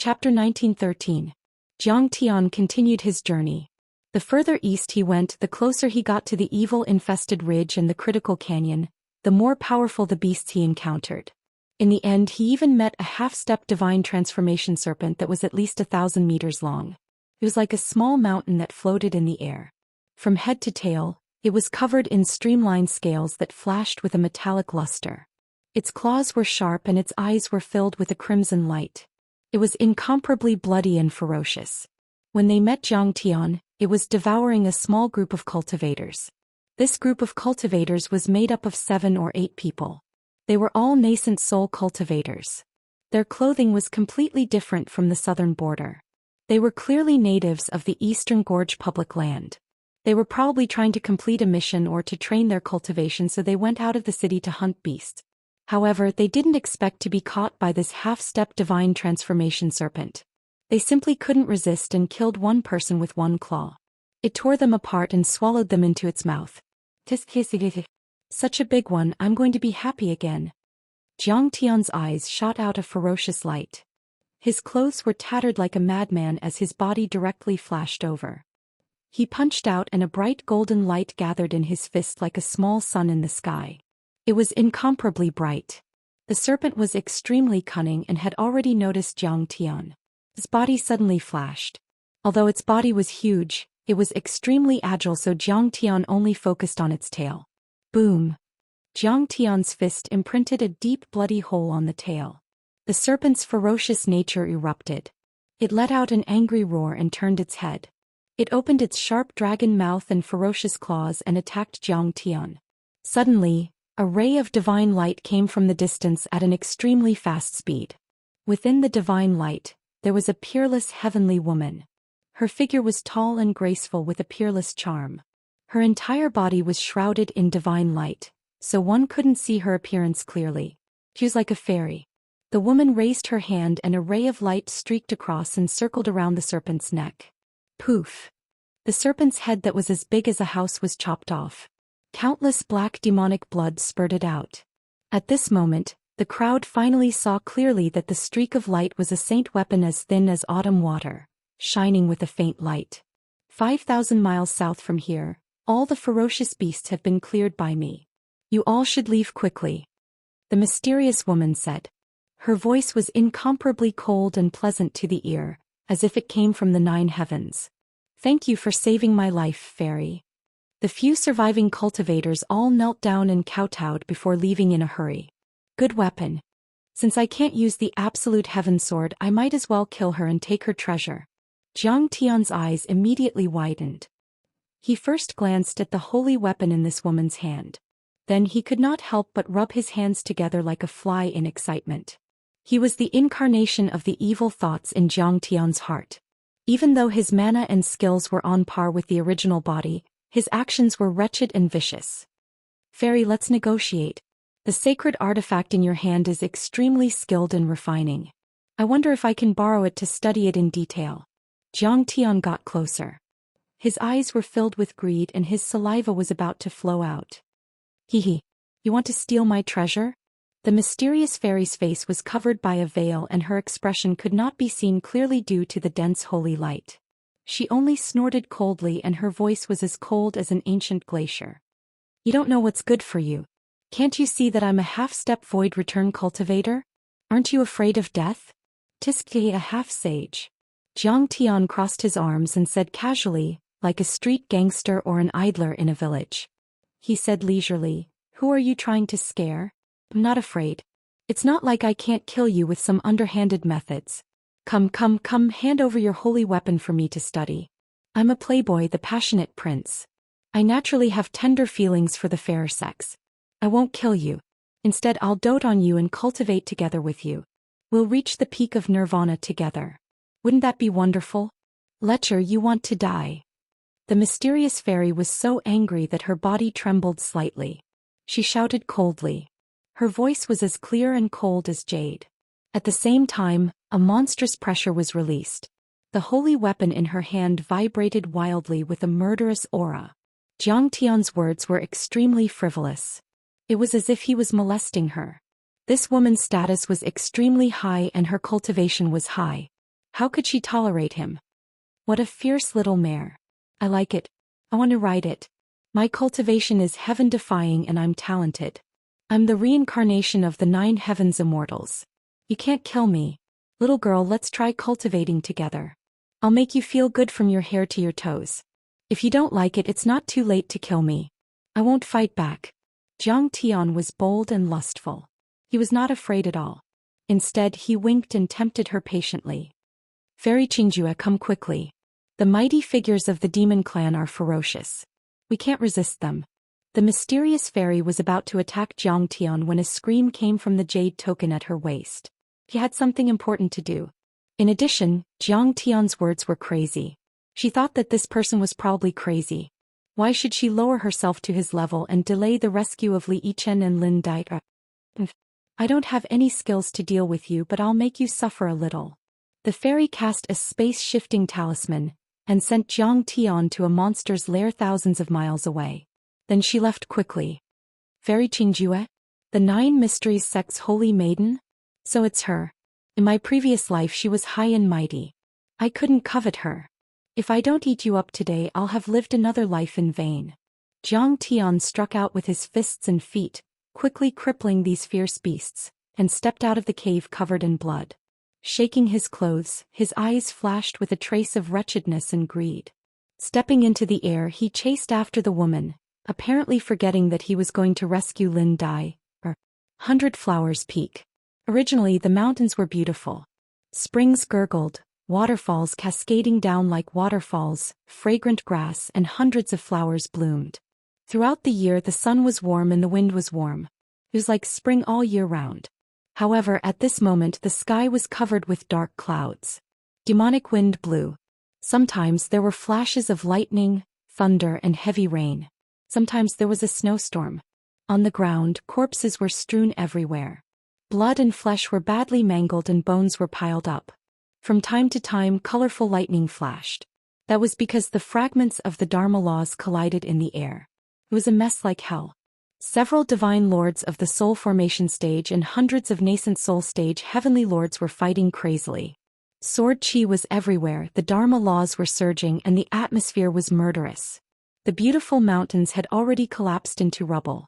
Chapter 1913. Zhang Tian continued his journey. The further east he went, the closer he got to the evil-infested ridge and the critical canyon, the more powerful the beasts he encountered. In the end, he even met a half-step divine transformation serpent that was at least 1,000 meters long. It was like a small mountain that floated in the air. From head to tail, it was covered in streamlined scales that flashed with a metallic luster. Its claws were sharp and its eyes were filled with a crimson light. It was incomparably bloody and ferocious. When they met Zhang Tian, it was devouring a small group of cultivators. This group of cultivators was made up of 7 or 8 people. They were all nascent soul cultivators. Their clothing was completely different from the southern border. They were clearly natives of the Eastern Gorge public land. They were probably trying to complete a mission or to train their cultivation, so they went out of the city to hunt beasts. However, they didn't expect to be caught by this half-step divine transformation serpent. They simply couldn't resist and killed one person with one claw. It tore them apart and swallowed them into its mouth. Such a big one, I'm going to be happy again. Zhang Tian's eyes shot out a ferocious light. His clothes were tattered like a madman as his body directly flashed over. He punched out and a bright golden light gathered in his fist like a small sun in the sky. It was incomparably bright. The serpent was extremely cunning and had already noticed Zhang Tian. His body suddenly flashed. Although its body was huge, it was extremely agile, so Zhang Tian only focused on its tail. Boom! Zhang Tian's fist imprinted a deep bloody hole on the tail. The serpent's ferocious nature erupted. It let out an angry roar and turned its head. It opened its sharp dragon mouth and ferocious claws and attacked Zhang Tian. Suddenly, a ray of divine light came from the distance at an extremely fast speed. Within the divine light, there was a peerless heavenly woman. Her figure was tall and graceful with a peerless charm. Her entire body was shrouded in divine light, so one couldn't see her appearance clearly. She was like a fairy. The woman raised her hand and a ray of light streaked across and circled around the serpent's neck. Poof! The serpent's head that was as big as a house was chopped off. Countless black demonic blood spurted out. At this moment, the crowd finally saw clearly that the streak of light was a saint weapon as thin as autumn water, shining with a faint light. 5,000 miles south from here, all the ferocious beasts have been cleared by me. You all should leave quickly. The mysterious woman said. Her voice was incomparably cold and pleasant to the ear, as if it came from the 9 heavens. Thank you for saving my life, fairy. The few surviving cultivators all knelt down and kowtowed before leaving in a hurry. Good weapon. Since I can't use the absolute heaven sword, I might as well kill her and take her treasure. Zhang Tian's eyes immediately widened. He first glanced at the holy weapon in this woman's hand. Then he could not help but rub his hands together like a fly in excitement. He was the incarnation of the evil thoughts in Zhang Tian's heart. Even though his mana and skills were on par with the original body, his actions were wretched and vicious. Fairy, let's negotiate. The sacred artifact in your hand is extremely skilled and refining. I wonder if I can borrow it to study it in detail. Zhang Tian got closer. His eyes were filled with greed and his saliva was about to flow out. Hee. You want to steal my treasure? The mysterious fairy's face was covered by a veil and her expression could not be seen clearly due to the dense holy light. She only snorted coldly and her voice was as cold as an ancient glacier. You don't know what's good for you. Can't you see that I'm a half-step void return cultivator? Aren't you afraid of death? Tiske, a half-sage. Zhang Tian crossed his arms and said casually, like a street gangster or an idler in a village. He said leisurely, who are you trying to scare? I'm not afraid. It's not like I can't kill you with some underhanded methods. Come, hand over your holy weapon for me to study. I'm a playboy, the passionate prince. I naturally have tender feelings for the fairer sex. I won't kill you. Instead, I'll dote on you and cultivate together with you. We'll reach the peak of nirvana together. Wouldn't that be wonderful? Lecher, you want to die. The mysterious fairy was so angry that her body trembled slightly. She shouted coldly. Her voice was as clear and cold as jade. At the same time, a monstrous pressure was released. The holy weapon in her hand vibrated wildly with a murderous aura. Zhang Tian's words were extremely frivolous. It was as if he was molesting her. This woman's status was extremely high and her cultivation was high. How could she tolerate him? What a fierce little mare. I like it. I want to ride it. My cultivation is heaven-defying and I'm talented. I'm the reincarnation of the 9 heavens immortals. You can't kill me. Little girl, let's try cultivating together. I'll make you feel good from your hair to your toes. If you don't like it, it's not too late to kill me. I won't fight back. Zhang Tian was bold and lustful. He was not afraid at all. Instead, he winked and tempted her patiently. Fairy Qingjue, come quickly. The mighty figures of the demon clan are ferocious. We can't resist them. The mysterious fairy was about to attack Zhang Tian when a scream came from the jade token at her waist. He had something important to do. In addition, Zhang Tian's words were crazy. She thought that this person was probably crazy. Why should she lower herself to his level and delay the rescue of Li Yichen and Lin Dai? I don't have any skills to deal with you, but I'll make you suffer a little. The fairy cast a space-shifting talisman and sent Zhang Tian to a monster's lair thousands of miles away. Then she left quickly. Fairy Qingjue? The 9 Mysteries sect's holy maiden? So it's her. In my previous life she was high and mighty. I couldn't covet her. If I don't eat you up today, I'll have lived another life in vain. Zhang Tian struck out with his fists and feet, quickly crippling these fierce beasts, and stepped out of the cave covered in blood. Shaking his clothes, his eyes flashed with a trace of wretchedness and greed. Stepping into the air, he chased after the woman, apparently forgetting that he was going to rescue Lin Dai, or 100 Flowers Peak. Originally, the mountains were beautiful. Springs gurgled, waterfalls cascading down like waterfalls, fragrant grass and hundreds of flowers bloomed. Throughout the year the sun was warm and the wind was warm. It was like spring all year round. However, at this moment the sky was covered with dark clouds. Demonic wind blew. Sometimes there were flashes of lightning, thunder and heavy rain. Sometimes there was a snowstorm. On the ground, corpses were strewn everywhere. Blood and flesh were badly mangled and bones were piled up. From time to time, colorful lightning flashed. That was because the fragments of the Dharma laws collided in the air. It was a mess like hell. Several divine lords of the soul formation stage and hundreds of nascent soul stage heavenly lords were fighting crazily. Sword chi was everywhere, the Dharma laws were surging and the atmosphere was murderous. The beautiful mountains had already collapsed into rubble.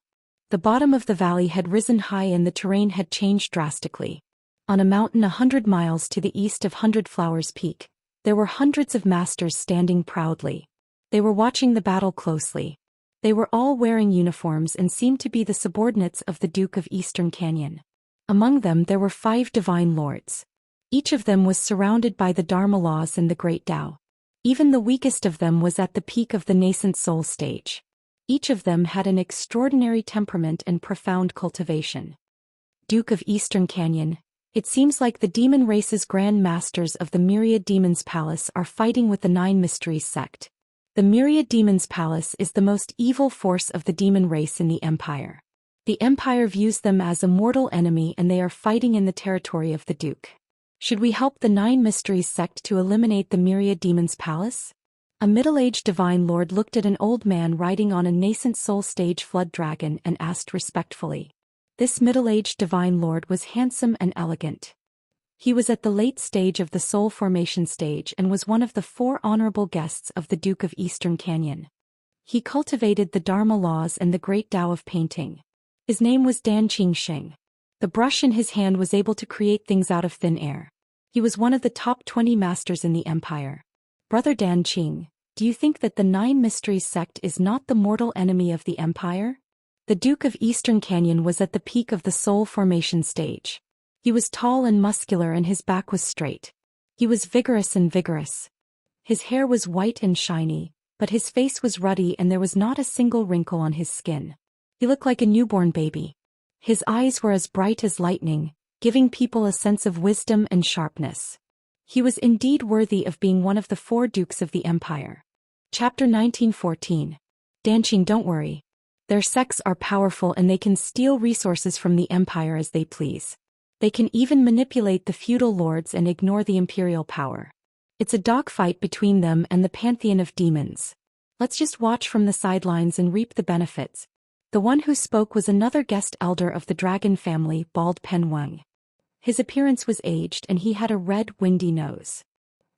The bottom of the valley had risen high and the terrain had changed drastically. On a mountain 100 miles to the east of 100 Flowers Peak, there were hundreds of masters standing proudly. They were watching the battle closely. They were all wearing uniforms and seemed to be the subordinates of the Duke of Eastern Canyon. Among them there were 5 divine lords. Each of them was surrounded by the Dharma laws and the Great Tao. Even the weakest of them was at the peak of the nascent soul stage. Each of them had an extraordinary temperament and profound cultivation. Duke of Eastern Canyon, it seems like the demon race's grand masters of the Myriad Demons Palace are fighting with the 9 Mysteries sect. The Myriad Demons Palace is the most evil force of the demon race in the Empire. The Empire views them as a mortal enemy and they are fighting in the territory of the Duke. Should we help the 9 Mysteries sect to eliminate the Myriad Demons Palace? A middle-aged divine lord looked at an old man riding on a nascent soul stage flood dragon and asked respectfully. This middle-aged divine lord was handsome and elegant. He was at the late stage of the soul formation stage and was one of the 4 honorable guests of the Duke of Eastern Canyon. He cultivated the Dharma laws and the great Tao of painting. His name was Dan Qingsheng. The brush in his hand was able to create things out of thin air. He was one of the top 20 masters in the Empire. Brother Dan Qing, do you think that the 9 Mysteries sect is not the mortal enemy of the Empire? The Duke of Eastern Canyon was at the peak of the soul formation stage. He was tall and muscular and his back was straight. He was vigorous. His hair was white and shiny, but his face was ruddy and there was not a single wrinkle on his skin. He looked like a newborn baby. His eyes were as bright as lightning, giving people a sense of wisdom and sharpness. He was indeed worthy of being one of the 4 dukes of the Empire. Chapter 1914. Danqing, don't worry. Their sects are powerful and they can steal resources from the Empire as they please. They can even manipulate the feudal lords and ignore the imperial power. It's a dogfight between them and the pantheon of demons. Let's just watch from the sidelines and reap the benefits. The one who spoke was another guest elder of the dragon family, Bald Pen Wang. His appearance was aged and he had a red, windy nose.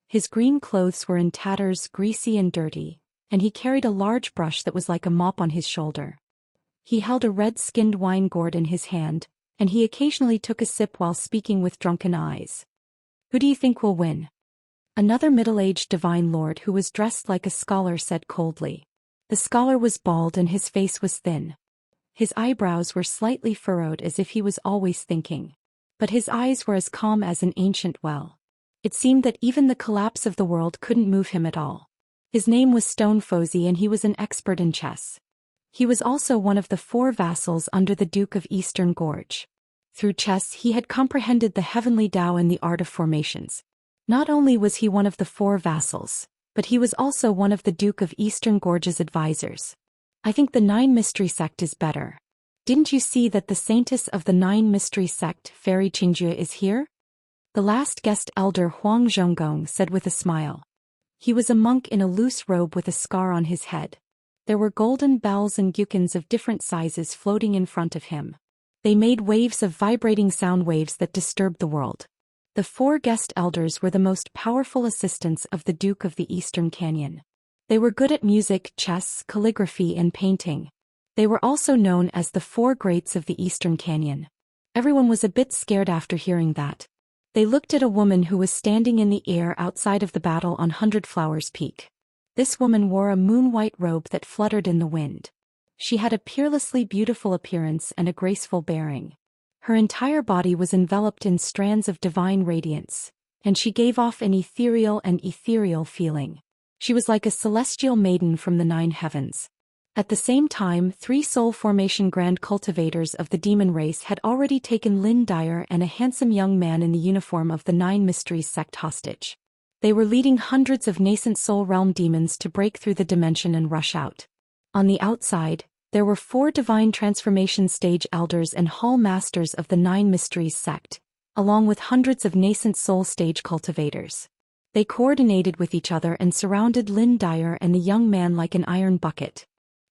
His green clothes were in tatters, greasy and dirty, and he carried a large brush that was like a mop on his shoulder. He held a red-skinned wine gourd in his hand, and he occasionally took a sip while speaking with drunken eyes. "Who do you think will win?" Another middle-aged divine lord who was dressed like a scholar said coldly. The scholar was bald and his face was thin. His eyebrows were slightly furrowed as if he was always thinking. But his eyes were as calm as an ancient well. It seemed that even the collapse of the world couldn't move him at all. His name was Stone Fozy and he was an expert in chess. He was also one of the 4 vassals under the Duke of Eastern Gorge. Through chess he had comprehended the heavenly Tao and the art of formations. Not only was he one of the 4 vassals, but he was also one of the Duke of Eastern Gorge's advisors. "I think the 9 Mystery Sect is better. Didn't you see that the saintess of the 9 Mystery Sect, Fairy Qingjue, is here?" The last guest elder Huang Zhonggong said with a smile. He was a monk in a loose robe with a scar on his head. There were golden bells and gyukins of different sizes floating in front of him. They made waves of vibrating sound waves that disturbed the world. The 4 guest elders were the most powerful assistants of the Duke of the Eastern Canyon. They were good at music, chess, calligraphy and painting. They were also known as the 4 greats of the Eastern Canyon. Everyone was a bit scared after hearing that. They looked at a woman who was standing in the air outside of the battle on Hundred Flowers Peak. This woman wore a moon-white robe that fluttered in the wind. She had a peerlessly beautiful appearance and a graceful bearing. Her entire body was enveloped in strands of divine radiance, and she gave off an ethereal feeling. She was like a celestial maiden from the 9 heavens. At the same time, 3 soul formation grand cultivators of the demon race had already taken Lin Dyer and a handsome young man in the uniform of the 9 Mysteries sect hostage. They were leading hundreds of nascent soul realm demons to break through the dimension and rush out. On the outside, there were 4 divine transformation stage elders and hall masters of the 9 Mysteries sect, along with hundreds of nascent soul stage cultivators. They coordinated with each other and surrounded Lin Dyer and the young man like an iron bucket.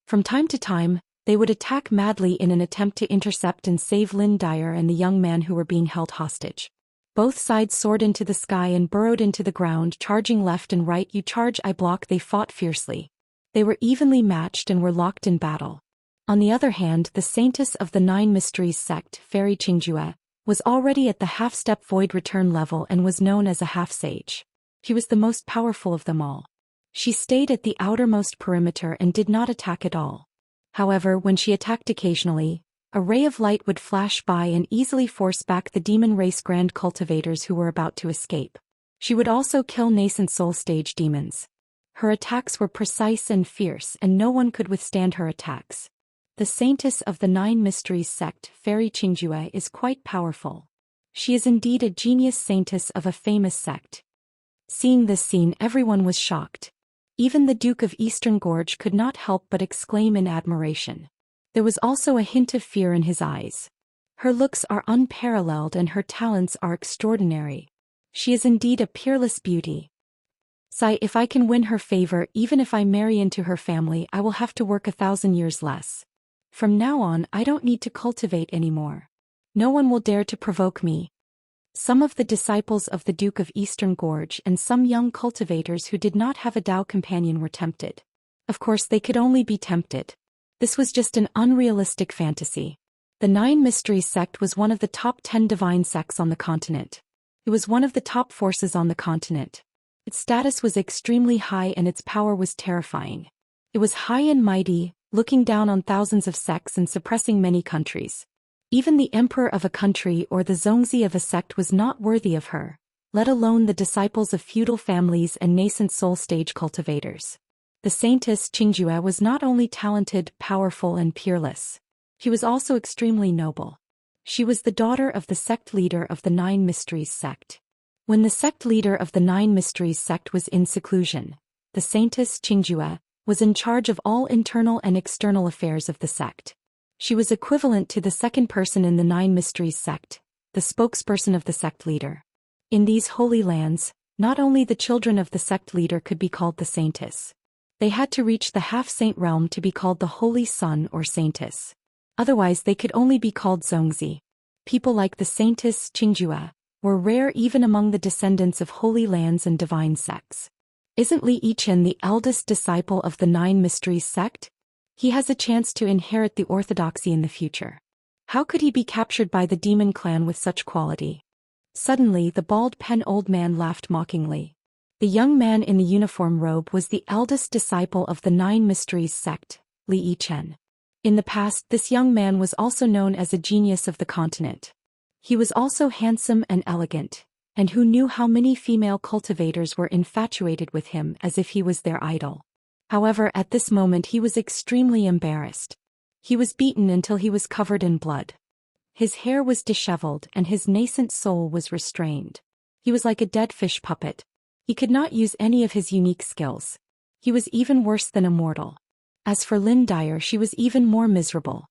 From time to time, they would attack madly in an attempt to intercept and save Lin Dyer and the young man who were being held hostage. Both sides soared into the sky and burrowed into the ground, charging left and right. You charge, I block. They fought fiercely. They were evenly matched and were locked in battle. On the other hand, the saintess of the 9 Mysteries sect, Fairy Qingjue, was already at the half-step void return level and was known as a half-sage. She was the most powerful of them all. She stayed at the outermost perimeter and did not attack at all. However, when she attacked occasionally, a ray of light would flash by and easily force back the demon race grand cultivators who were about to escape. She would also kill nascent soul stage demons. Her attacks were precise and fierce, and no one could withstand her attacks. The saintess of the 9 Mysteries sect, Fairy Qingjue, is quite powerful. She is indeed a genius saintess of a famous sect. Seeing this scene, everyone was shocked. Even the Duke of Eastern Gorge could not help but exclaim in admiration. There was also a hint of fear in his eyes. Her looks are unparalleled and her talents are extraordinary. She is indeed a peerless beauty. Sigh, if I can win her favor, even if I marry into her family, I will have to work 1,000 years less. From now on, I don't need to cultivate anymore. No one will dare to provoke me. Some of the disciples of the Duke of Eastern Gorge and some young cultivators who did not have a Tao companion were tempted. Of course, they could only be tempted. This was just an unrealistic fantasy. The 9 Mysteries sect was one of the top 10 divine sects on the continent. It was one of the top forces on the continent. Its status was extremely high and its power was terrifying. It was high and mighty, looking down on thousands of sects and suppressing many countries. Even the emperor of a country or the zongzi of a sect was not worthy of her, let alone the disciples of feudal families and nascent soul stage cultivators. The saintess Qingjue was not only talented, powerful and peerless. She was also extremely noble. She was the daughter of the sect leader of the 9 Mysteries sect. When the sect leader of the 9 Mysteries sect was in seclusion, the saintess Qingjue was in charge of all internal and external affairs of the sect. She was equivalent to the second person in the 9 Mysteries sect, the spokesperson of the sect leader. In these holy lands, not only the children of the sect leader could be called the saintess. They had to reach the half-saint realm to be called the holy son or saintess. Otherwise they could only be called zongzi. People like the saintess Qingjue were rare even among the descendants of holy lands and divine sects. Isn't Li Yichen the eldest disciple of the Nine Mysteries sect? He has a chance to inherit the orthodoxy in the future. How could he be captured by the demon clan with such quality? Suddenly the bald pen old man laughed mockingly. The young man in the uniform robe was the eldest disciple of the Nine Mysteries sect, Li Yichen. In the past, this young man was also known as a genius of the continent. He was also handsome and elegant, and who knew how many female cultivators were infatuated with him as if he was their idol. However, at this moment he was extremely embarrassed. He was beaten until he was covered in blood. His hair was disheveled and his nascent soul was restrained. He was like a dead fish puppet. He could not use any of his unique skills. He was even worse than immortal. As for Lin Dyer, she was even more miserable.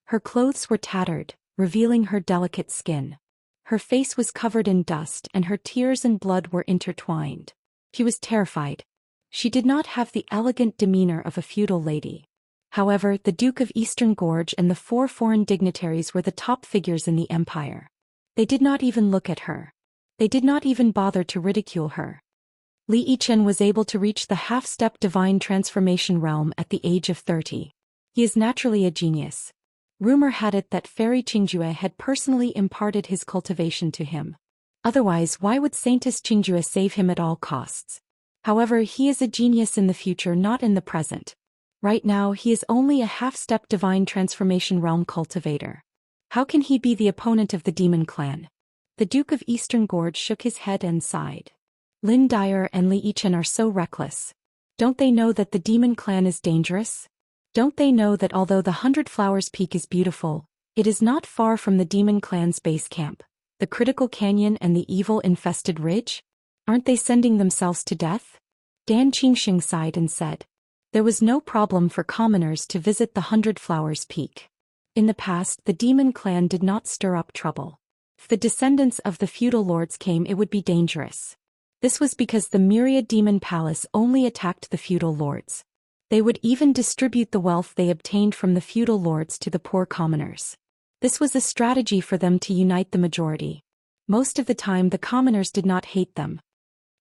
Her clothes were tattered, revealing her delicate skin. Her face was covered in dust and her tears and blood were intertwined. She was terrified. She did not have the elegant demeanor of a feudal lady. However, the Duke of Eastern Gorge and the 4 foreign dignitaries were the top figures in the empire. They did not even look at her. They did not even bother to ridicule her. Li Yichen was able to reach the half-step divine transformation realm at the age of 30. He is naturally a genius. Rumor had it that Fairy Qingjue had personally imparted his cultivation to him. Otherwise, why would Saintess Qingjue save him at all costs? However, he is a genius in the future, not in the present. Right now, he is only a half-step divine transformation realm cultivator. How can he be the opponent of the demon clan? The Duke of Eastern Gorge shook his head and sighed. Lin Dyer and Li Yichen are so reckless. Don't they know that the demon clan is dangerous? Don't they know that although the 100 Flowers Peak is beautiful, it is not far from the demon clan's base camp, the critical canyon and the evil-infested ridge? Aren't they sending themselves to death? Dan Qingxing sighed and said, there was no problem for commoners to visit the 100 Flowers Peak. In the past, the demon clan did not stir up trouble. If the descendants of the feudal lords came, it would be dangerous. This was because the myriad demon palace only attacked the feudal lords. They would even distribute the wealth they obtained from the feudal lords to the poor commoners. This was a strategy for them to unite the majority. Most of the time the commoners did not hate them.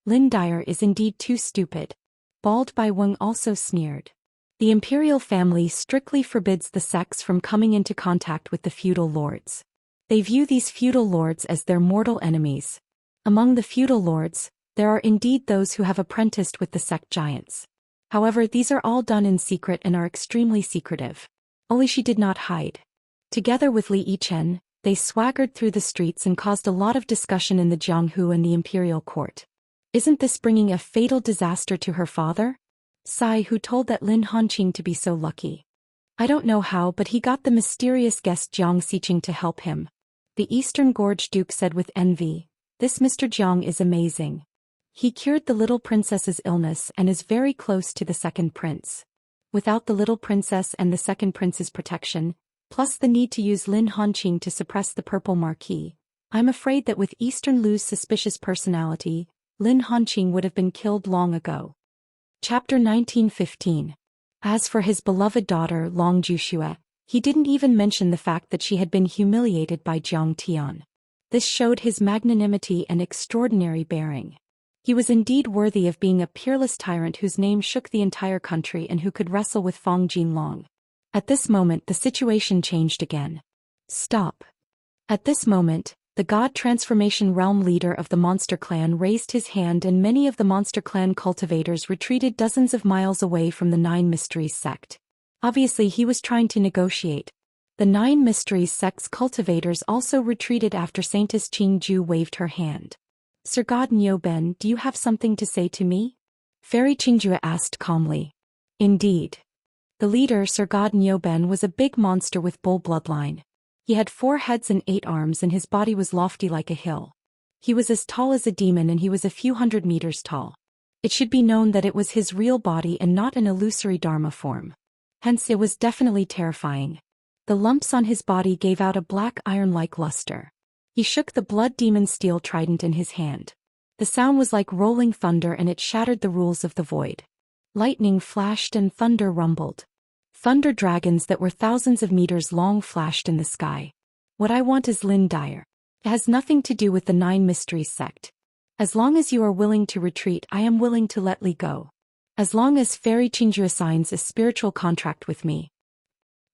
Lin Dyer is indeed too stupid. Bald Bai Weng also sneered. The imperial family strictly forbids the sects from coming into contact with the feudal lords. They view these feudal lords as their mortal enemies. Among the feudal lords, there are indeed those who have apprenticed with the sect giants. However, these are all done in secret and are extremely secretive. Only she did not hide. Together with Li Yichen, they swaggered through the streets and caused a lot of discussion in the Jianghu and the imperial court. Isn't this bringing a fatal disaster to her father? Sai, who told that Lin Hanqing to be so lucky. I don't know how, but he got the mysterious guest Jiang Xiqing to help him. The Eastern Gorge Duke said with envy, this Mr. Jiang is amazing. He cured the little princess's illness and is very close to the second prince. Without the little princess and the second prince's protection, plus the need to use Lin Hanqing to suppress the purple marquis, I'm afraid that with Eastern Lu's suspicious personality, Lin Hanqing would have been killed long ago. Chapter 1915. As for his beloved daughter Long Juxue, he didn't even mention the fact that she had been humiliated by Jiang Tian. This showed his magnanimity and extraordinary bearing. He was indeed worthy of being a peerless tyrant whose name shook the entire country and who could wrestle with Fang Jinlong. At this moment the situation changed again. Stop. At this moment, the God Transformation Realm leader of the Monster Clan raised his hand and many of the Monster Clan cultivators retreated dozens of miles away from the Nine Mysteries sect. Obviously he was trying to negotiate. The Nine Mysteries sect's cultivators also retreated after Saintess Qingju waved her hand. Sir God Nyoben, do you have something to say to me? Fairy Qingjue asked calmly. Indeed. The leader, Sir God Nyoben, was a big monster with bull bloodline. He had 4 heads and 8 arms and his body was lofty like a hill. He was as tall as a demon and he was a few hundred meters tall. It should be known that it was his real body and not an illusory Dharma form. Hence it was definitely terrifying. The lumps on his body gave out a black iron-like luster. He shook the blood demon steel trident in his hand. The sound was like rolling thunder and it shattered the rules of the void. Lightning flashed and thunder rumbled. Thunder dragons that were thousands of meters long flashed in the sky. What I want is Lin Dyer. It has nothing to do with the Nine Mysteries sect. As long as you are willing to retreat, I am willing to let Li go. As long as Fairy Qingju signs a spiritual contract with me.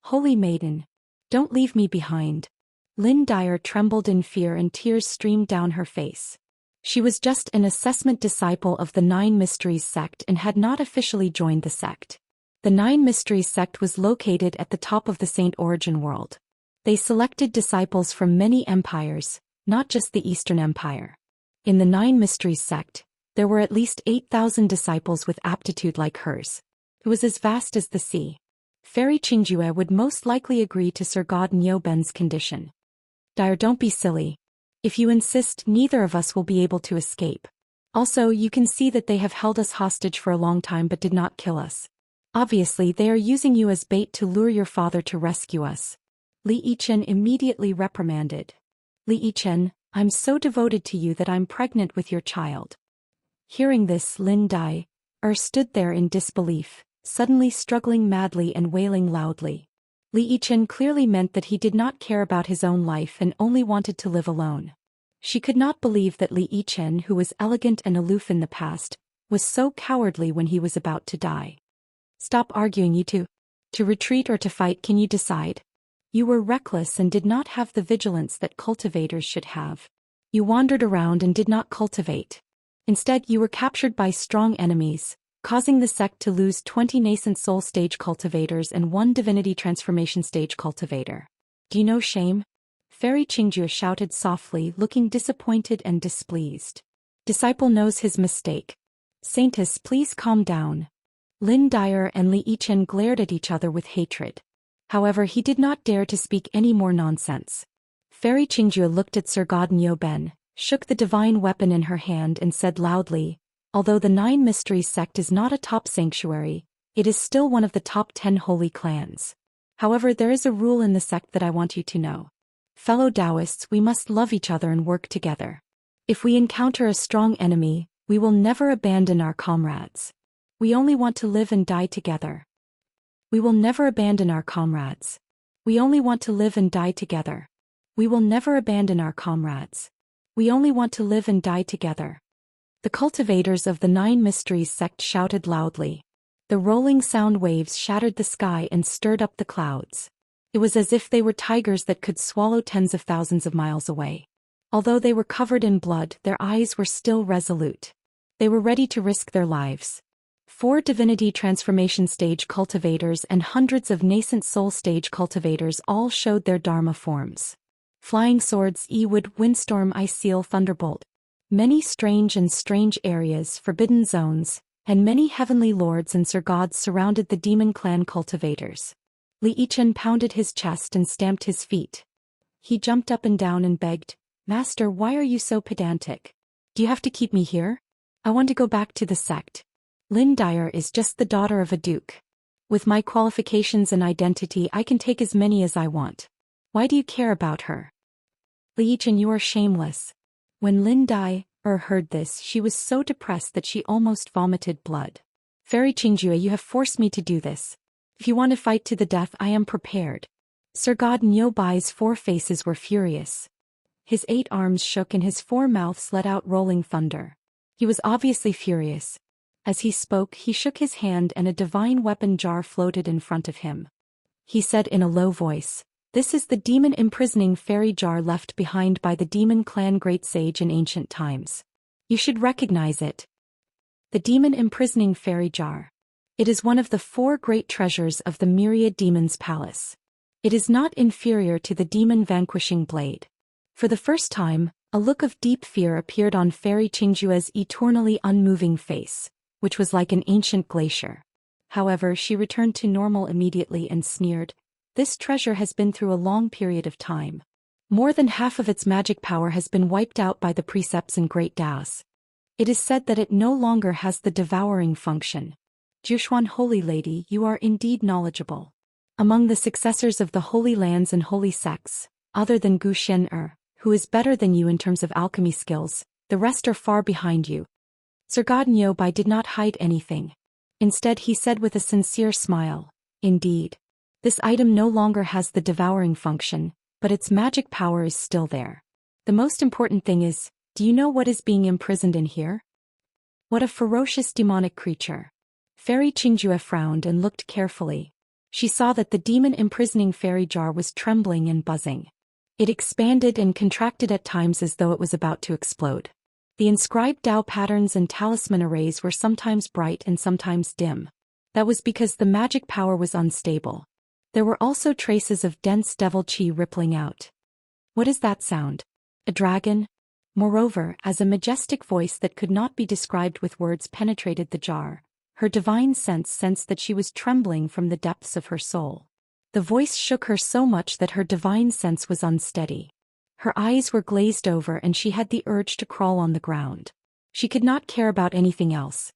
Holy Maiden, don't leave me behind. Lin Dyer trembled in fear and tears streamed down her face. She was just an assessment disciple of the Nine Mysteries sect and had not officially joined the sect. The Nine Mysteries sect was located at the top of the Saint Origin world. They selected disciples from many empires, not just the Eastern Empire. In the Nine Mysteries sect, there were at least 8,000 disciples with aptitude like hers. It was as vast as the sea. Fairy Qingjue would most likely agree to Sir God Nyoben's condition. Dyer, don't be silly. If you insist, neither of us will be able to escape. Also, you can see that they have held us hostage for a long time but did not kill us. Obviously, they are using you as bait to lure your father to rescue us. Li Yichen immediately reprimanded. Li Yichen, I'm so devoted to you that I'm pregnant with your child. Hearing this, Lin Dai stood there in disbelief, suddenly struggling madly and wailing loudly. Li Yichen clearly meant that he did not care about his own life and only wanted to live alone. She could not believe that Li Yichen, who was elegant and aloof in the past, was so cowardly when he was about to die. Stop arguing, you two. To retreat or to fight, can you decide? You were reckless and did not have the vigilance that cultivators should have. You wandered around and did not cultivate. Instead, you were captured by strong enemies, causing the sect to lose 20 nascent soul stage cultivators and 1 divinity transformation stage cultivator. Do you know shame? Fairy Qingjue shouted softly, looking disappointed and displeased. Disciple knows his mistake. Saintess, please calm down. Lin Dyer and Li Yichen glared at each other with hatred. However, he did not dare to speak any more nonsense. Fairy Qingjue looked at Sir God Nyoben, shook the divine weapon in her hand and said loudly, although the Nine Mysteries sect is not a top sanctuary, it is still one of the top 10 holy clans. However, there is a rule in the sect that I want you to know. Fellow Daoists, we must love each other and work together. If we encounter a strong enemy, we will never abandon our comrades. We only want to live and die together. We will never abandon our comrades. We only want to live and die together. We will never abandon our comrades. We only want to live and die together. The cultivators of the Nine Mysteries sect shouted loudly. The rolling sound waves shattered the sky and stirred up the clouds. It was as if they were tigers that could swallow tens of thousands of miles away. Although they were covered in blood, their eyes were still resolute. They were ready to risk their lives. 4 divinity transformation stage cultivators and hundreds of nascent soul stage cultivators all showed their dharma forms. Flying swords, E-Wood, Windstorm, Iceal, Thunderbolt. Many strange areas, forbidden zones, and many heavenly lords and sir gods surrounded the demon clan cultivators. Li Yichen pounded his chest and stamped his feet. He jumped up and down and begged, Master, why are you so pedantic? Do you have to keep me here? I want to go back to the sect. Lin Dyer is just the daughter of a duke. With my qualifications and identity, I can take as many as I want. Why do you care about her? Li Yichen, you are shameless. When Lin Dai heard this, she was so depressed that she almost vomited blood. Fairy Qingjue, you have forced me to do this. If you want to fight to the death, I am prepared. Sir God Nyobai's 4 faces were furious. His 8 arms shook and his 4 mouths let out rolling thunder. He was obviously furious. As he spoke, he shook his hand and a divine weapon jar floated in front of him. He said in a low voice, This is the demon imprisoning fairy jar left behind by the demon clan great sage in ancient times. You should recognize it. The demon imprisoning fairy jar. It is one of the 4 great treasures of the myriad demons' palace. It is not inferior to the demon vanquishing blade. For the first time, a look of deep fear appeared on Fairy Qingjue's eternally unmoving face, which was like an ancient glacier. However, she returned to normal immediately and sneered, This treasure has been through a long period of time. More than half of its magic power has been wiped out by the precepts and great Daos. It is said that it no longer has the devouring function. Jushuan, Holy Lady, you are indeed knowledgeable. Among the successors of the Holy Lands and Holy Sects, other than Zhou Xian, who is better than you in terms of alchemy skills, the rest are far behind you. Sir God Nyobai did not hide anything. Instead, he said with a sincere smile, Indeed. This item no longer has the devouring function, but its magic power is still there. The most important thing is, do you know what is being imprisoned in here? What a ferocious demonic creature. Fairy Qingjue frowned and looked carefully. She saw that the demon imprisoning fairy jar was trembling and buzzing. It expanded and contracted at times as though it was about to explode. The inscribed Dao patterns and talisman arrays were sometimes bright and sometimes dim. That was because the magic power was unstable. There were also traces of dense devil qi rippling out. What is that sound? A dragon? Moreover, as a majestic voice that could not be described with words penetrated the jar, her divine sense sensed that she was trembling from the depths of her soul. The voice shook her so much that her divine sense was unsteady. Her eyes were glazed over and she had the urge to crawl on the ground. She could not care about anything else.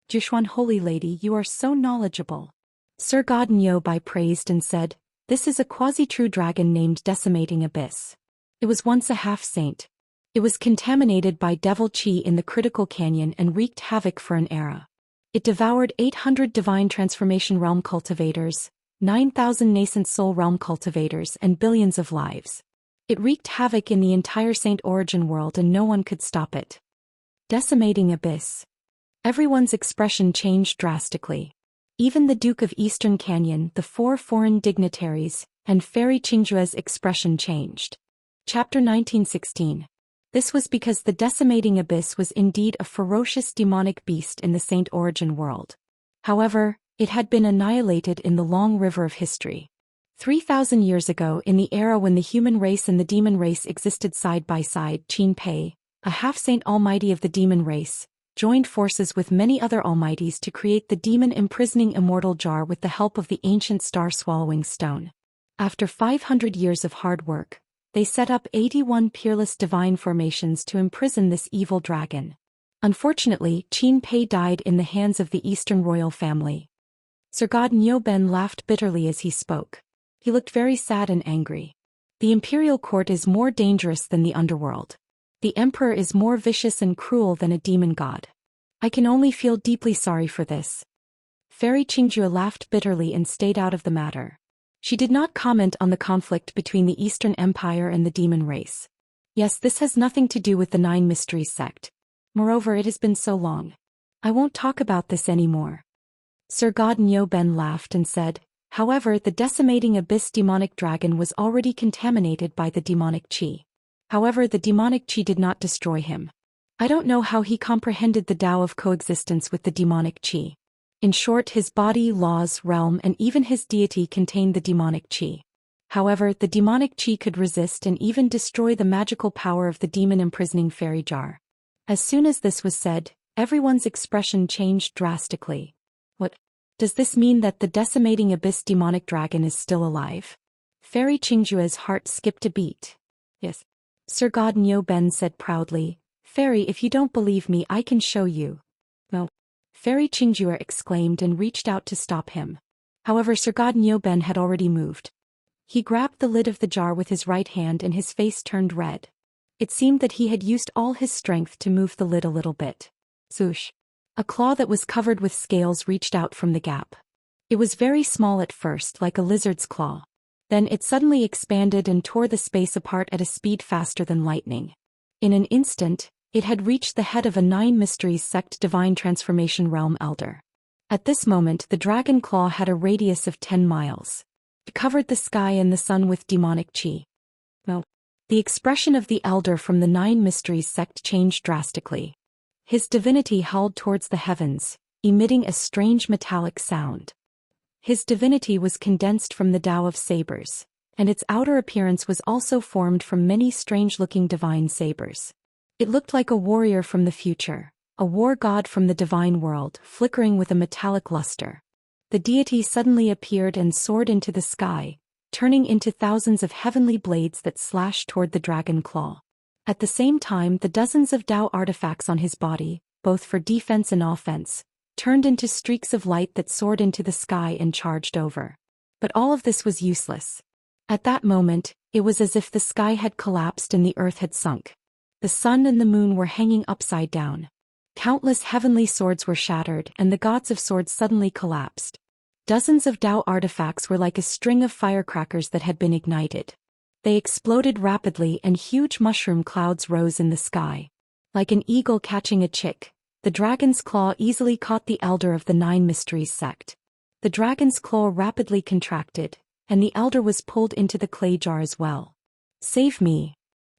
Jishuan, Holy Lady, you are so knowledgeable. Sir God Nyobai praised and said, this is a quasi-true dragon named Decimating Abyss. It was once a half-saint. It was contaminated by devil qi in the critical canyon and wreaked havoc for an era. It devoured 800 divine transformation realm cultivators, 9,000 nascent soul realm cultivators and billions of lives. It wreaked havoc in the entire Saint Origin world and no one could stop it. Decimating Abyss. Everyone's expression changed drastically. Even the Duke of Eastern Canyon, the 4 foreign dignitaries, and Fairy Qingjue's expression changed. Chapter 1916. This was because the Decimating Abyss was indeed a ferocious demonic beast in the Saint Origin world. However, it had been annihilated in the long river of history. 3,000 years ago, in the era when the human race and the demon race existed side by side, Qin Pei, a half-saint almighty of the demon race, joined forces with many other almighties to create the demon-imprisoning immortal jar with the help of the ancient star-swallowing stone. After 500 years of hard work, they set up 81 peerless divine formations to imprison this evil dragon. Unfortunately, Qin Pei died in the hands of the Eastern royal family. Sir God Nyoben laughed bitterly as he spoke. He looked very sad and angry. The imperial court is more dangerous than the underworld. The emperor is more vicious and cruel than a demon god. I can only feel deeply sorry for this. Fairy Qingjue laughed bitterly and stayed out of the matter. She did not comment on the conflict between the Eastern Empire and the demon race. Yes, this has nothing to do with the Nine Mysteries sect. Moreover, it has been so long. I won't talk about this anymore. Sir God Nyoben laughed and said, however, the Decimating Abyss demonic dragon was already contaminated by the demonic qi. However, the demonic qi did not destroy him. I don't know how he comprehended the Tao of coexistence with the demonic qi. In short, his body, laws, realm, and even his deity contained the demonic qi. However, the demonic qi could resist and even destroy the magical power of the demon-imprisoning fairy jar. As soon as this was said, everyone's expression changed drastically. What? Does this mean that the Decimating Abyss demonic dragon is still alive? Fairy Qingjue's heart skipped a beat. Yes. Sir God Nyoben said proudly, Fairy, if you don't believe me, I can show you. No. Fairy Qingjue exclaimed and reached out to stop him. However, Sir God Nyoben had already moved. He grabbed the lid of the jar with his right hand and his face turned red. It seemed that he had used all his strength to move the lid a little bit. Swoosh. A claw that was covered with scales reached out from the gap. It was very small at first, like a lizard's claw. Then it suddenly expanded and tore the space apart at a speed faster than lightning. In an instant, it had reached the head of a Nine Mysteries sect divine transformation realm elder. At this moment, the dragon claw had a radius of 10 miles. It covered the sky and the sun with demonic qi. Well, the expression of the elder from the Nine Mysteries sect changed drastically. His divinity howled towards the heavens, emitting a strange metallic sound. His divinity was condensed from the Tao of sabers, and its outer appearance was also formed from many strange-looking divine sabers. It looked like a warrior from the future, a war god from the divine world, flickering with a metallic luster. The deity suddenly appeared and soared into the sky, turning into thousands of heavenly blades that slashed toward the dragon claw. At the same time, the dozens of Tao artifacts on his body, both for defense and offense, turned into streaks of light that soared into the sky and charged over. But all of this was useless. At that moment, it was as if the sky had collapsed and the earth had sunk. The sun and the moon were hanging upside down. Countless heavenly swords were shattered and the gods of swords suddenly collapsed. Dozens of Tao artifacts were like a string of firecrackers that had been ignited. They exploded rapidly and huge mushroom clouds rose in the sky. Like an eagle catching a chick, the dragon's claw easily caught the elder of the Nine Mysteries sect. The dragon's claw rapidly contracted, and the elder was pulled into the clay jar as well. "Save me!"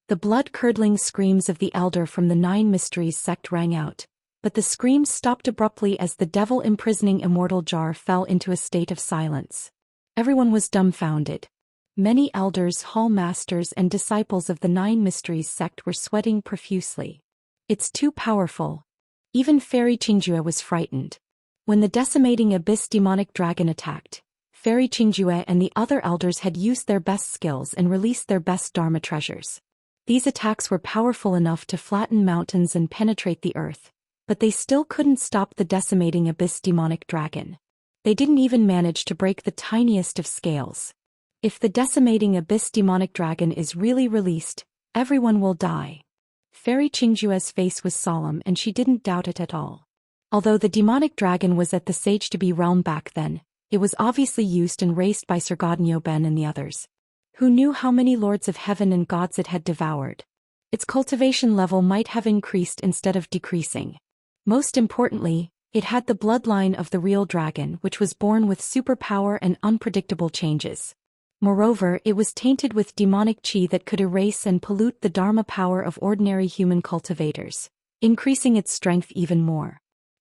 The blood-curdling screams of the elder from the Nine Mysteries sect rang out, but the screams stopped abruptly as the devil-imprisoning immortal jar fell into a state of silence. Everyone was dumbfounded. Many elders, hall masters and disciples of the Nine Mysteries sect were sweating profusely. "It's too powerful." Even Fairy Qingjue was frightened. When the decimating abyss demonic dragon attacked, Fairy Qingjue and the other elders had used their best skills and released their best Dharma treasures. These attacks were powerful enough to flatten mountains and penetrate the earth, but they still couldn't stop the decimating abyss demonic dragon. They didn't even manage to break the tiniest of scales. If the decimating abyss demonic dragon is really released, everyone will die. Fairy Qingjue's face was solemn and she didn't doubt it at all. Although the demonic dragon was at the Sage-to-be realm back then, it was obviously used and raised by Sir Godnyo Ben and the others. Who knew how many lords of heaven and gods it had devoured? Its cultivation level might have increased instead of decreasing. Most importantly, it had the bloodline of the real dragon, which was born with superpower and unpredictable changes. Moreover, it was tainted with demonic qi that could erase and pollute the dharma power of ordinary human cultivators, increasing its strength even more.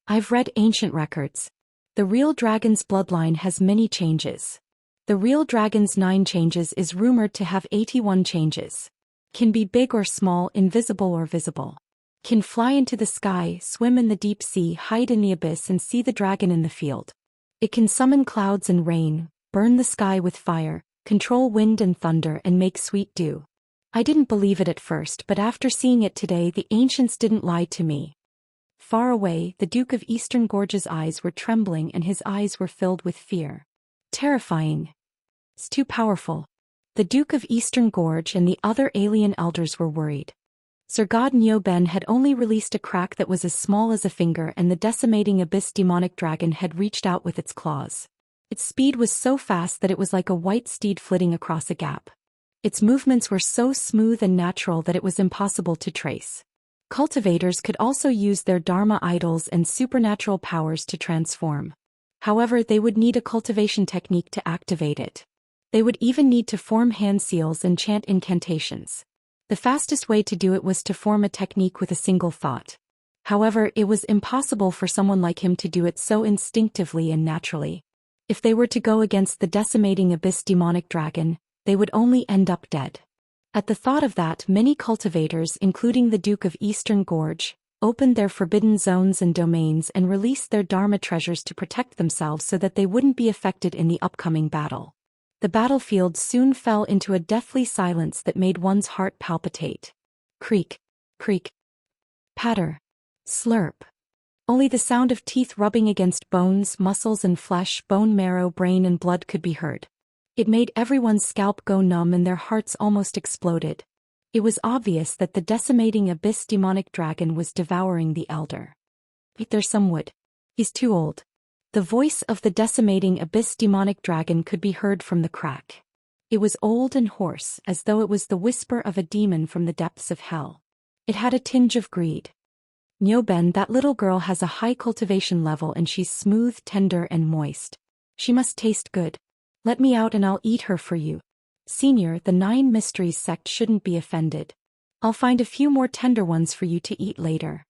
I've read ancient records. The real dragon's bloodline has many changes. The real dragon's 9 changes is rumored to have 81 changes. Can be big or small, invisible or visible. Can fly into the sky, swim in the deep sea, hide in the abyss and see the dragon in the field. It can summon clouds and rain, burn the sky with fire, control wind and thunder and make sweet dew. I didn't believe it at first, but after seeing it today the ancients didn't lie to me. Far away, the Duke of Eastern Gorge's eyes were trembling and his eyes were filled with fear. Terrifying. It's too powerful. The Duke of Eastern Gorge and the other alien elders were worried. Sir Godnyo Ben had only released a crack that was as small as a finger and the decimating abyss demonic dragon had reached out with its claws. Its speed was so fast that it was like a white steed flitting across a gap. Its movements were so smooth and natural that it was impossible to trace. Cultivators could also use their Dharma idols and supernatural powers to transform. However, they would need a cultivation technique to activate it. They would even need to form hand seals and chant incantations. The fastest way to do it was to form a technique with a single thought. However, it was impossible for someone like him to do it so instinctively and naturally. If they were to go against the decimating abyss demonic dragon, they would only end up dead. At the thought of that, many cultivators, including the Duke of Eastern Gorge, opened their forbidden zones and domains and released their Dharma treasures to protect themselves so that they wouldn't be affected in the upcoming battle. The battlefield soon fell into a deathly silence that made one's heart palpitate. Creak, creak, patter, slurp. Only the sound of teeth rubbing against bones, muscles and flesh, bone marrow, brain and blood could be heard. It made everyone's scalp go numb and their hearts almost exploded. It was obvious that the decimating abyss demonic dragon was devouring the elder. "There's some wood. He's too old." The voice of the decimating abyss demonic dragon could be heard from the crack. It was old and hoarse, as though it was the whisper of a demon from the depths of hell. It had a tinge of greed. "Nyoben, that little girl has a high cultivation level and she's smooth, tender and moist. She must taste good. Let me out and I'll eat her for you. Senior, the Nine Mysteries sect shouldn't be offended. I'll find a few more tender ones for you to eat later."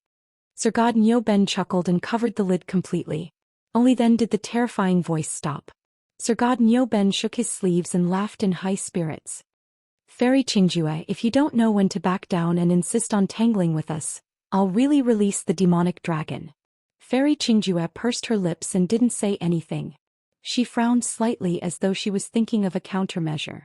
Sir Godnyo Ben chuckled and covered the lid completely. Only then did the terrifying voice stop. Sir Godnyo Ben shook his sleeves and laughed in high spirits. "Fairy Qingjue, if you don't know when to back down and insist on tangling with us, I'll really release the demonic dragon." Fairy Qingjue pursed her lips and didn't say anything. She frowned slightly as though she was thinking of a countermeasure.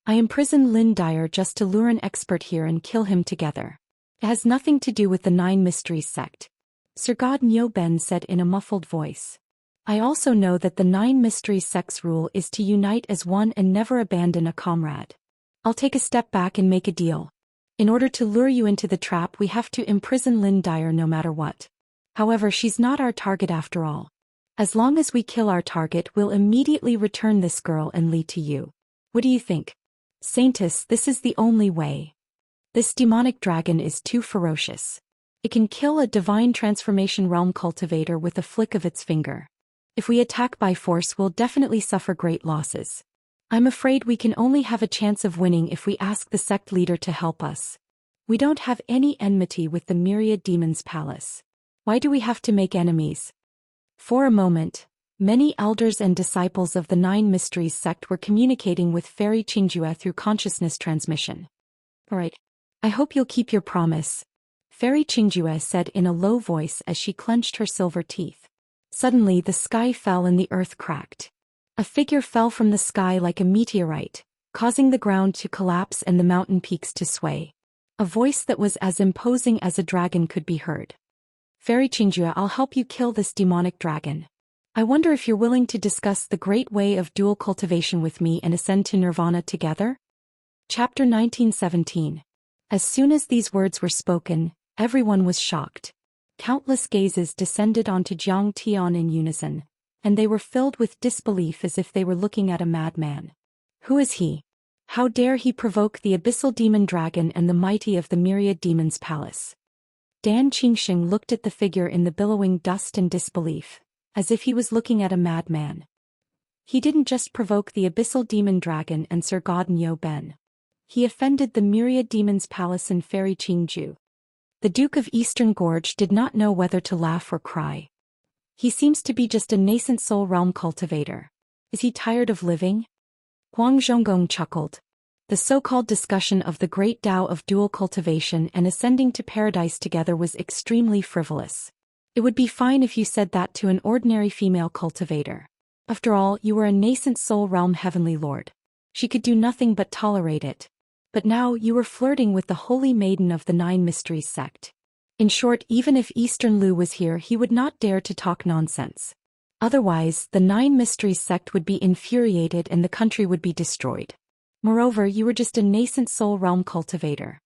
"I imprisoned Lin Dyer just to lure an expert here and kill him together. It has nothing to do with the Nine Mysteries sect," Sir Godnyo Ben said in a muffled voice. "I also know that the Nine Mysteries sect's rule is to unite as one and never abandon a comrade. I'll take a step back and make a deal. In order to lure you into the trap, we have to imprison Lin Dyer no matter what. However, she's not our target after all. As long as we kill our target, we'll immediately return this girl and Li to you. What do you think?" Saintess, this is the only way. This demonic dragon is too ferocious. It can kill a divine transformation realm cultivator with a flick of its finger. If we attack by force, we'll definitely suffer great losses. I'm afraid we can only have a chance of winning if we ask the sect leader to help us. We don't have any enmity with the Myriad Demons Palace. Why do we have to make enemies? For a moment, many elders and disciples of the Nine Mysteries sect were communicating with Fairy Qingjue through consciousness transmission. Alright. I hope you'll keep your promise, Fairy Qingjue said in a low voice as she clenched her silver teeth. Suddenly the sky fell and the earth cracked. A figure fell from the sky like a meteorite, causing the ground to collapse and the mountain peaks to sway. A voice that was as imposing as a dragon could be heard. Fairy Qingjue, I'll help you kill this demonic dragon. I wonder if you're willing to discuss the great way of dual cultivation with me and ascend to nirvana together? Chapter 1917. As soon as these words were spoken, everyone was shocked. Countless gazes descended onto Jiang Tian in unison, and they were filled with disbelief as if they were looking at a madman. Who is he? How dare he provoke the abyssal demon dragon and the mighty of the Myriad Demons Palace? Dan Qingsheng looked at the figure in the billowing dust in disbelief, as if he was looking at a madman. He didn't just provoke the abyssal demon dragon and Sir Godin Ben. He offended the Myriad Demons Palace and Fairy Qingju. The Duke of Eastern Gorge did not know whether to laugh or cry. He seems to be just a nascent soul realm cultivator. Is he tired of living? Huang Zhonggong chuckled. The so-called discussion of the great Tao of dual cultivation and ascending to paradise together was extremely frivolous. It would be fine if you said that to an ordinary female cultivator. After all, you were a nascent soul realm heavenly lord. She could do nothing but tolerate it. But now you were flirting with the holy maiden of the Nine Mysteries sect. In short, even if Eastern Lu was here, he would not dare to talk nonsense. Otherwise, the Nine Mysteries sect would be infuriated and the country would be destroyed. Moreover, you were just a nascent soul realm cultivator.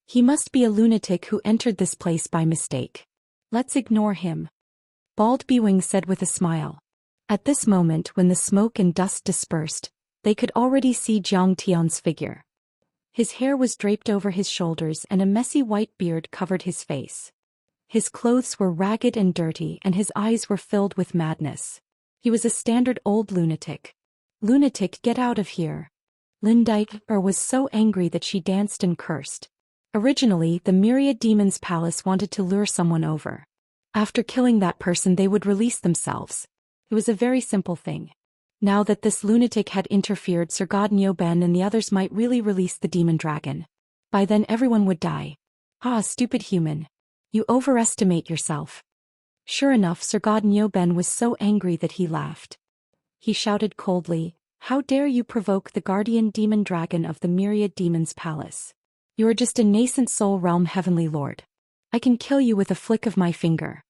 He must be a lunatic who entered this place by mistake. Let's ignore him. Bald Bewing said with a smile. At this moment, when the smoke and dust dispersed, they could already see Jiang Tian's figure. His hair was draped over his shoulders and a messy white beard covered his face. His clothes were ragged and dirty and his eyes were filled with madness. He was a standard old lunatic. Lunatic, get out of here. Lin Dai'er was so angry that she danced and cursed. Originally, the Myriad Demons Palace wanted to lure someone over. After killing that person, they would release themselves. It was a very simple thing. Now that this lunatic had interfered, Sir Godin Ben and the others might really release the demon dragon. By then everyone would die. Ah, stupid human. You overestimate yourself. Sure enough, Sir Godin Ben was so angry that he laughed. He shouted coldly, "How dare you provoke the guardian demon dragon of the Myriad Demons Palace? You are just a nascent soul realm heavenly lord. I can kill you with a flick of my finger."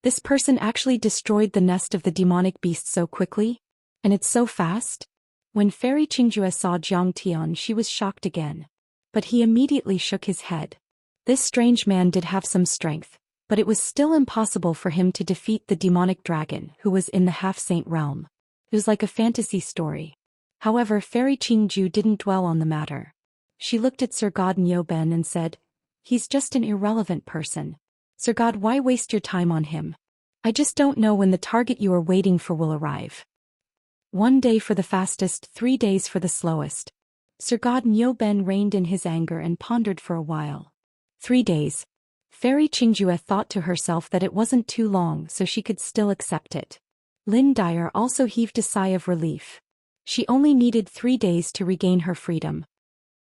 This person actually destroyed the nest of the demonic beast so quickly? And it's so fast? When Fairy Qingjue saw Jiang Tian, she was shocked again. But he immediately shook his head. This strange man did have some strength, but it was still impossible for him to defeat the demonic dragon who was in the half-saint realm. It was like a fantasy story. However, Fairy Qingju didn't dwell on the matter. She looked at Sir Godin Ben and said, "He's just an irrelevant person. Sir God, why waste your time on him? I just don't know when the target you are waiting for will arrive. 1 day for the fastest, 3 days for the slowest." Sir Godin Ben reined in his anger and pondered for a while. 3 days. Fairy Qingjue thought to herself that it wasn't too long, so she could still accept it. Lin Dai'er also heaved a sigh of relief. She only needed 3 days to regain her freedom.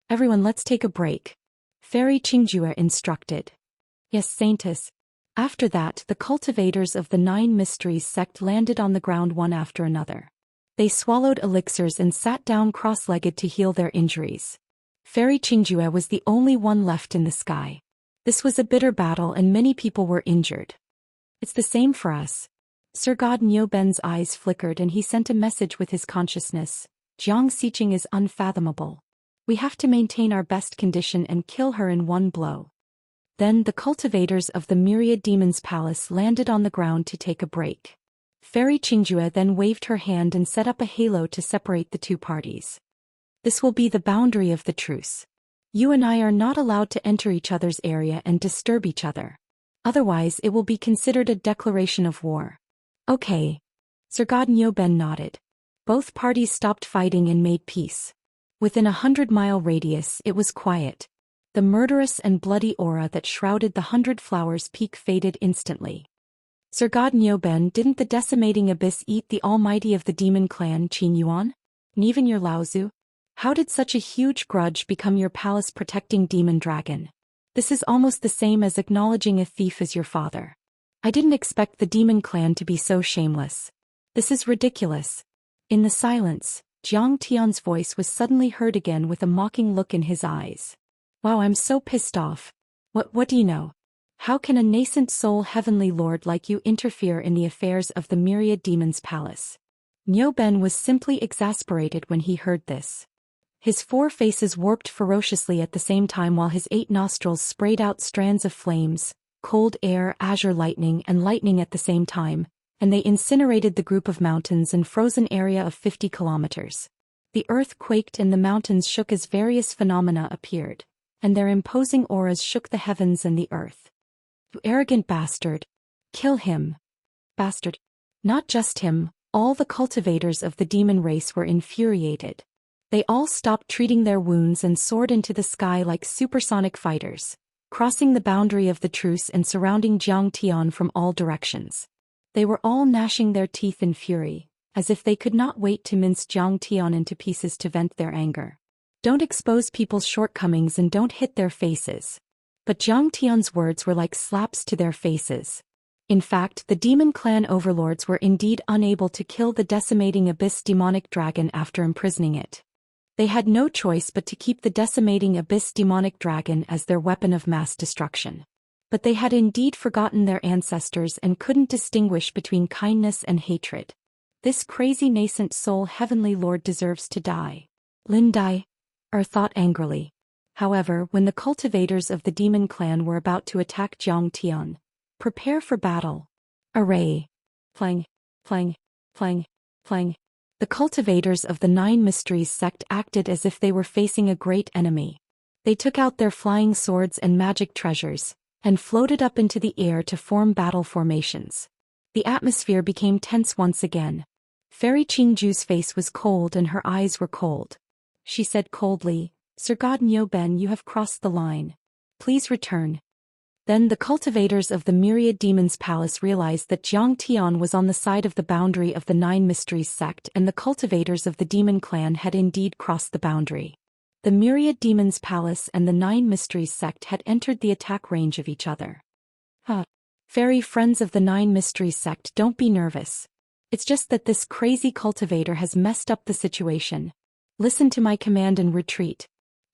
"Everyone, let's take a break," Fairy Qingjue instructed. "Yes, Saintess." After that, the cultivators of the Nine Mysteries sect landed on the ground one after another. They swallowed elixirs and sat down cross-legged to heal their injuries. Fairy Qingjue was the only one left in the sky. This was a bitter battle and many people were injured. "It's the same for us." Sir Godin Ben's eyes flickered and he sent a message with his consciousness. "Jiang Xiqing is unfathomable. We have to maintain our best condition and kill her in one blow." Then the cultivators of the Myriad Demons Palace landed on the ground to take a break. Fairy Qingjue then waved her hand and set up a halo to separate the two parties. This will be the boundary of the truce. You and I are not allowed to enter each other's area and disturb each other. Otherwise it will be considered a declaration of war. Okay. Sir Niuben nodded. Both parties stopped fighting and made peace. Within 100-mile radius it was quiet. The murderous and bloody aura that shrouded the 100 Flowers Peak faded instantly. Sir Niuben, didn't the decimating abyss eat the almighty of the demon clan Qin Yuan? And even your Laozu? How did such a huge grudge become your palace-protecting demon dragon? This is almost the same as acknowledging a thief as your father. I didn't expect the demon clan to be so shameless. This is ridiculous. In the silence, Jiang Tian's voice was suddenly heard again with a mocking look in his eyes. Wow, I'm so pissed off. What do you know? How can a nascent soul heavenly lord like you interfere in the affairs of the myriad demons' palace? Niuben was simply exasperated when he heard this. His 4 faces warped ferociously at the same time while his 8 nostrils sprayed out strands of flames, cold air, azure lightning and lightning at the same time, and they incinerated the group of mountains in frozen area of 50 kilometers. The earth quaked and the mountains shook as various phenomena appeared, and their imposing auras shook the heavens and the earth. You arrogant bastard! Kill him! Bastard! Not just him, all the cultivators of the demon race were infuriated. They all stopped treating their wounds and soared into the sky like supersonic fighters, crossing the boundary of the truce and surrounding Jiang Tian from all directions. They were all gnashing their teeth in fury, as if they could not wait to mince Jiang Tian into pieces to vent their anger. Don't expose people's shortcomings and don't hit their faces. But Jiang Tian's words were like slaps to their faces. In fact, the demon clan overlords were indeed unable to kill the decimating abyss demonic dragon after imprisoning it. They had no choice but to keep the decimating abyss demonic dragon as their weapon of mass destruction. But they had indeed forgotten their ancestors and couldn't distinguish between kindness and hatred. This crazy nascent soul heavenly lord deserves to die. Lin Dai thought angrily. However, when the cultivators of the demon clan were about to attack Jiang Tian, prepare for battle. Array. Plang, plang, plang, plang. The cultivators of the 9 Mysteries sect acted as if they were facing a great enemy. They took out their flying swords and magic treasures, and floated up into the air to form battle formations. The atmosphere became tense once again. Fairy Qingju's face was cold and her eyes were cold. She said coldly, Sir Niuben, you have crossed the line. Please return. Then the cultivators of the myriad demons' palace realized that Jiang Tian was on the side of the boundary of the 9 Mysteries sect and the cultivators of the demon clan had indeed crossed the boundary. The myriad demons' palace and the 9 Mysteries sect had entered the attack range of each other. Fairy friends of the 9 Mysteries sect, don't be nervous. It's just that this crazy cultivator has messed up the situation. Listen to my command and retreat.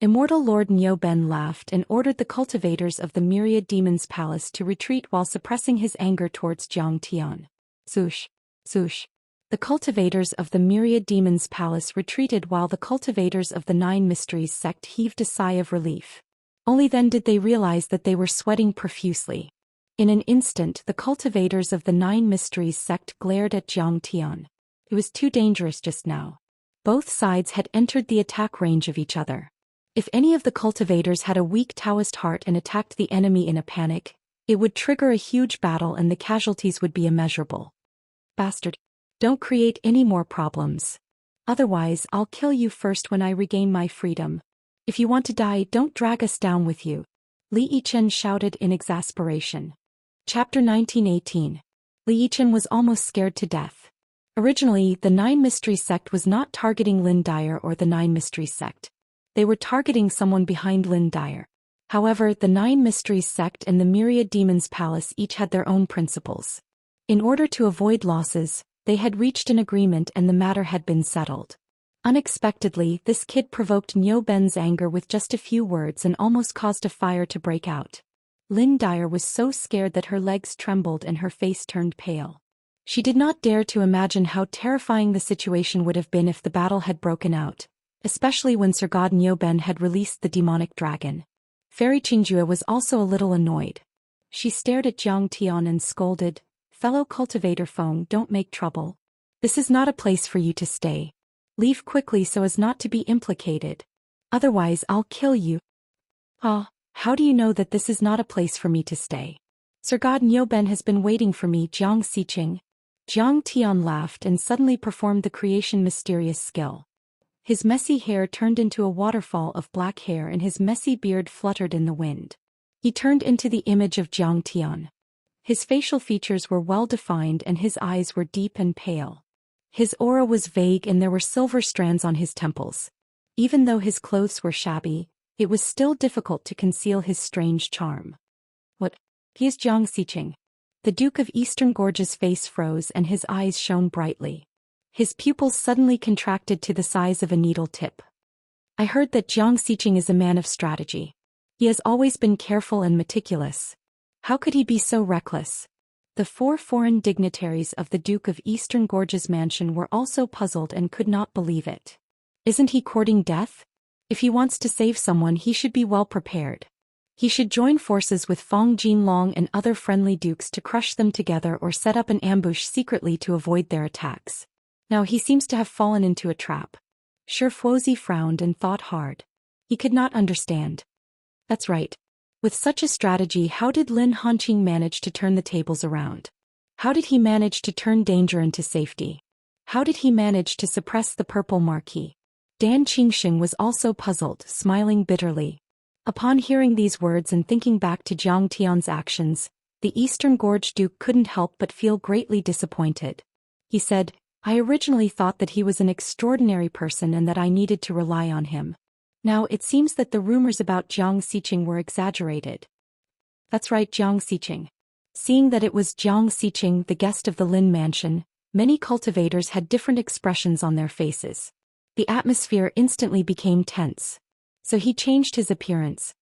Immortal Lord Niuben laughed and ordered the cultivators of the myriad demons' palace to retreat while suppressing his anger towards Jiang Tian. Swoosh, swoosh. The cultivators of the myriad demons' palace retreated while the cultivators of the 9 Mysteries sect heaved a sigh of relief. Only then did they realize that they were sweating profusely. In an instant the cultivators of the 9 Mysteries sect glared at Jiang Tian. It was too dangerous just now. Both sides had entered the attack range of each other. If any of the cultivators had a weak Daoist heart and attacked the enemy in a panic, it would trigger a huge battle and the casualties would be immeasurable. Bastard. Don't create any more problems. Otherwise I'll kill you first when I regain my freedom. If you want to die, don't drag us down with you. Li Yichen shouted in exasperation. Chapter 1918. Li Yichen was almost scared to death. Originally, the 9 Mysteries sect was not targeting Lin Dyer or the 9 Mysteries sect. They were targeting someone behind Lin Dyer. However, the 9 Mysteries sect and the Myriad Demons Palace each had their own principles. In order to avoid losses, they had reached an agreement and the matter had been settled. Unexpectedly, this kid provoked Niuben's anger with just a few words and almost caused a fire to break out. Lin Dyer was so scared that her legs trembled and her face turned pale. She did not dare to imagine how terrifying the situation would have been if the battle had broken out, especially when Sir Niuben had released the demonic dragon. Fairy Qingjue was also a little annoyed. She stared at Jiang Tian and scolded, "Fellow cultivator Feng, don't make trouble. This is not a place for you to stay." Leave quickly so as not to be implicated. Otherwise I'll kill you. Ah, how do you know that this is not a place for me to stay? Sir God Nyoben has been waiting for me, Jiang Xiqing. Jiang Tian laughed and suddenly performed the creation mysterious skill. His messy hair turned into a waterfall of black hair and his messy beard fluttered in the wind. He turned into the image of Jiang Tian. His facial features were well defined and his eyes were deep and pale. His aura was vague and there were silver strands on his temples. Even though his clothes were shabby, it was still difficult to conceal his strange charm. What? He is Jiang Xiqing. The Duke of Eastern Gorge's face froze and his eyes shone brightly. His pupils suddenly contracted to the size of a needle tip. I heard that Jiang Xiqing is a man of strategy. He has always been careful and meticulous. How could he be so reckless? The 4 foreign dignitaries of the Duke of Eastern Gorge's mansion were also puzzled and could not believe it. Isn't he courting death? If he wants to save someone, he should be well prepared. He should join forces with Feng Jinlong and other friendly dukes to crush them together or set up an ambush secretly to avoid their attacks. Now he seems to have fallen into a trap. Fuozi frowned and thought hard. He could not understand. That's right. With such a strategy, how did Lin Hanqing manage to turn the tables around? How did he manage to turn danger into safety? How did he manage to suppress the purple marquis? Dan Qingxing was also puzzled, smiling bitterly. Upon hearing these words and thinking back to Jiang Tian's actions, the Eastern Gorge Duke couldn't help but feel greatly disappointed. He said, I originally thought that he was an extraordinary person and that I needed to rely on him. Now it seems that the rumors about Jiang Xiqing were exaggerated. That's right, Jiang Xiqing. Seeing that it was Jiang Xiqing, the guest of the Lin mansion, many cultivators had different expressions on their faces. The atmosphere instantly became tense. So he changed his appearance.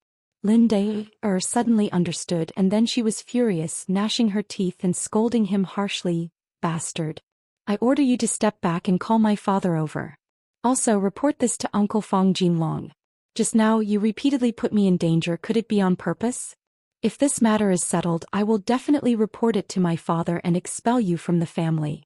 Lin Dai suddenly understood and then she was furious, gnashing her teeth and scolding him harshly, Bastard. I order you to step back and call my father over. Also report this to Uncle Feng Jinlong. Just now you repeatedly put me in danger, could it be on purpose? If this matter is settled, I will definitely report it to my father and expel you from the family.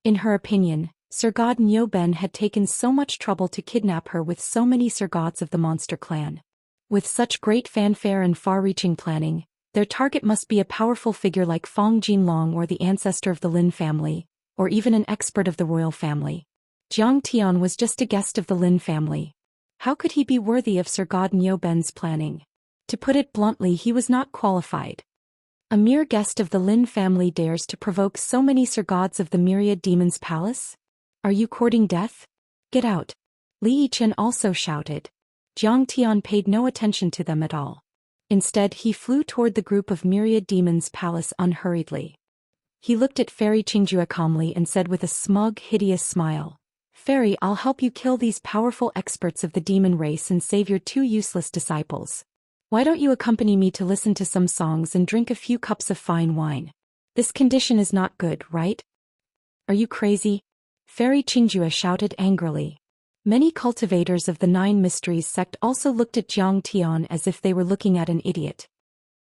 In her opinion, Sir God Nyoben had taken so much trouble to kidnap her with so many Sir Gods of the monster clan. With such great fanfare and far-reaching planning, their target must be a powerful figure like Feng Jinlong or the ancestor of the Lin family, or even an expert of the royal family. Jiang Tian was just a guest of the Lin family. How could he be worthy of Sir God Nyoben's planning? To put it bluntly, he was not qualified. A mere guest of the Lin family dares to provoke so many Sir Gods of the Myriad Demons' palace? Are you courting death? Get out. Li Yichen also shouted. Jiang Tian paid no attention to them at all. Instead, he flew toward the group of Myriad Demons' palace unhurriedly. He looked at Fairy Qingjue calmly and said with a smug, hideous smile, Fairy, I'll help you kill these powerful experts of the demon race and save your 2 useless disciples. Why don't you accompany me to listen to some songs and drink a few cups of fine wine? This condition is not good, right? Are you crazy? Fairy Qingjue shouted angrily. Many cultivators of the 9 Mysteries sect also looked at Jiang Tian as if they were looking at an idiot.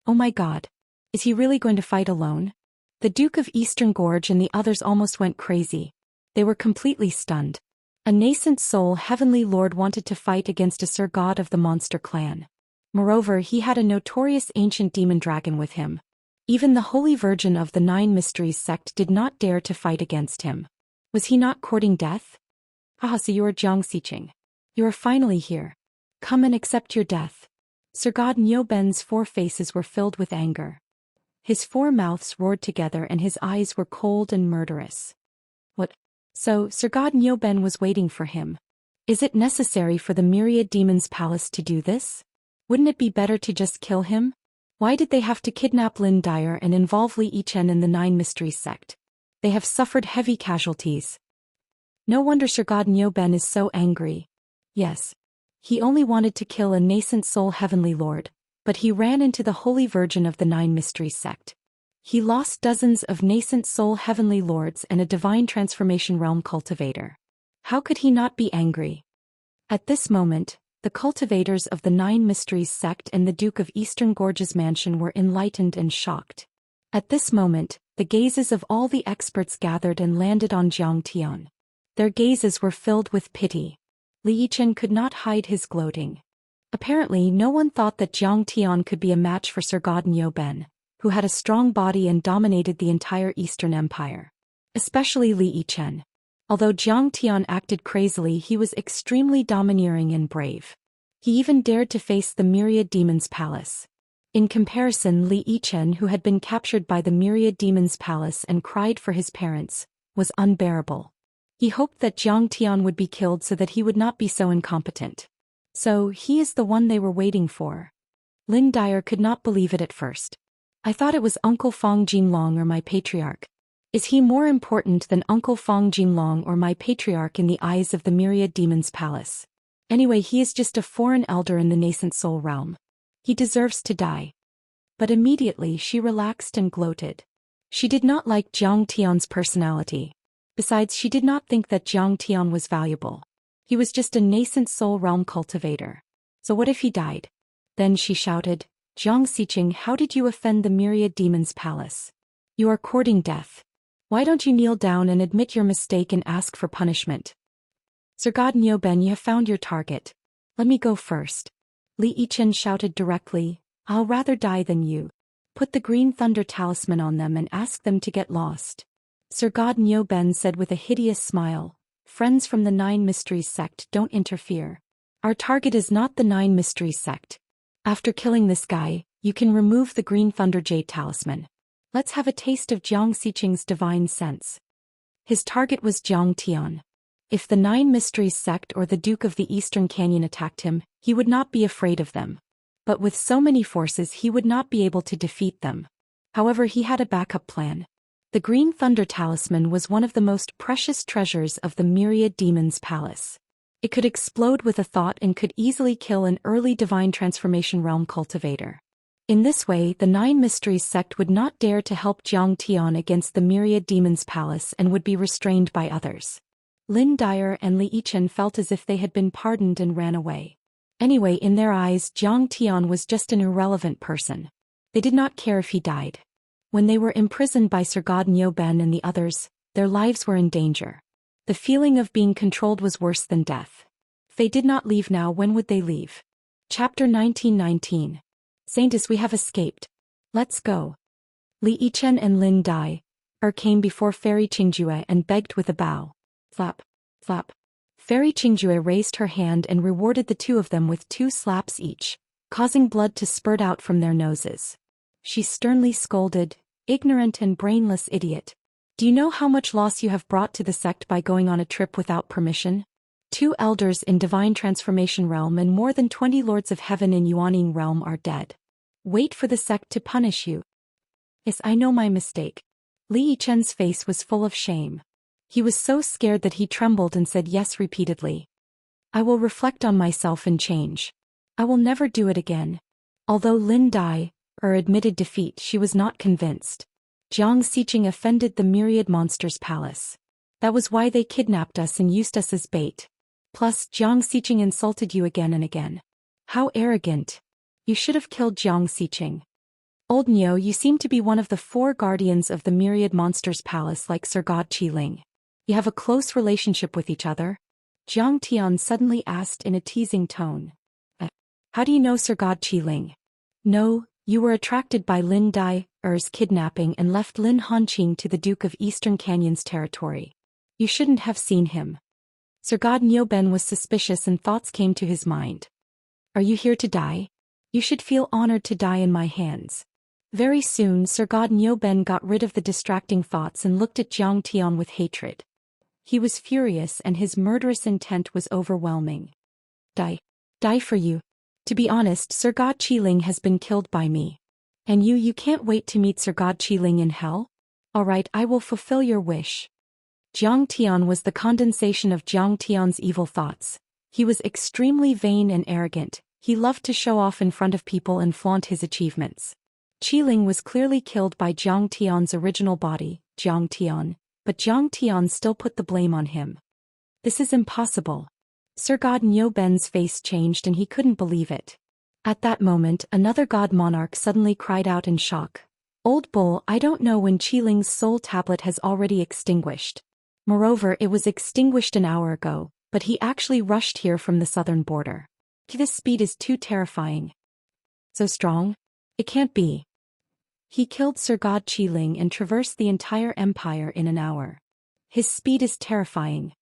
Oh my god. Is he really going to fight alone? The Duke of Eastern Gorge and the others almost went crazy. They were completely stunned. A nascent soul heavenly lord wanted to fight against a Sir God of the monster clan. Moreover, he had a notorious ancient demon dragon with him. Even the Holy Virgin of the 9 Mysteries sect did not dare to fight against him. Was he not courting death? Ah, so you are Jiang Xiqing. You are finally here. Come and accept your death. Sir God Nyoben's 4 faces were filled with anger. His 4 mouths roared together and his eyes were cold and murderous. What? So, Sir God Nyoben was waiting for him. Is it necessary for the Myriad Demons' palace to do this? Wouldn't it be better to just kill him? Why did they have to kidnap Lin Dyer and involve Li Yichen in the 9 Mysteries sect? They have suffered heavy casualties. No wonder Sir God Nyoben is so angry. Yes. He only wanted to kill a nascent soul heavenly lord, but he ran into the Holy Virgin of the 9 Mysteries sect. He lost dozens of nascent soul heavenly lords and a divine transformation realm cultivator. How could he not be angry? At this moment, the cultivators of the 9 Mysteries sect and the Duke of Eastern Gorge's mansion were enlightened and shocked. At this moment, the gazes of all the experts gathered and landed on Jiang Tian. Their gazes were filled with pity. Li Yichen could not hide his gloating. Apparently no one thought that Jiang Tian could be a match for Sir God Niuben, who had a strong body and dominated the entire Eastern Empire. Especially Li Yichen. Although Jiang Tian acted crazily, he was extremely domineering and brave. He even dared to face the Myriad Demon's Palace. In comparison, Li Yichen, who had been captured by the Myriad Demon's Palace and cried for his parents, was unbearable. He hoped that Jiang Tian would be killed so that he would not be so incompetent. So, he is the one they were waiting for. Lin Dyer could not believe it at first. I thought it was Uncle Fong Jinlong or my patriarch. Is he more important than Uncle Fong Jinlong or my patriarch in the eyes of the Myriad Demon's Palace? Anyway, he is just a foreign elder in the nascent soul realm. He deserves to die. But immediately she relaxed and gloated. She did not like Jiang Tian's personality. Besides, she did not think that Jiang Tian was valuable. He was just a nascent soul realm cultivator. So what if he died? Then she shouted, Jiang Xiqing, how did you offend the Myriad Demon's Palace? You are courting death. Why don't you kneel down and admit your mistake and ask for punishment? Sir God Niuben, you have found your target. Let me go first. Li Yichen shouted directly, I'll rather die than you. Put the green thunder talisman on them and ask them to get lost. Sir God Niuben said with a hideous smile, Friends from the Nine Mysteries sect, don't interfere. Our target is not the Nine Mysteries sect. After killing this guy, you can remove the green thunder jade talisman. Let's have a taste of Jiang Xiqing's divine sense. His target was Jiang Tian. If the Nine Mysteries sect or the Duke of the Eastern Canyon attacked him, he would not be afraid of them. But with so many forces, he would not be able to defeat them. However, he had a backup plan. The Green Thunder Talisman was one of the most precious treasures of the Myriad Demon's Palace. It could explode with a thought and could easily kill an early Divine Transformation Realm cultivator. In this way, the Nine Mysteries sect would not dare to help Jiang Tian against the Myriad Demon's Palace and would be restrained by others. Lin Dyer and Li Yichen felt as if they had been pardoned and ran away. Anyway, in their eyes, Jiang Tian was just an irrelevant person. They did not care if he died. When they were imprisoned by Sir God Niuben and the others, their lives were in danger. The feeling of being controlled was worse than death. If they did not leave now, when would they leave? Chapter 1919. Saintus, we have escaped. Let's go. Li Yichen and Lin Dai came before Fairy Qingjue and begged with a bow. Flap, flap. Fairy Qingjue raised her hand and rewarded the two of them with 2 slaps each, causing blood to spurt out from their noses. She sternly scolded, ignorant and brainless idiot. Do you know how much loss you have brought to the sect by going on a trip without permission? 2 elders in Divine Transformation Realm and more than 20 lords of heaven in Yuaning Realm are dead. Wait for the sect to punish you. Yes, I know my mistake. Li Yichen's face was full of shame. He was so scared that he trembled and said yes repeatedly. I will reflect on myself and change. I will never do it again. Although Lin Dai admitted defeat, she was not convinced. Jiang Xiqing offended the Myriad Monsters Palace. That was why they kidnapped us and used us as bait. Plus, Jiang Xiqing insulted you again and again. How arrogant. You should have killed Jiang Xiqing. Old Neo, you seem to be one of the 4 guardians of the Myriad Monsters Palace like Sir God Qiling. You have a close relationship with each other? Jiang Tian suddenly asked in a teasing tone. How do you know Sir God Qiling? No, you were attracted by Lin Dai's kidnapping and left Lin Hanqing to the Duke of Eastern Canyon's territory. You shouldn't have seen him. Sir God Niuben was suspicious and thoughts came to his mind. Are you here to die? You should feel honored to die in my hands. Very soon Sir God Niuben got rid of the distracting thoughts and looked at Jiang Tian with hatred. He was furious and his murderous intent was overwhelming. Die for you. To be honest, Sir God Qiling has been killed by me. And you can't wait to meet Sir God Qiling in hell? Alright, I will fulfill your wish. Jiang Tian was the condensation of Jiang Tian's evil thoughts. He was extremely vain and arrogant. He loved to show off in front of people and flaunt his achievements. Qiling was clearly killed by Jiang Tian's original body, Jiang Tian, but Jiang Tian still put the blame on him. This is impossible. Sir God Niuben's face changed and he couldn't believe it. At that moment, another god monarch suddenly cried out in shock. Old bull, I don't know when Qiling's soul tablet has already extinguished. Moreover, it was extinguished an hour ago, but he actually rushed here from the southern border. This speed is too terrifying. So strong? It can't be. He killed Sir God Qiling and traversed the entire empire in an hour. His speed is terrifying.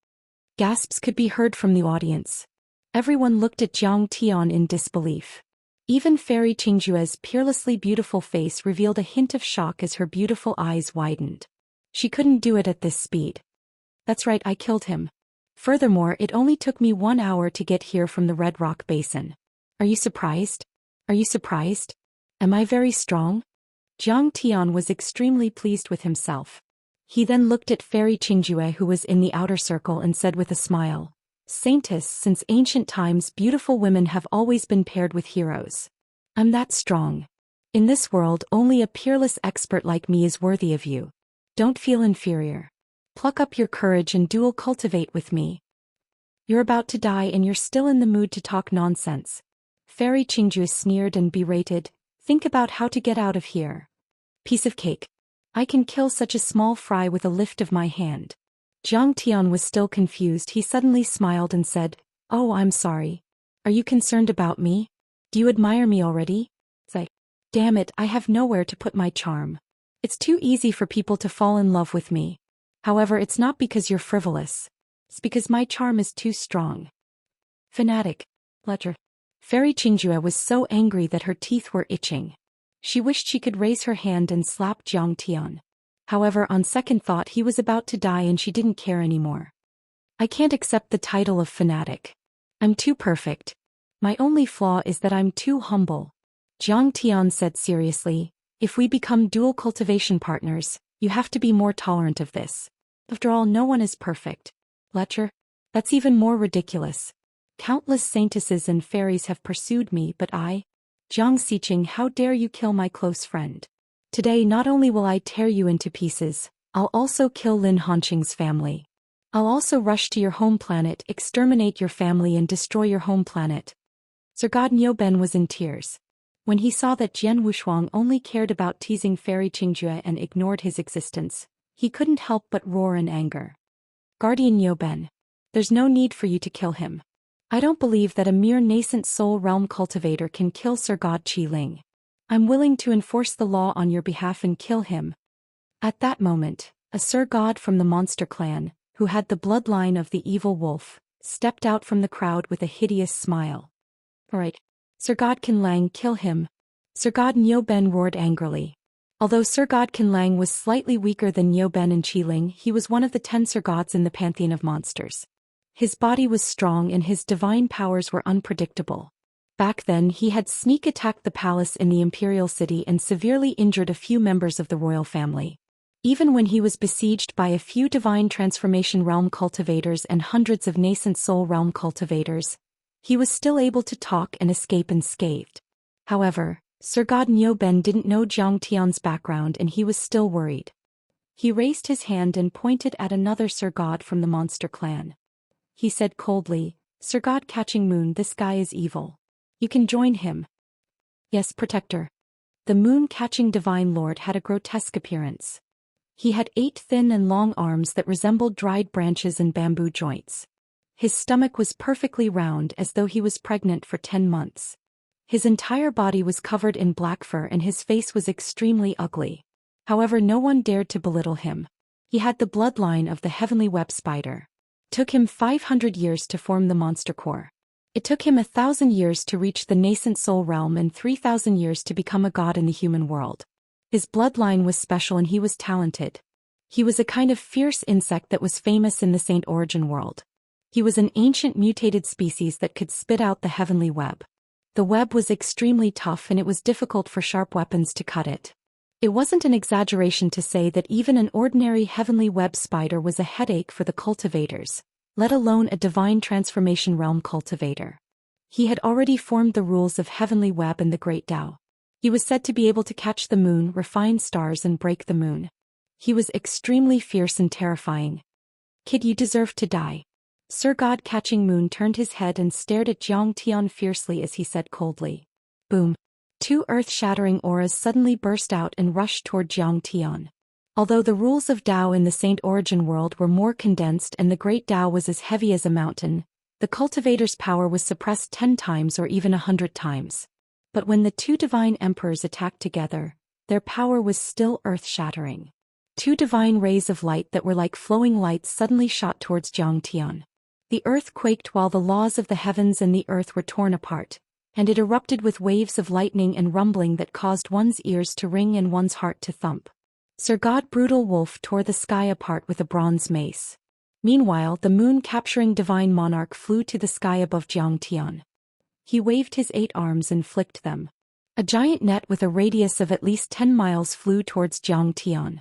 Gasps could be heard from the audience. Everyone looked at Jiang Tian in disbelief. Even Fairy Qingjue's peerlessly beautiful face revealed a hint of shock as her beautiful eyes widened. She couldn't do it at this speed. That's right, I killed him. Furthermore, it only took me 1 hour to get here from the Red Rock Basin. Are you surprised? Are you surprised? Am I very strong? Jiang Tian was extremely pleased with himself. He then looked at Fairy Qingjue, who was in the outer circle, and said with a smile, Saintess, since ancient times beautiful women have always been paired with heroes. I'm that strong. In this world only a peerless expert like me is worthy of you. Don't feel inferior. Pluck up your courage and dual cultivate with me. You're about to die and you're still in the mood to talk nonsense. Fairy Qingjue sneered and berated, think about how to get out of here. Piece of cake. I can kill such a small fry with a lift of my hand. Jiang Tian was still confused. He suddenly smiled and said, Oh, I'm sorry. Are you concerned about me? Do you admire me already? Damn it, I have nowhere to put my charm. It's too easy for people to fall in love with me. However, it's not because you're frivolous. It's because my charm is too strong. Fanatic. Ledger. Fairy Qingjue was so angry that her teeth were itching. She wished she could raise her hand and slap Jiang Tian. However, on second thought, he was about to die and she didn't care anymore. I can't accept the title of fanatic. I'm too perfect. My only flaw is that I'm too humble. Jiang Tian said seriously, if we become dual cultivation partners, you have to be more tolerant of this. After all, no one is perfect. Ledger? That's even more ridiculous. Countless saintesses and fairies have pursued me, but I? Jiang Xiqing, how dare you kill my close friend? Today not only will I tear you into pieces, I'll also kill Lin Hanqing's family. I'll also rush to your home planet, exterminate your family and destroy your home planet. Sir God Niuben was in tears. When he saw that Jian Wushuang only cared about teasing Fairy Qingjue and ignored his existence, he couldn't help but roar in anger. Guardian Niuben. There's no need for you to kill him. I don't believe that a mere nascent soul realm cultivator can kill Sir God Qiling. I'm willing to enforce the law on your behalf and kill him. At that moment, a Sir God from the monster clan, who had the bloodline of the evil wolf, stepped out from the crowd with a hideous smile. All right. Sir God Qinlang, kill him. Sir God Niuben roared angrily. Although Sir God Qinlang was slightly weaker than Niuben and Qiling, he was one of the 10 Sir Gods in the pantheon of monsters. His body was strong and his divine powers were unpredictable. Back then he had sneak attacked the palace in the imperial city and severely injured a few members of the royal family. Even when he was besieged by a few divine transformation realm cultivators and hundreds of nascent soul realm cultivators, he was still able to talk and escape unscathed. However, Sir God Niuben didn't know Jiang Tian's background and he was still worried. He raised his hand and pointed at another Sir God from the monster clan. He said coldly, Sir God Catching Moon, this guy is evil. You can join him. Yes, Protector. The moon-catching divine lord had a grotesque appearance. He had 8 thin and long arms that resembled dried branches and bamboo joints. His stomach was perfectly round as though he was pregnant for 10 months. His entire body was covered in black fur and his face was extremely ugly. However, no one dared to belittle him. He had the bloodline of the heavenly web spider. It took him 500 years to form the monster core. It took him 1,000 years to reach the nascent soul realm and 3,000 years to become a god in the human world. His bloodline was special and he was talented. He was a kind of fierce insect that was famous in the Saint Origin world. He was an ancient mutated species that could spit out the heavenly web. The web was extremely tough and it was difficult for sharp weapons to cut it. It wasn't an exaggeration to say that even an ordinary heavenly web spider was a headache for the cultivators, let alone a divine transformation realm cultivator. He had already formed the rules of heavenly web and the great Tao. He was said to be able to catch the moon, refine stars and break the moon. He was extremely fierce and terrifying. Kid, you deserve to die. Sir God Catching Moon turned his head and stared at Jiang Tian fiercely as he said coldly. Boom. 2 earth-shattering auras suddenly burst out and rushed toward Jiang Tian. Although the rules of Tao in the Saint Origin world were more condensed and the Great Tao was as heavy as a mountain, the cultivator's power was suppressed 10 times or even 100 times. But when the two divine emperors attacked together, their power was still earth-shattering. Two divine rays of light that were like flowing lights suddenly shot towards Zhou Xian. The earth quaked while the laws of the heavens and the earth were torn apart, and it erupted with waves of lightning and rumbling that caused one's ears to ring and one's heart to thump. Sir God Brutal Wolf tore the sky apart with a bronze mace. Meanwhile, the moon-capturing divine monarch flew to the sky above Zhou Xian. He waved his 8 arms and flicked them. A giant net with a radius of at least 10 miles flew towards Zhou Xian.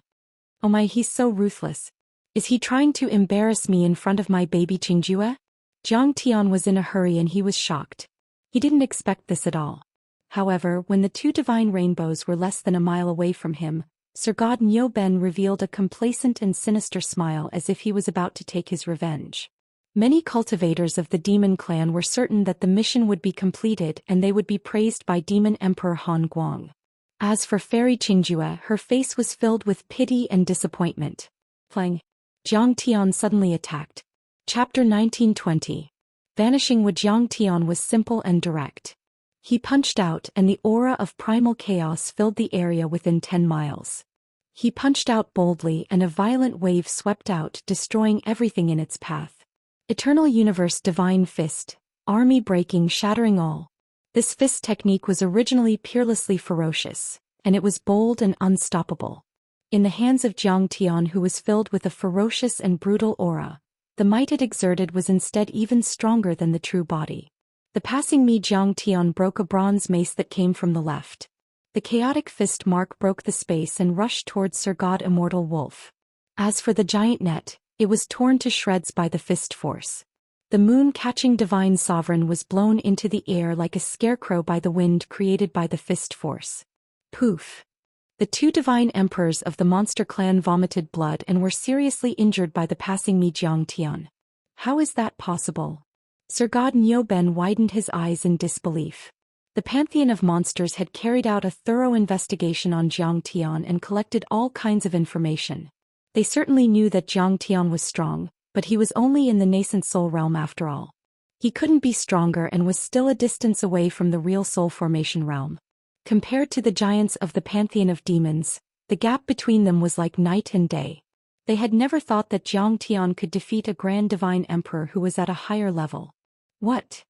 Oh my, he's so ruthless. Is he trying to embarrass me in front of my baby Xianxia? Zhou Xian was in a hurry and he was shocked. He didn't expect this at all. However, when the two divine rainbows were less than a mile away from him, Sir God Niu Ben revealed a complacent and sinister smile as if he was about to take his revenge. Many cultivators of the demon clan were certain that the mission would be completed and they would be praised by Demon Emperor Han Guang. As for Fairy Xianxia, her face was filled with pity and disappointment. Plang. Zhou Xian suddenly attacked. Chapter 1920. Vanishing with Zhou Xian was simple and direct. He punched out and the aura of primal chaos filled the area within 10 miles. He punched out boldly and a violent wave swept out, destroying everything in its path. Eternal Universe Divine Fist, army breaking, shattering all. This fist technique was originally peerlessly ferocious, and it was bold and unstoppable. In the hands of Zhou Xian, who was filled with a ferocious and brutal aura, the might it exerted was instead even stronger than the true body. The passing me Zhou Xian broke a bronze mace that came from the left. The chaotic fist mark broke the space and rushed towards Sir God Immortal Wolf. As for the giant net, it was torn to shreds by the fist force. The moon-catching divine sovereign was blown into the air like a scarecrow by the wind created by the fist force. Poof! The two divine emperors of the monster clan vomited blood and were seriously injured by the passing me Zhou Xian. How is that possible? Sir God Niu Ben widened his eyes in disbelief. The pantheon of monsters had carried out a thorough investigation on Zhou Xian and collected all kinds of information. They certainly knew that Zhou Xian was strong, but he was only in the nascent soul realm after all. He couldn't be stronger and was still a distance away from the real soul formation realm. Compared to the giants of the pantheon of demons, the gap between them was like night and day. They had never thought that Zhou Xian could defeat a grand divine emperor who was at a higher level. What?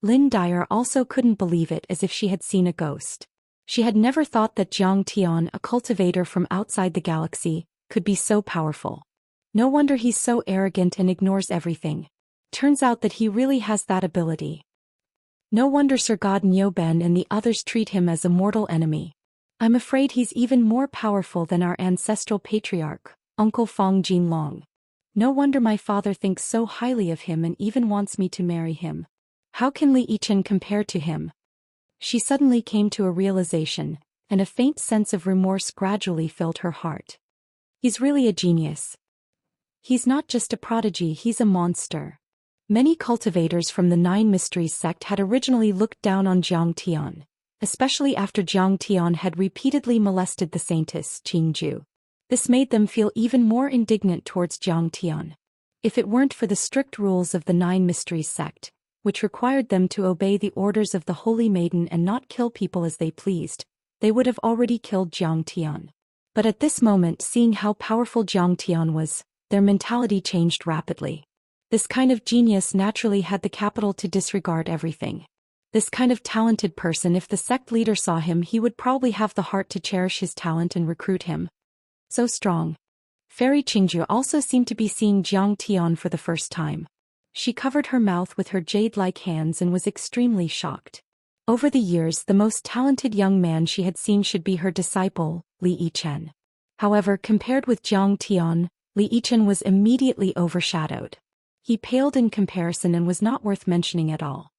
Lin Dyer also couldn't believe it, as if she had seen a ghost. She had never thought that Zhou Xian, a cultivator from outside the galaxy, could be so powerful. No wonder he's so arrogant and ignores everything. Turns out that he really has that ability. No wonder Sir God Niu Ben and the others treat him as a mortal enemy. I'm afraid he's even more powerful than our ancestral patriarch, Uncle Fong Jinlong. No wonder my father thinks so highly of him and even wants me to marry him. How can Li Yichen compare to him? She suddenly came to a realization, and a faint sense of remorse gradually filled her heart. He's really a genius. He's not just a prodigy, he's a monster. Many cultivators from the Nine Mysteries sect had originally looked down on Zhou Xian, especially after Zhou Xian had repeatedly molested the saintess Qingju. This made them feel even more indignant towards Zhou Xian. If it weren't for the strict rules of the Nine Mysteries sect, which required them to obey the orders of the Holy Maiden and not kill people as they pleased, they would have already killed Zhou Xian. But at this moment, seeing how powerful Zhou Xian was, their mentality changed rapidly. This kind of genius naturally had the capital to disregard everything. This kind of talented person, if the sect leader saw him, he would probably have the heart to cherish his talent and recruit him. So strong. Fairy Qingju also seemed to be seeing Zhou Xian for the first time. She covered her mouth with her jade-like hands and was extremely shocked. Over the years, the most talented young man she had seen should be her disciple, Li Yichen. However, compared with Zhou Xian, Li Yichen was immediately overshadowed. He paled in comparison and was not worth mentioning at all.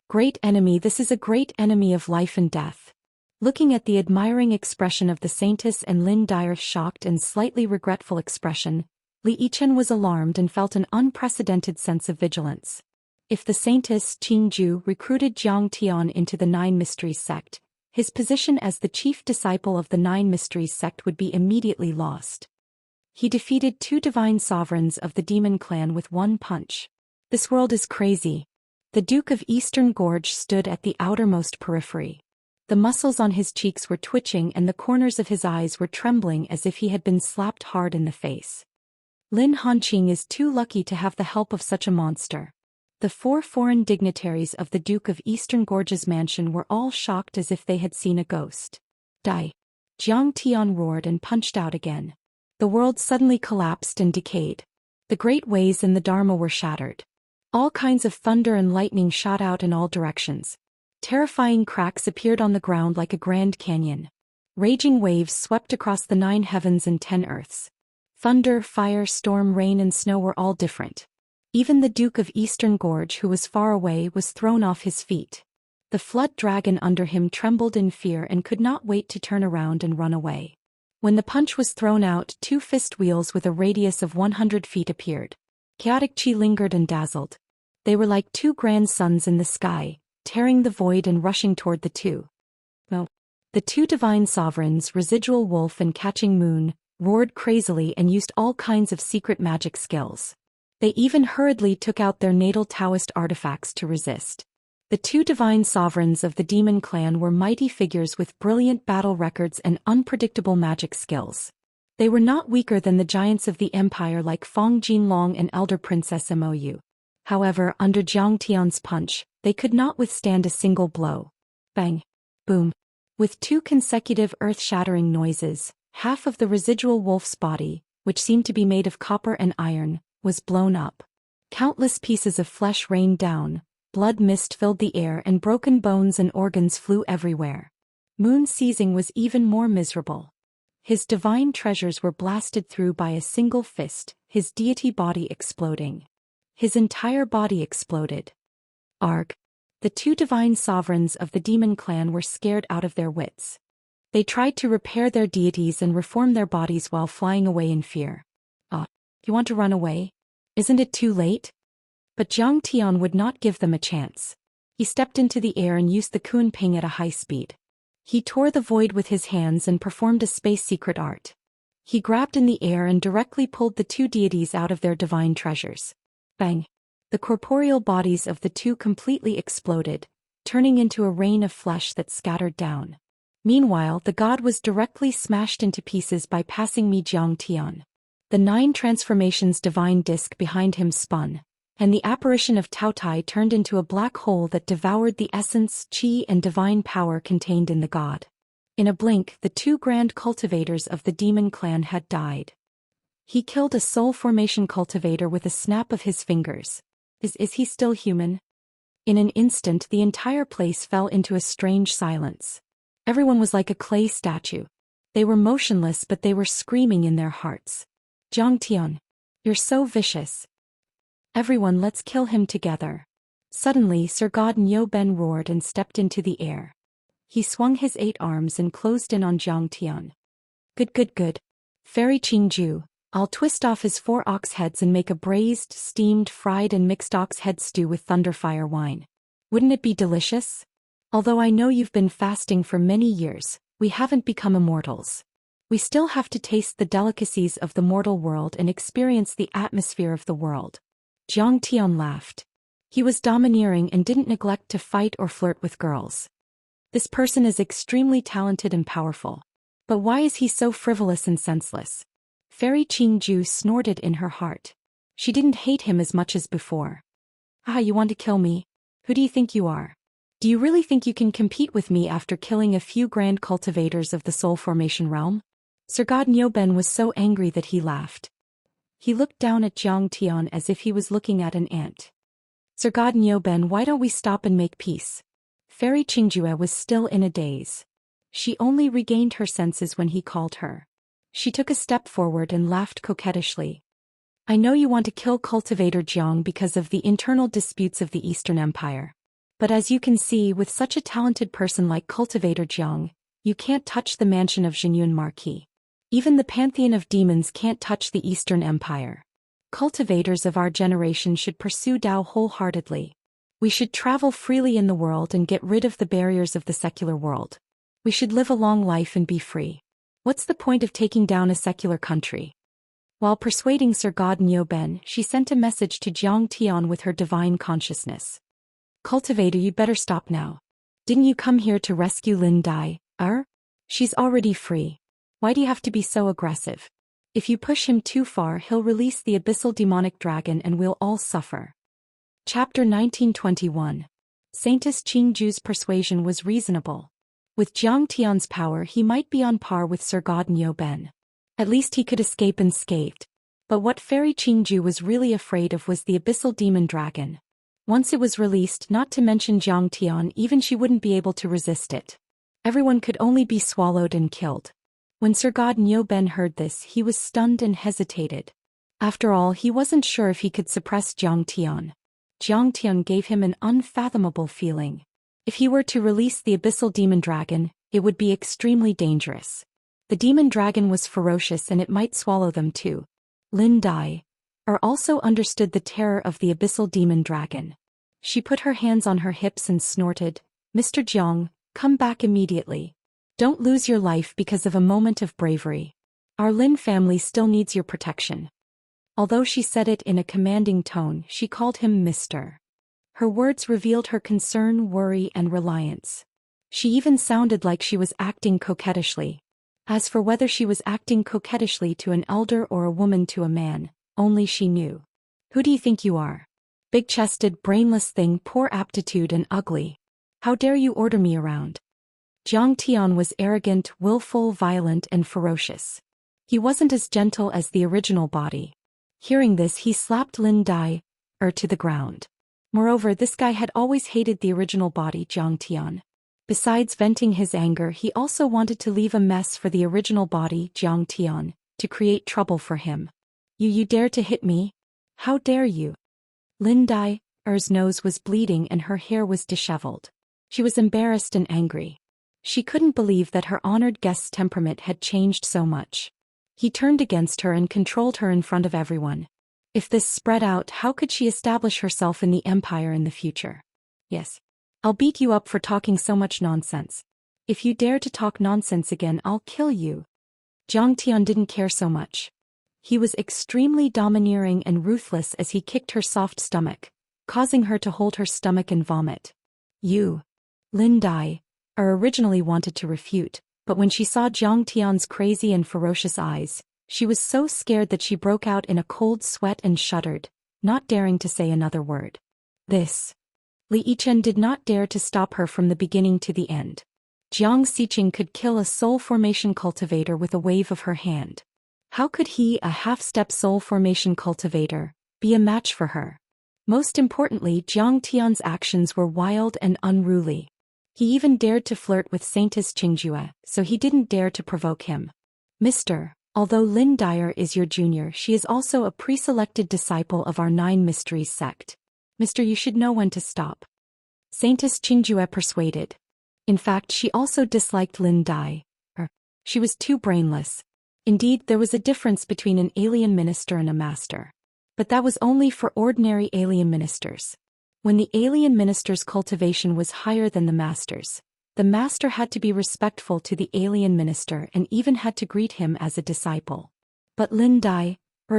Great enemy, this is a great enemy of life and death. Looking at the admiring expression of the saintess and Lin Dyer's shocked and slightly regretful expression, Li Yichen was alarmed and felt an unprecedented sense of vigilance. If the saintess Qingju recruited Zhou Xian into the Nine Mysteries sect, his position as the chief disciple of the Nine Mysteries sect would be immediately lost. He defeated 2 divine sovereigns of the demon clan with one punch. This world is crazy. The Duke of Eastern Gorge stood at the outermost periphery. The muscles on his cheeks were twitching and the corners of his eyes were trembling as if he had been slapped hard in the face. Lin Hanqing is too lucky to have the help of such a monster. The 4 foreign dignitaries of the Duke of Eastern Gorge's mansion were all shocked as if they had seen a ghost. Die! Jiang Tian roared and punched out again. The world suddenly collapsed and decayed. The great ways in the Dharma were shattered. All kinds of thunder and lightning shot out in all directions. Terrifying cracks appeared on the ground like a grand canyon. Raging waves swept across the 9 heavens and 10 earths. Thunder, fire, storm, rain and snow were all different. Even the Duke of Eastern Gorge, who was far away, was thrown off his feet. The flood dragon under him trembled in fear and could not wait to turn around and run away. When the punch was thrown out, 2 fist wheels with a radius of 100 feet appeared. Chaotic chi lingered and dazzled. They were like 2 grand suns in the sky, tearing the void and rushing toward the 2. The 2 divine sovereigns, Residual Wolf and Catching Moon, roared crazily and used all kinds of secret magic skills. They even hurriedly took out their natal Daoist artifacts to resist. The 2 divine sovereigns of the demon clan were mighty figures with brilliant battle records and unpredictable magic skills. They were not weaker than the giants of the empire like Fong Jinlong and Elder Princess Mou. However, under Jiang Tian's punch, they could not withstand a single blow. Bang! Boom! With 2 consecutive earth-shattering noises, half of the Residual Wolf's body, which seemed to be made of copper and iron, was blown up. Countless pieces of flesh rained down, blood mist filled the air and broken bones and organs flew everywhere. Moon seizing was even more miserable. His divine treasures were blasted through by a single fist, his deity body exploding. His entire body exploded. Arg! The 2 divine sovereigns of the demon clan were scared out of their wits. They tried to repair their deities and reform their bodies while flying away in fear. You want to run away? Isn't it too late? But Jiang Tian would not give them a chance. He stepped into the air and used the Kun Ping at a high speed. He tore the void with his hands and performed a space secret art. He grabbed in the air and directly pulled the 2 deities out of their divine treasures. Bang! The corporeal bodies of the 2 completely exploded, turning into a rain of flesh that scattered down. Meanwhile, the god was directly smashed into pieces by passing me Jiang Tian. The 9 transformations divine disk behind him spun, and the apparition of Taotai turned into a black hole that devoured the essence, chi and divine power contained in the god. In a blink, the 2 grand cultivators of the demon clan had died. He killed a soul formation cultivator with a snap of his fingers. Is he still human? In an instant, the entire place fell into a strange silence. Everyone was like a clay statue. They were motionless, but they were screaming in their hearts. Jiang Tian, you're so vicious. Everyone, let's kill him together. Suddenly, Sir God Niu Ben roared and stepped into the air. He swung his 8 arms and closed in on Jiang Tian. Good. Fairy Qingju, I'll twist off his 4 ox heads and make a braised, steamed, fried and mixed ox head stew with thunderfire wine. Wouldn't it be delicious? Although I know you've been fasting for many years, we haven't become immortals. We still have to taste the delicacies of the mortal world and experience the atmosphere of the world. Jiang Tian laughed. He was domineering and didn't neglect to fight or flirt with girls. This person is extremely talented and powerful. But why is he so frivolous and senseless? Fairy Qingju snorted in her heart. She didn't hate him as much as before. You want to kill me? Who do you think you are? Do you really think you can compete with me after killing a few grand cultivators of the soul formation realm? Sir God Niu Ben was so angry that he laughed. He looked down at Jiang Tian as if he was looking at an ant. Sir God Niu Ben, why don't we stop and make peace? Fairy Qingjue was still in a daze. She only regained her senses when he called her. She took a step forward and laughed coquettishly. I know you want to kill Cultivator Jiang because of the internal disputes of the Eastern Empire. But as you can see, with such a talented person like Cultivator Jiang, you can't touch the mansion of Zhenyun Marquis. Even the pantheon of demons can't touch the Eastern Empire. Cultivators of our generation should pursue Tao wholeheartedly. We should travel freely in the world and get rid of the barriers of the secular world. We should live a long life and be free. What's the point of taking down a secular country? While persuading Sir God Nyoben, she sent a message to Jiang Tian with her divine consciousness. Cultivator, you'd better stop now. Didn't you come here to rescue Lin Dai? She's already free. Why do you have to be so aggressive? If you push him too far, he'll release the abyssal demonic dragon and we'll all suffer. Chapter 1921. Saintess Qingju's persuasion was reasonable. With Jiang Tian's power, he might be on par with Sir God Nyoben. At least he could escape unscathed. But what Fairy Qingju was really afraid of was the abyssal demon dragon. Once it was released, not to mention Jiang Tian, even she wouldn't be able to resist it. Everyone could only be swallowed and killed. When Sir God Nyoben heard this, he was stunned and hesitated. After all, he wasn't sure if he could suppress Jiang Tian. Jiang Tian gave him an unfathomable feeling. If he were to release the abyssal demon dragon, it would be extremely dangerous. The demon dragon was ferocious and it might swallow them too. Lin Dai also understood the terror of the abyssal demon dragon. She put her hands on her hips and snorted, "Mr. Jiang, come back immediately. Don't lose your life because of a moment of bravery. Our Lin family still needs your protection." Although she said it in a commanding tone, she called him Mr. Her words revealed her concern, worry, and reliance. She even sounded like she was acting coquettishly. As for whether she was acting coquettishly to an elder or a woman to a man, only she knew. "Who do you think you are? Big-chested, brainless thing, poor aptitude and ugly. How dare you order me around?" Jiang Tian was arrogant, willful, violent, and ferocious. He wasn't as gentle as the original body. Hearing this, he slapped Lin Dai to the ground. Moreover, this guy had always hated the original body, Jiang Tian. Besides venting his anger, he also wanted to leave a mess for the original body, Jiang Tian, to create trouble for him. You dare to hit me? How dare you?" Lin Dai's nose was bleeding and her hair was disheveled. She was embarrassed and angry. She couldn't believe that her honored guest's temperament had changed so much. He turned against her and controlled her in front of everyone. If this spread out, how could she establish herself in the empire in the future? "Yes. I'll beat you up for talking so much nonsense. If you dare to talk nonsense again, I'll kill you." Jiang Tian didn't care so much. He was extremely domineering and ruthless as he kicked her soft stomach, causing her to hold her stomach and vomit. Lin Dai originally wanted to refute, but when she saw Jiang Tian's crazy and ferocious eyes, she was so scared that she broke out in a cold sweat and shuddered, not daring to say another word. Li Yichen did not dare to stop her from the beginning to the end. Jiang Xiqing could kill a soul formation cultivator with a wave of her hand. How could he, a half-step soul formation cultivator, be a match for her? Most importantly, Jiang Tian's actions were wild and unruly. He even dared to flirt with Saintess Qingju, so he didn't dare to provoke him. Although Lin Dai is your junior, she is also a pre-selected disciple of our 9 Mysteries sect. You should know when to stop." Saintess Qingju persuaded. In fact, she also disliked Lin Dai. She was too brainless. Indeed, there was a difference between an alien minister and a master. But that was only for ordinary alien ministers. When the alien minister's cultivation was higher than the master had to be respectful to the alien minister and even had to greet him as a disciple. But Lin Dai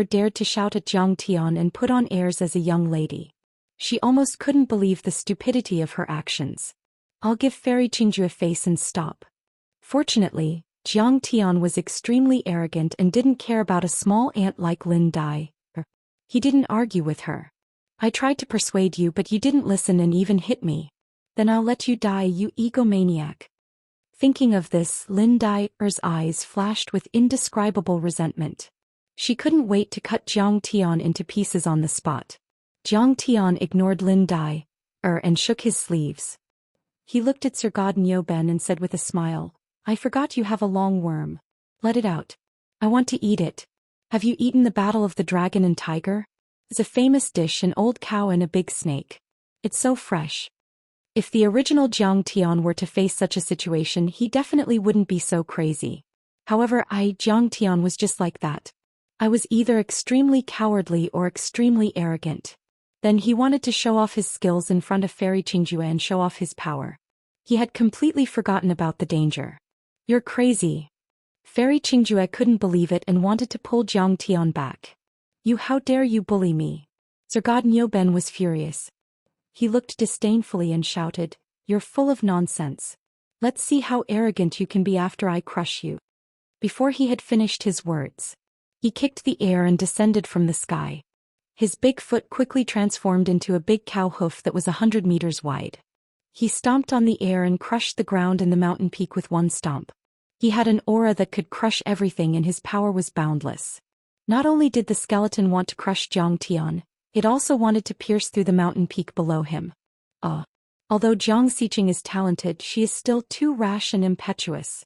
dared to shout at Jiang Tian and put on airs as a young lady. She almost couldn't believe the stupidity of her actions. "I'll give Fairy Qingju a face and stop." Fortunately, Jiang Tian was extremely arrogant and didn't care about a small ant like Lin Dai. He didn't argue with her. "I tried to persuade you, but you didn't listen and even hit me. Then I'll let you die, you egomaniac." Thinking of this, Lin Dai's eyes flashed with indescribable resentment. She couldn't wait to cut Jiang Tian into pieces on the spot. Jiang Tian ignored Lin Dai and shook his sleeves. He looked at Sir God Nyoben and said with a smile, "I forgot you have a long worm. Let it out. I want to eat it. Have you eaten the battle of the dragon and tiger? It's a famous dish, an old cow and a big snake. It's so fresh." If the original Jiang Tian were to face such a situation, he definitely wouldn't be so crazy. However, Jiang Tian was just like that. I was either extremely cowardly or extremely arrogant. Then he wanted to show off his skills in front of Fairy Qingju and show off his power. He had completely forgotten about the danger. "You're crazy." Fairy Qingjue couldn't believe it and wanted to pull Jiang Tian back. How dare you bully me? Sir God Nyoben was furious. He looked disdainfully and shouted, "You're full of nonsense. Let's see how arrogant you can be after I crush you." Before he had finished his words, he kicked the air and descended from the sky. His big foot quickly transformed into a big cow hoof that was 100 meters wide. He stomped on the air and crushed the ground and the mountain peak with one stomp. He had an aura that could crush everything and his power was boundless. Not only did the skeleton want to crush Jiang Tian, it also wanted to pierce through the mountain peak below him. Although Jiang Xiqing is talented, she is still too rash and impetuous.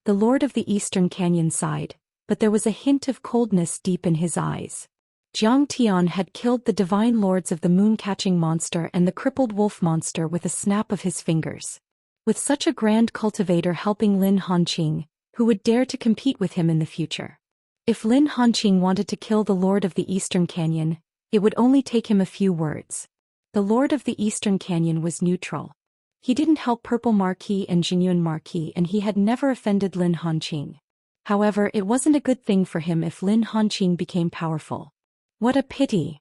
The Lord of the Eastern Canyon sighed, but there was a hint of coldness deep in his eyes. Jiang Tian had killed the divine lords of the moon-catching monster and the crippled wolf monster with a snap of his fingers. With such a grand cultivator helping Lin Hanqing, who would dare to compete with him in the future? If Lin Hanqing wanted to kill the Lord of the Eastern Canyon, it would only take him a few words. The Lord of the Eastern Canyon was neutral. He didn't help Purple Marquis and Jinyun Marquis and he had never offended Lin Hanqing. However, it wasn't a good thing for him if Lin Hanqing became powerful. What a pity!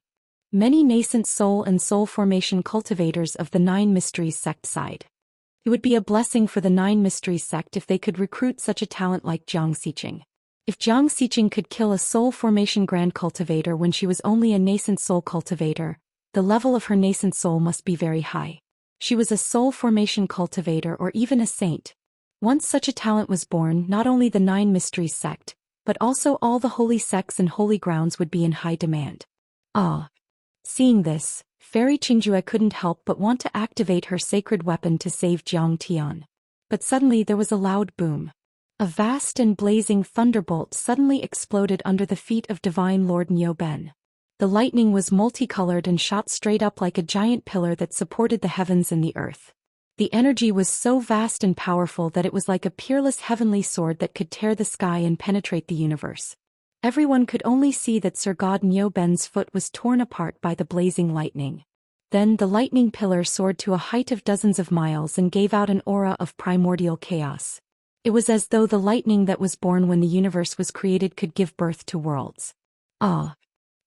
Many nascent soul and soul formation cultivators of the Nine Mysteries sect sighed. It would be a blessing for the Nine Mysteries sect if they could recruit such a talent like Jiang Xiqing. If Jiang Xiqing could kill a soul formation grand cultivator when she was only a nascent soul cultivator, the level of her nascent soul must be very high. She was a soul formation cultivator or even a saint. Once such a talent was born, not only the Nine Mysteries sect, but also all the holy sects and holy grounds would be in high demand. Seeing this, Fairy Qingjue couldn't help but want to activate her sacred weapon to save Jiang Tian. But suddenly there was a loud boom. A vast and blazing thunderbolt suddenly exploded under the feet of Divine Lord Nyoben. The lightning was multicolored and shot straight up like a giant pillar that supported the heavens and the earth. The energy was so vast and powerful that it was like a peerless heavenly sword that could tear the sky and penetrate the universe. Everyone could only see that Sir God Nyoben's foot was torn apart by the blazing lightning. Then the lightning pillar soared to a height of dozens of miles and gave out an aura of primordial chaos. It was as though the lightning that was born when the universe was created could give birth to worlds.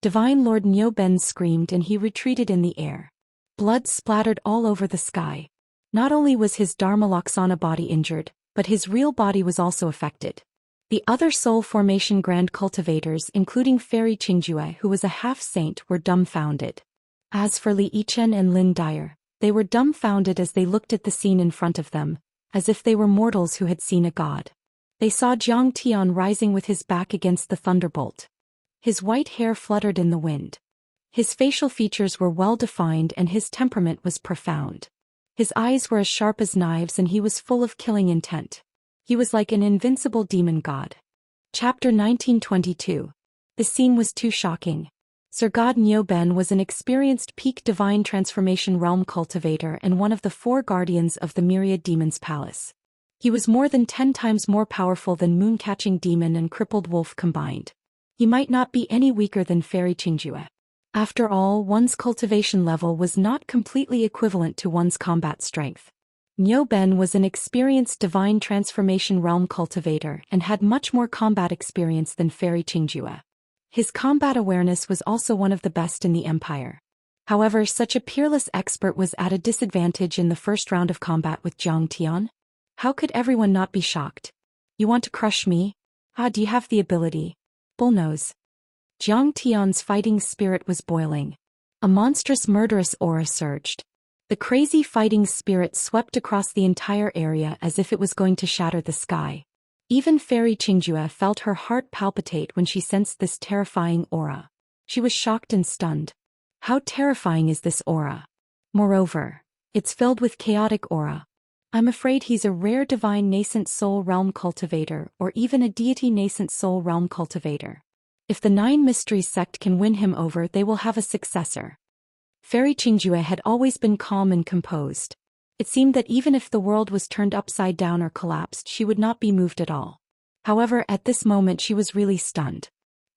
Divine Lord Nyoben screamed and he retreated in the air. Blood splattered all over the sky. Not only was his Dharma Laksana body injured, but his real body was also affected. The other soul formation grand cultivators, including Fairy Qingjue, who was a half-saint, were dumbfounded. As for Li Yichen and Lin Dyer, they were dumbfounded as they looked at the scene in front of them, as if they were mortals who had seen a god. They saw Jiang Tian rising with his back against the thunderbolt. His white hair fluttered in the wind. His facial features were well-defined and his temperament was profound. His eyes were as sharp as knives and he was full of killing intent. He was like an invincible demon god. Chapter 1922. The scene was too shocking. Sir God Nyoben was an experienced peak divine transformation realm cultivator and one of the 4 guardians of the Myriad Demon's Palace. He was more than 10 times more powerful than Moon-Catching Demon and Crippled Wolf combined. He might not be any weaker than Fairy Qingjue. After all, one's cultivation level was not completely equivalent to one's combat strength. Nyoben was an experienced divine transformation realm cultivator and had much more combat experience than Fairy Qingjue. His combat awareness was also one of the best in the empire. However, such a peerless expert was at a disadvantage in the first round of combat with Jiang Tian. How could everyone not be shocked? You want to crush me? Do you have the ability? Bullnose. Jiang Tian's fighting spirit was boiling. A monstrous murderous aura surged. The crazy fighting spirit swept across the entire area as if it was going to shatter the sky. Even Fairy Qingjue felt her heart palpitate when she sensed this terrifying aura. She was shocked and stunned. How terrifying is this aura? Moreover, it's filled with chaotic aura. I'm afraid he's a rare divine nascent soul realm cultivator or even a deity nascent soul realm cultivator. If the Nine Mysteries sect can win him over, they will have a successor. Fairy Qingjue had always been calm and composed. It seemed that even if the world was turned upside down or collapsed, she would not be moved at all. However, at this moment she was really stunned.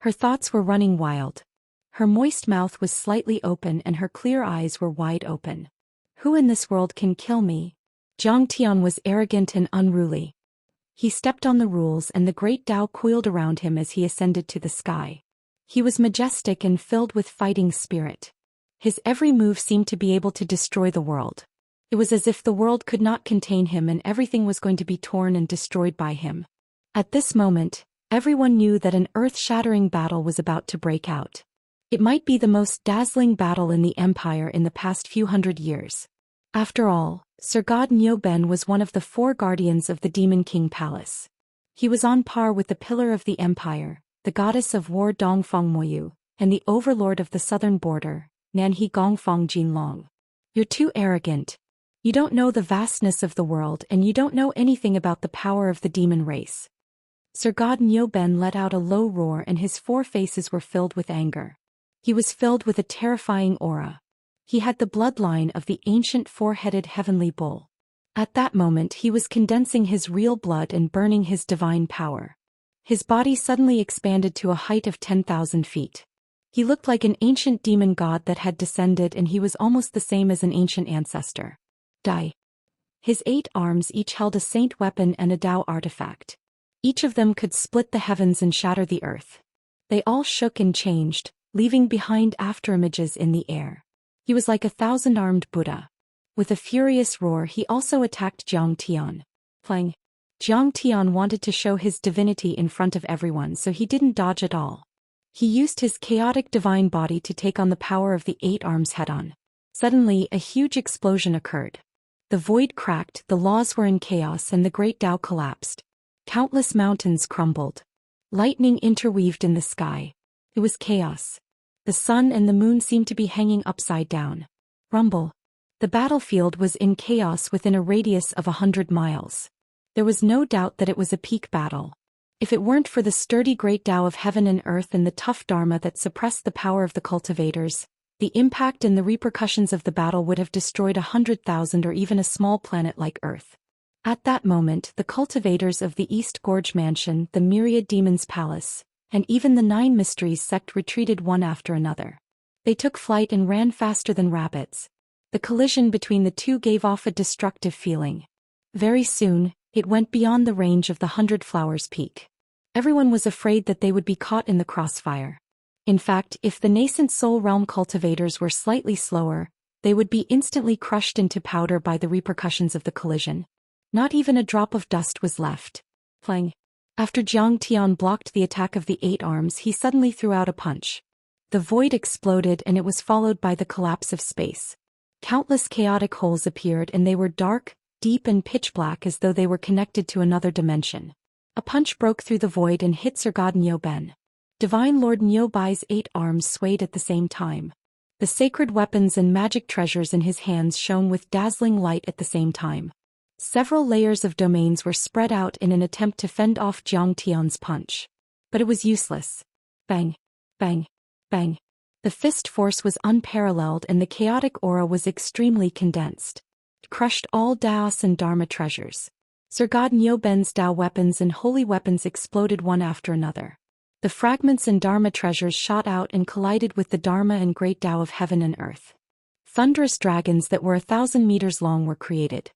Her thoughts were running wild. Her moist mouth was slightly open and her clear eyes were wide open. Who in this world can kill me? Jiang Tian was arrogant and unruly. He stepped on the rules and the great Tao coiled around him as he ascended to the sky. He was majestic and filled with fighting spirit. His every move seemed to be able to destroy the world. It was as if the world could not contain him and everything was going to be torn and destroyed by him. At this moment, everyone knew that an earth-shattering battle was about to break out. It might be the most dazzling battle in the Empire in the past few hundred years. After all, Sir God Nyoben was one of the 4 guardians of the Demon King Palace. He was on par with the Pillar of the Empire, the Goddess of War Dongfang Moyu, and the Overlord of the Southern Border, Nanhe Gongfang Jinlong. You're too arrogant. You don't know the vastness of the world and you don't know anything about the power of the demon race. Sir God Nyoben let out a low roar and his 4 faces were filled with anger. He was filled with a terrifying aura. He had the bloodline of the ancient 4-headed heavenly bull. At that moment he was condensing his real blood and burning his divine power. His body suddenly expanded to a height of 10,000 feet. He looked like an ancient demon god that had descended and he was almost the same as an ancient ancestor. His 8 arms each held a saint weapon and a Tao artifact. Each of them could split the heavens and shatter the earth. They all shook and changed, leaving behind afterimages in the air. He was like a 1,000-armed Buddha. With a furious roar he also attacked Zhang Tian. Zhang Tian wanted to show his divinity in front of everyone so he didn't dodge at all. He used his chaotic divine body to take on the power of the 8 arms head-on. Suddenly a huge explosion occurred. The void cracked, the laws were in chaos and the great Tao collapsed. Countless mountains crumbled. Lightning interweaved in the sky. It was chaos. The sun and the moon seemed to be hanging upside down. Rumble. The battlefield was in chaos within a radius of 100 miles. There was no doubt that it was a peak battle. If it weren't for the sturdy great Tao of heaven and earth and the tough Dharma that suppressed the power of the cultivators, the impact and the repercussions of the battle would have destroyed 100,000 or even a small planet like Earth. At that moment the cultivators of the East Gorge Mansion, the Myriad Demons Palace, and even the 9 Mysteries sect retreated one after another. They took flight and ran faster than rabbits. The collision between the 2 gave off a destructive feeling. Very soon, it went beyond the range of the 100 Flowers Peak. Everyone was afraid that they would be caught in the crossfire. In fact, if the nascent Soul Realm cultivators were slightly slower, they would be instantly crushed into powder by the repercussions of the collision. Not even a drop of dust was left. After Zhang Tian blocked the attack of the 8 arms, he suddenly threw out a punch. The void exploded and it was followed by the collapse of space. Countless chaotic holes appeared and they were dark, deep and pitch black as though they were connected to another dimension. A punch broke through the void and hit Sir God Nyoben. Divine Lord Nyobai's 8 arms swayed at the same time. The sacred weapons and magic treasures in his hands shone with dazzling light at the same time. Several layers of domains were spread out in an attempt to fend off Zhang Tian's punch. But it was useless. Bang, bang, bang. The fist force was unparalleled and the chaotic aura was extremely condensed. It crushed all Daoist and Dharma treasures. Sir God Nyoben's Tao weapons and holy weapons exploded one after another. The fragments and Dharma treasures shot out and collided with the Dharma and great Tao of heaven and earth. Thunderous dragons that were 1,000 meters long were created.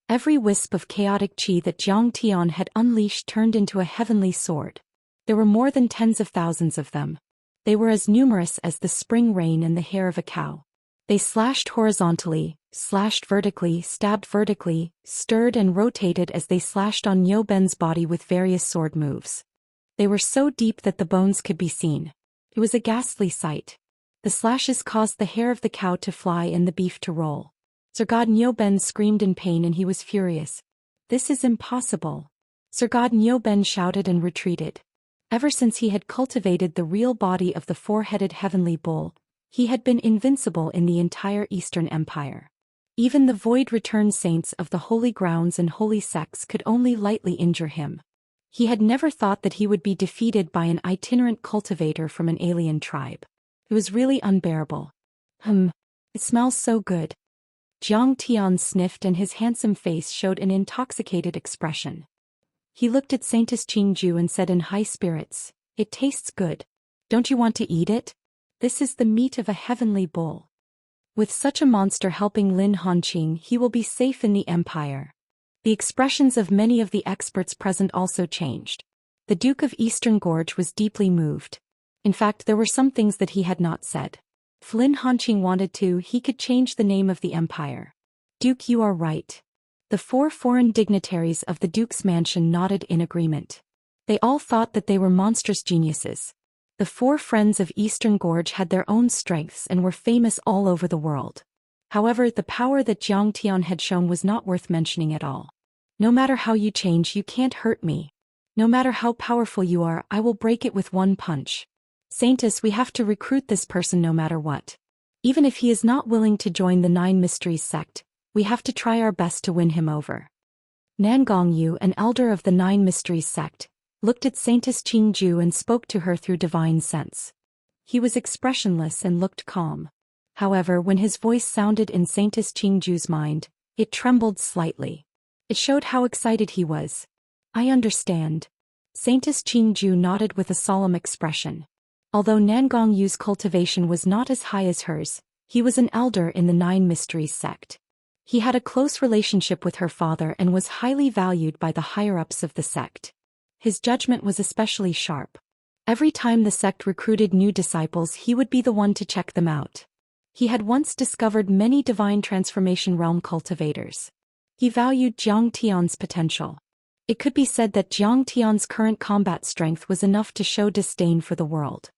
Every wisp of chaotic chi that Zhang Tian had unleashed turned into a heavenly sword. There were more than tens of thousands of them. They were as numerous as the spring rain and the hair of a cow. They slashed horizontally, slashed vertically, stabbed vertically, stirred and rotated as they slashed on Nyoben's body with various sword moves. They were so deep that the bones could be seen. It was a ghastly sight. The slashes caused the hair of the cow to fly and the beef to roll. Sir God Nyoben screamed in pain and he was furious. This is impossible. Sir God Nyoben shouted and retreated. Ever since he had cultivated the real body of the 4-headed heavenly bull, he had been invincible in the entire Eastern Empire. Even the void-returned saints of the holy grounds and holy sects could only lightly injure him. He had never thought that he would be defeated by an itinerant cultivator from an alien tribe. It was really unbearable. It smells so good. Zhang Tian sniffed and his handsome face showed an intoxicated expression. He looked at Saintess Qingju and said in high spirits, "It tastes good. Don't you want to eat it? This is the meat of a heavenly bull. With such a monster helping Lin Hanqing, he will be safe in the empire." The expressions of many of the experts present also changed. The Duke of Eastern Gorge was deeply moved. In fact, there were some things that he had not said. If Lin Hanqing wanted to, he could change the name of the empire. Duke, you are right. The 4 foreign dignitaries of the Duke's mansion nodded in agreement. They all thought that they were monstrous geniuses. The 4 friends of Eastern Gorge had their own strengths and were famous all over the world. However, the power that Jiang Tian had shown was not worth mentioning at all. No matter how you change, you can't hurt me. No matter how powerful you are, I will break it with one punch. Saintus, we have to recruit this person no matter what. Even if he is not willing to join the 9 Mysteries sect, we have to try our best to win him over. Nangong Yu, an elder of the 9 Mysteries sect, looked at Saintess Qingju and spoke to her through divine sense. He was expressionless and looked calm. However, when his voice sounded in Saintess Qingju's mind, it trembled slightly. It showed how excited he was. I understand. Saintess Qingju nodded with a solemn expression. Although Nangong Yu's cultivation was not as high as hers, he was an elder in the 9 Mysteries sect. He had a close relationship with her father and was highly valued by the higher-ups of the sect. His judgment was especially sharp. Every time the sect recruited new disciples, he would be the one to check them out. He had once discovered many divine transformation realm cultivators. He valued Jiang Tian's potential. It could be said that Jiang Tian's current combat strength was enough to show disdain for the world.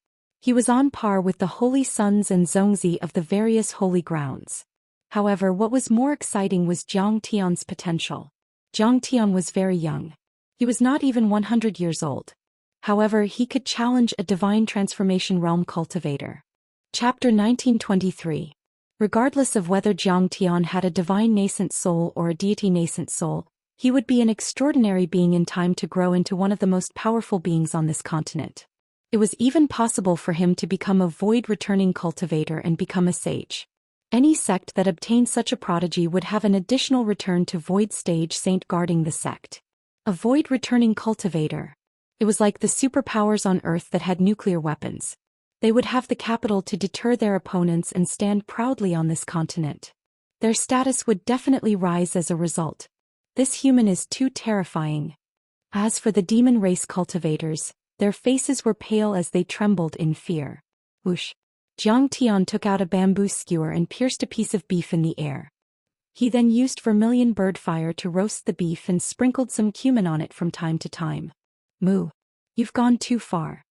He was on par with the holy sons and Zhongzi of the various holy grounds. However, what was more exciting was Jiang Tian's potential. Jiang Tian was very young. He was not even 100 years old. However, he could challenge a divine transformation realm cultivator. Chapter 1923. Regardless of whether Jiang Tian had a divine nascent soul or a deity nascent soul, he would be an extraordinary being in time to grow into one of the most powerful beings on this continent. It was even possible for him to become a void-returning cultivator and become a sage. Any sect that obtained such a prodigy would have an additional return to void stage saint guarding the sect. A void-returning cultivator. It was like the superpowers on Earth that had nuclear weapons. They would have the capital to deter their opponents and stand proudly on this continent. Their status would definitely rise as a result. This human is too terrifying. As for the demon race cultivators, their faces were pale as they trembled in fear. Whoosh! Jiang Tian took out a bamboo skewer and pierced a piece of beef in the air. He then used vermilion bird fire to roast the beef and sprinkled some cumin on it from time to time. Moo! You've gone too far.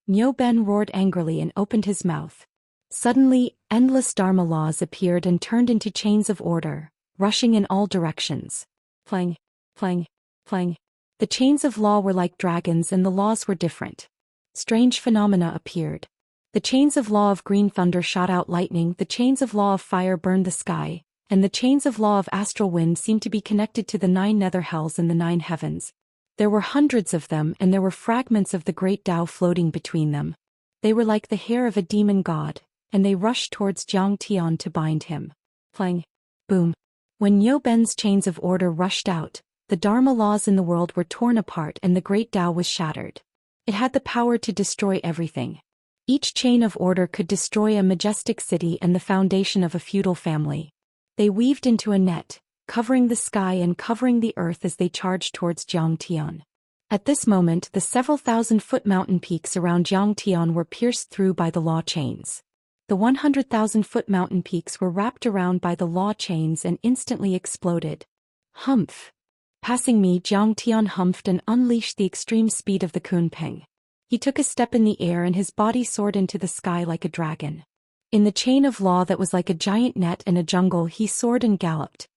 Niu Ben roared angrily and opened his mouth. Suddenly, endless Dharma laws appeared and turned into chains of order, rushing in all directions. Plang, plang, plang. The chains of law were like dragons and the laws were different. Strange phenomena appeared. The chains of law of green thunder shot out lightning, the chains of law of fire burned the sky, and the chains of law of astral wind seemed to be connected to the 9 nether hells and the 9 heavens. There were hundreds of them and there were fragments of the great Tao floating between them. They were like the hair of a demon god, and they rushed towards Jiang Tian to bind him. Plang! Boom! When Niu Ben's chains of order rushed out, the Dharma laws in the world were torn apart and the great Tao was shattered. It had the power to destroy everything. Each chain of order could destroy a majestic city and the foundation of a feudal family. They weaved into a net, covering the sky and covering the earth as they charged towards Jiang Tian. At this moment, the several thousand-foot mountain peaks around Jiang Tian were pierced through by the law chains. The 100,000-foot mountain peaks were wrapped around by the law chains and instantly exploded. Humph! Passing me, Jiang Tian humphed and unleashed the extreme speed of the Kunpeng. He took a step in the air and his body soared into the sky like a dragon. In the chain of law that was like a giant net in a jungle, he soared and galloped.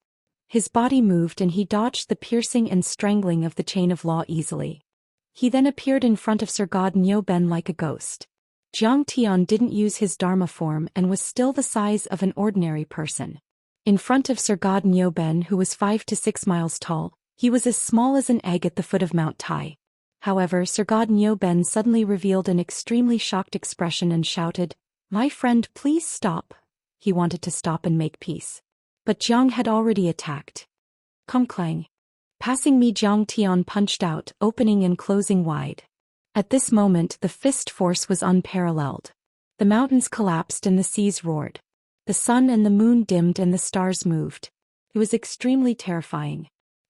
His body moved and he dodged the piercing and strangling of the chain of law easily. He then appeared in front of Sir God Niu Ben like a ghost. Jiang Tian didn't use his Dharma form and was still the size of an ordinary person. In front of Sir God Niu Ben, who was 5 to 6 miles tall, he was as small as an egg at the foot of Mount Tai. However, Sir God Niu Ben suddenly revealed an extremely shocked expression and shouted, "My friend, please stop." He wanted to stop and make peace. But Jiang had already attacked. Kong clang. Passing me, Jiang Tian punched out, opening and closing wide. At this moment, the fist force was unparalleled. The mountains collapsed and the seas roared. The sun and the moon dimmed and the stars moved. It was extremely terrifying.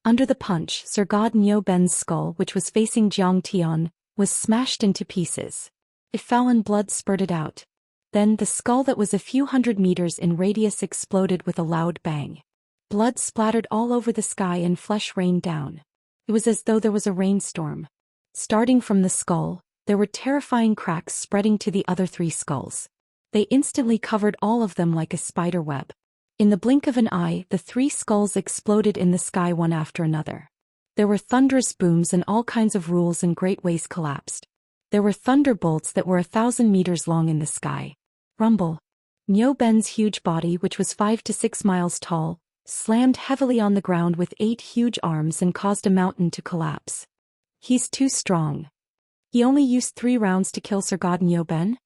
Under the punch, Sir God Nyoben's skull, which was facing Jiang Tian, was smashed into pieces. It fell and blood spurted out. Then the skull that was a few hundred meters in radius exploded with a loud bang. Blood splattered all over the sky and flesh rained down. It was as though there was a rainstorm. Starting from the skull, there were terrifying cracks spreading to the other 3 skulls. They instantly covered all of them like a spider web. In the blink of an eye, the 3 skulls exploded in the sky one after another. There were thunderous booms and all kinds of rules and great ways collapsed. There were thunderbolts that were 1,000 meters long in the sky. Rumble. Nyoben's huge body, which was 5 to 6 miles tall, slammed heavily on the ground with 8 huge arms and caused a mountain to collapse. He's too strong. He only used 3 rounds to kill Sir God Nyoben?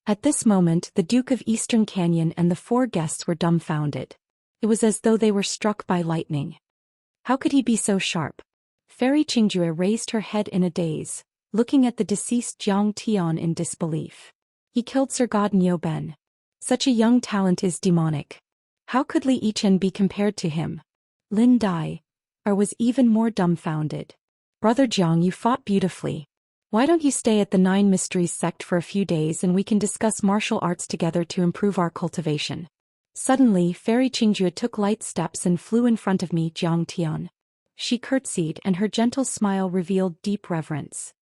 At this moment, the Duke of Eastern Canyon and the 4 guests were dumbfounded. It was as though they were struck by lightning. How could he be so sharp? Fairy Qingjue raised her head in a daze, looking at the deceased Jiang Tian in disbelief. He killed Sir God Nyoben. Such a young talent is demonic. How could Li Yichen be compared to him? Lin Dai was even more dumbfounded. Brother Jiang, you fought beautifully. Why don't you stay at the 9 Mysteries sect for a few days and we can discuss martial arts together to improve our cultivation? Suddenly, Fairy Qingjue took light steps and flew in front of me, Jiang Tian. She curtsied and her gentle smile revealed deep reverence.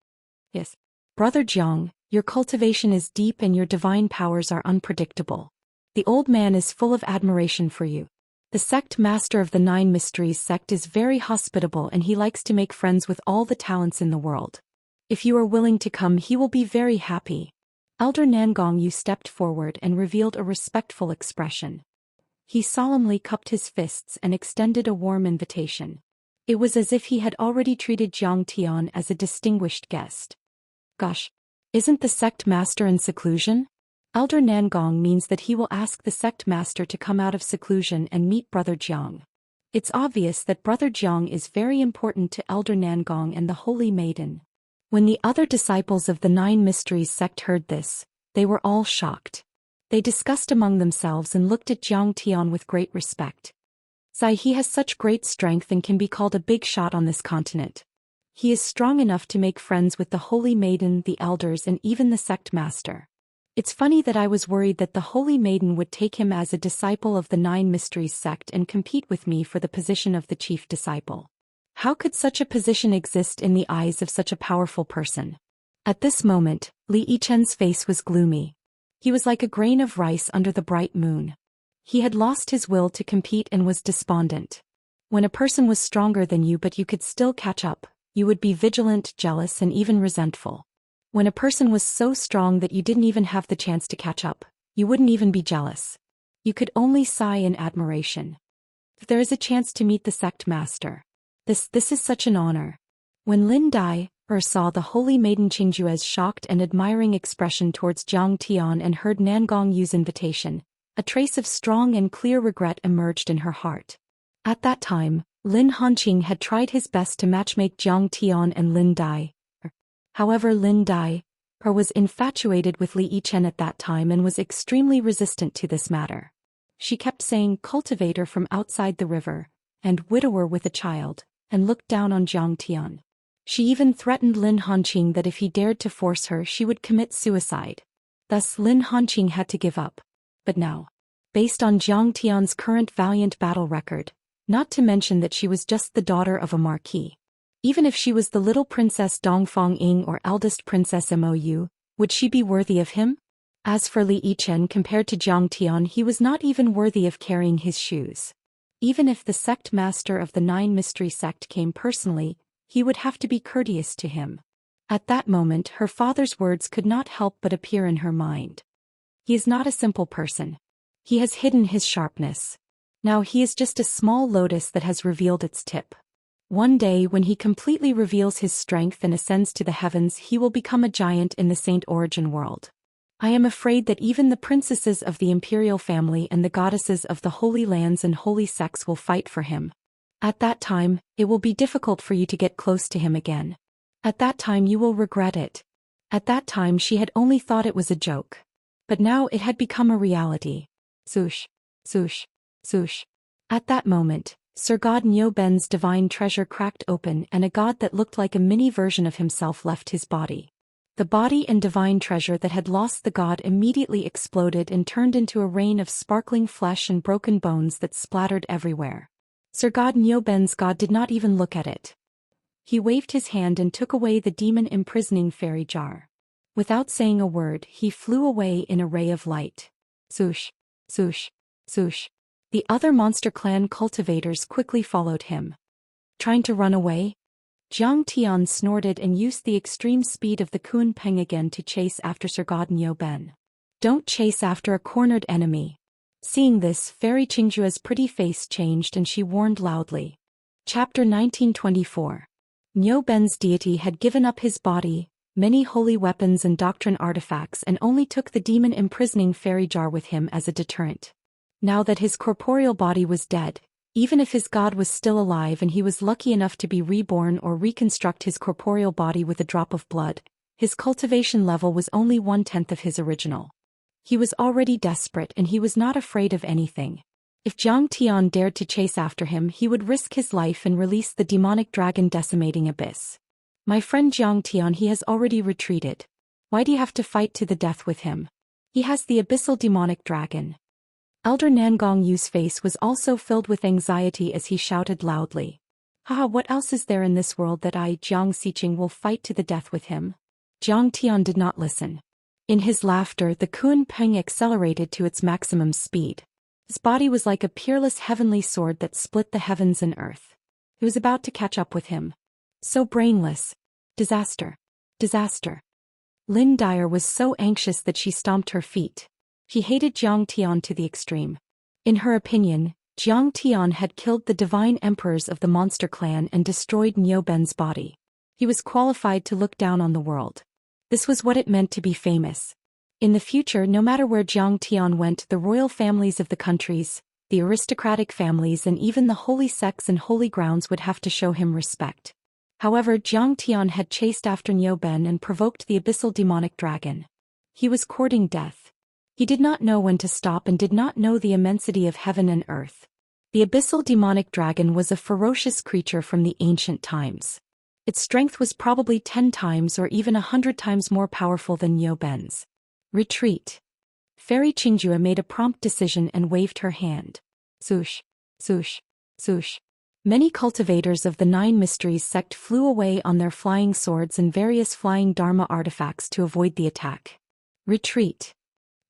Yes. Brother Jiang, your cultivation is deep and your divine powers are unpredictable. The old man is full of admiration for you. The sect master of the 9 Mysteries sect is very hospitable and he likes to make friends with all the talents in the world. If you are willing to come, he will be very happy. Elder Nangong Yu stepped forward and revealed a respectful expression. He solemnly cupped his fists and extended a warm invitation. It was as if he had already treated Jiang Tian as a distinguished guest. Gosh, isn't the sect master in seclusion? Elder Nangong means that he will ask the sect master to come out of seclusion and meet Brother Jiang. It's obvious that Brother Jiang is very important to Elder Nangong and the Holy Maiden. When the other disciples of the 9 Mysteries sect heard this, they were all shocked. They discussed among themselves and looked at Jiang Tian with great respect. He has such great strength and can be called a big shot on this continent. He is strong enough to make friends with the Holy Maiden, the elders and even the sect master. It's funny that I was worried that the Holy Maiden would take him as a disciple of the 9 Mysteries sect and compete with me for the position of the chief disciple. How could such a position exist in the eyes of such a powerful person? At this moment, Li Yichen's face was gloomy. He was like a grain of rice under the bright moon. He had lost his will to compete and was despondent. When a person was stronger than you but you could still catch up, you would be vigilant, jealous and even resentful. When a person was so strong that you didn't even have the chance to catch up, you wouldn't even be jealous. You could only sigh in admiration. If there is a chance to meet the sect master. This is such an honor. When Lin Dai saw the Holy Maiden Qingjue's shocked and admiring expression towards Jiang Tian and heard Nangong Yu's invitation, a trace of strong and clear regret emerged in her heart. At that time, Lin Hanqing had tried his best to matchmake Jiang Tian and Lin Dai. However, Lin Dai was infatuated with Li Yichen at that time and was extremely resistant to this matter. She kept saying cultivator from outside the river, and widower with a child, and looked down on Jiang Tian. She even threatened Lin Hanqing that if he dared to force her she would commit suicide. Thus Lin Hanqing had to give up. But now, based on Jiang Tian's current valiant battle record, not to mention that she was just the daughter of a marquis. Even if she was the little princess Dongfang Ying or eldest princess Mou, would she be worthy of him? As for Li Yichen, compared to Jiang Tian, he was not even worthy of carrying his shoes. Even if the sect master of the 9 Mystery sect came personally, he would have to be courteous to him. At that moment her father's words could not help but appear in her mind. He is not a simple person. He has hidden his sharpness. Now he is just a small lotus that has revealed its tip. One day when he completely reveals his strength and ascends to the heavens, he will become a giant in the Saint Origin world. I am afraid that even the princesses of the imperial family and the goddesses of the holy lands and holy sects will fight for him. At that time, it will be difficult for you to get close to him again. At that time you will regret it. At that time she had only thought it was a joke. But now it had become a reality. Swoosh, swoosh, swoosh. At that moment, Sir God Nyoben's divine treasure cracked open and a god that looked like a mini version of himself left his body. The body and divine treasure that had lost the god immediately exploded and turned into a rain of sparkling flesh and broken bones that splattered everywhere. Sir God Nyoben's god did not even look at it. He waved his hand and took away the demon-imprisoning fairy jar. Without saying a word, he flew away in a ray of light. Swoosh, swoosh, swoosh. The other monster clan cultivators quickly followed him. Trying to run away? Jiang Tian snorted and used the extreme speed of the Kun Peng again to chase after Sir God Nyoben. Don't chase after a cornered enemy. Seeing this, Fairy Qingjua's pretty face changed and she warned loudly. Chapter 1924. Nyoben's deity had given up his body, many holy weapons and doctrine artifacts and only took the demon-imprisoning fairy jar with him as a deterrent. Now that his corporeal body was dead, even if his god was still alive and he was lucky enough to be reborn or reconstruct his corporeal body with a drop of blood, his cultivation level was only 1/10 of his original. He was already desperate and he was not afraid of anything. If Jiang Tian dared to chase after him, he would risk his life and release the demonic dragon decimating abyss. My friend Jiang Tian, he has already retreated. Why do you have to fight to the death with him? He has the abyssal demonic dragon. Elder Nangong Yu's face was also filled with anxiety as he shouted loudly. Haha, what else is there in this world that I, Jiang Xiqing, will fight to the death with him? Jiang Tian did not listen. In his laughter, the Kun Peng accelerated to its maximum speed. His body was like a peerless heavenly sword that split the heavens and earth. It was about to catch up with him. So brainless. Disaster. Disaster. Lin Dyer was so anxious that she stomped her feet. She hated Jiang Tian to the extreme. In her opinion, Jiang Tian had killed the divine emperors of the monster clan and destroyed Nyoben's body. He was qualified to look down on the world. This was what it meant to be famous. In the future, no matter where Jiang Tian went, the royal families of the countries, the aristocratic families and even the holy sects and holy grounds would have to show him respect. However, Jiang Tian had chased after Nyoben and provoked the abyssal demonic dragon. He was courting death. He did not know when to stop and did not know the immensity of heaven and earth. The abyssal demonic dragon was a ferocious creature from the ancient times. Its strength was probably 10 times or even 100 times more powerful than Nyoben's. Retreat. Fairy Qingjue made a prompt decision and waved her hand. Swoosh, swoosh, swoosh. Many cultivators of the 9 Mysteries sect flew away on their flying swords and various flying dharma artifacts to avoid the attack. Retreat.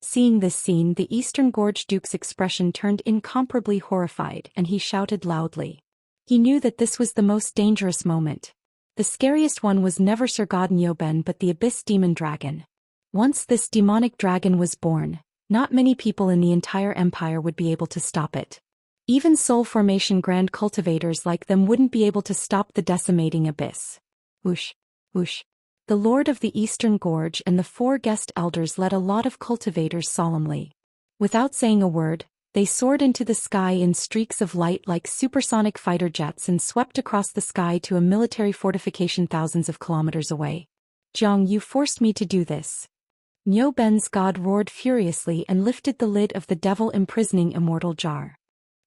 Seeing this scene, the Eastern Gorge Duke's expression turned incomparably horrified and he shouted loudly. He knew that this was the most dangerous moment. The scariest one was never Sir God Nyoben but the Abyss Demon Dragon. Once this demonic dragon was born, not many people in the entire empire would be able to stop it. Even Soul Formation Grand Cultivators like them wouldn't be able to stop the decimating abyss. Whoosh, whoosh. The Lord of the Eastern Gorge and the 4 guest elders led a lot of cultivators solemnly. Without saying a word, they soared into the sky in streaks of light like supersonic fighter jets and swept across the sky to a military fortification thousands of kilometers away. Jiang, you forced me to do this. Nyoben's god roared furiously and lifted the lid of the devil-imprisoning immortal jar.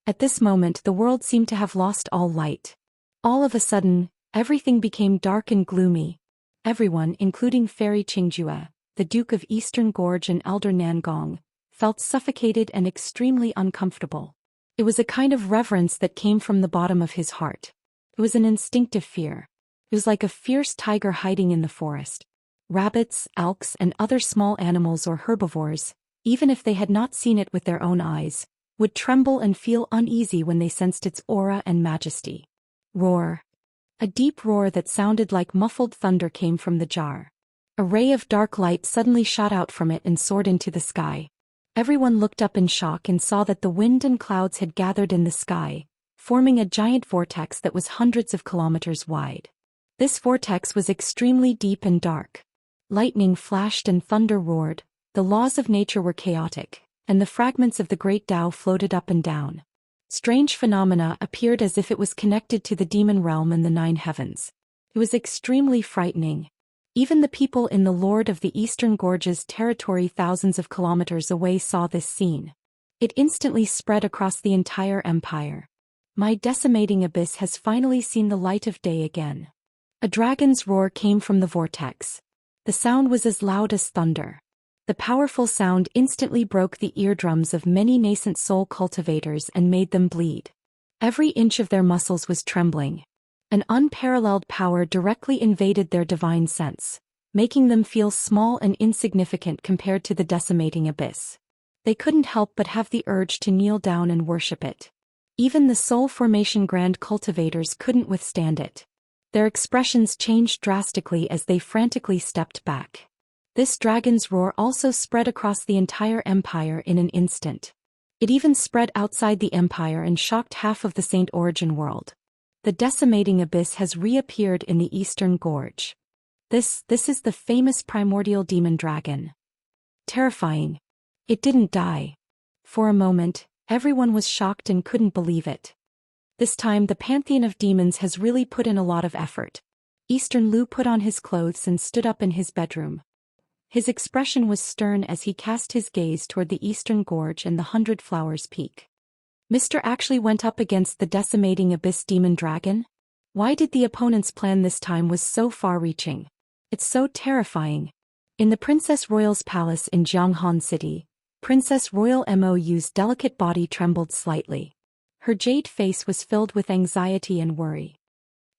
At this moment the world seemed to have lost all light. All of a sudden, everything became dark and gloomy. Everyone, including Fairy Qingjue, the Duke of Eastern Gorge and Elder Nangong, felt suffocated and extremely uncomfortable. It was a kind of reverence that came from the bottom of his heart. It was an instinctive fear. It was like a fierce tiger hiding in the forest. Rabbits, elks, and other small animals or herbivores, even if they had not seen it with their own eyes, would tremble and feel uneasy when they sensed its aura and majesty. Roar. A deep roar that sounded like muffled thunder came from the jar. A ray of dark light suddenly shot out from it and soared into the sky. Everyone looked up in shock and saw that the wind and clouds had gathered in the sky, forming a giant vortex that was hundreds of kilometers wide. This vortex was extremely deep and dark. Lightning flashed and thunder roared, the laws of nature were chaotic, and the fragments of the great Tao floated up and down. Strange phenomena appeared as if it was connected to the demon realm and the 9 heavens. It was extremely frightening. Even the people in the Lord of the Eastern Gorge's territory thousands of kilometers away saw this scene. It instantly spread across the entire empire. My decimating abyss has finally seen the light of day again. A dragon's roar came from the vortex. The sound was as loud as thunder. The powerful sound instantly broke the eardrums of many nascent soul cultivators and made them bleed. Every inch of their muscles was trembling. An unparalleled power directly invaded their divine sense, making them feel small and insignificant compared to the decimating abyss. They couldn't help but have the urge to kneel down and worship it. Even the soul formation grand cultivators couldn't withstand it. Their expressions changed drastically as they frantically stepped back. This dragon's roar also spread across the entire empire in an instant. It even spread outside the empire and shocked half of the Saint Origin world. The decimating abyss has reappeared in the Eastern Gorge. This is the famous primordial demon dragon. Terrifying. It didn't die. For a moment, everyone was shocked and couldn't believe it. This time the pantheon of demons has really put in a lot of effort. Eastern Lu put on his clothes and stood up in his bedroom. His expression was stern as he cast his gaze toward the Eastern Gorge and the 100 Flowers Peak. Mr. actually went up against the decimating abyss demon dragon? Why did the opponent's plan this time was so far-reaching? It's so terrifying. In the Princess Royal's palace in Jianghan City, Princess Royal Mou's delicate body trembled slightly. Her jade face was filled with anxiety and worry.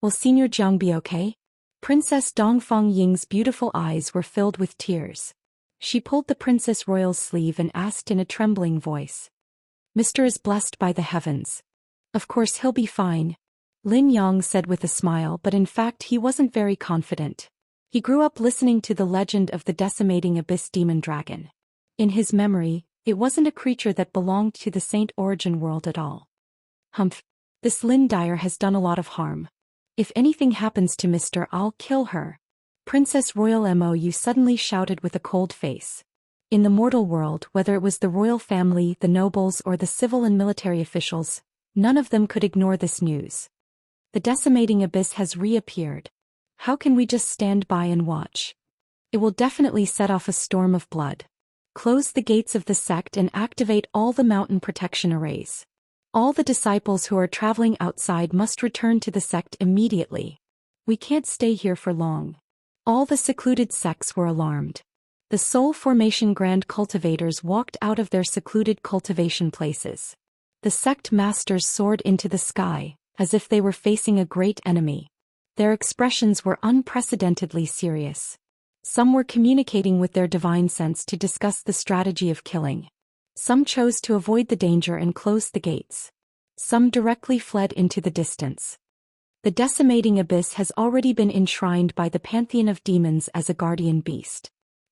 Will Senior Jiang be okay? Princess Dongfang Ying's beautiful eyes were filled with tears. She pulled the Princess Royal's sleeve and asked in a trembling voice. Mr. is blessed by the heavens. Of course he'll be fine. Lin Yang said with a smile, but in fact he wasn't very confident. He grew up listening to the legend of the decimating abyss demon dragon. In his memory, it wasn't a creature that belonged to the Saint Origin world at all. Humph. This Lin Dyer has done a lot of harm. If anything happens to Mr., I'll kill her. Princess Royal Mou suddenly shouted with a cold face. In the mortal world, whether it was the royal family, the nobles, or the civil and military officials, none of them could ignore this news. The decimating abyss has reappeared. How can we just stand by and watch? It will definitely set off a storm of blood. Close the gates of the sect and activate all the mountain protection arrays. All the disciples who are traveling outside must return to the sect immediately. We can't stay here for long. All the secluded sects were alarmed. The soul formation grand cultivators walked out of their secluded cultivation places. The sect masters soared into the sky, as if they were facing a great enemy. Their expressions were unprecedentedly serious. Some were communicating with their divine sense to discuss the strategy of killing. Some chose to avoid the danger and close the gates. Some directly fled into the distance. The decimating abyss has already been enshrined by the pantheon of demons as a guardian beast.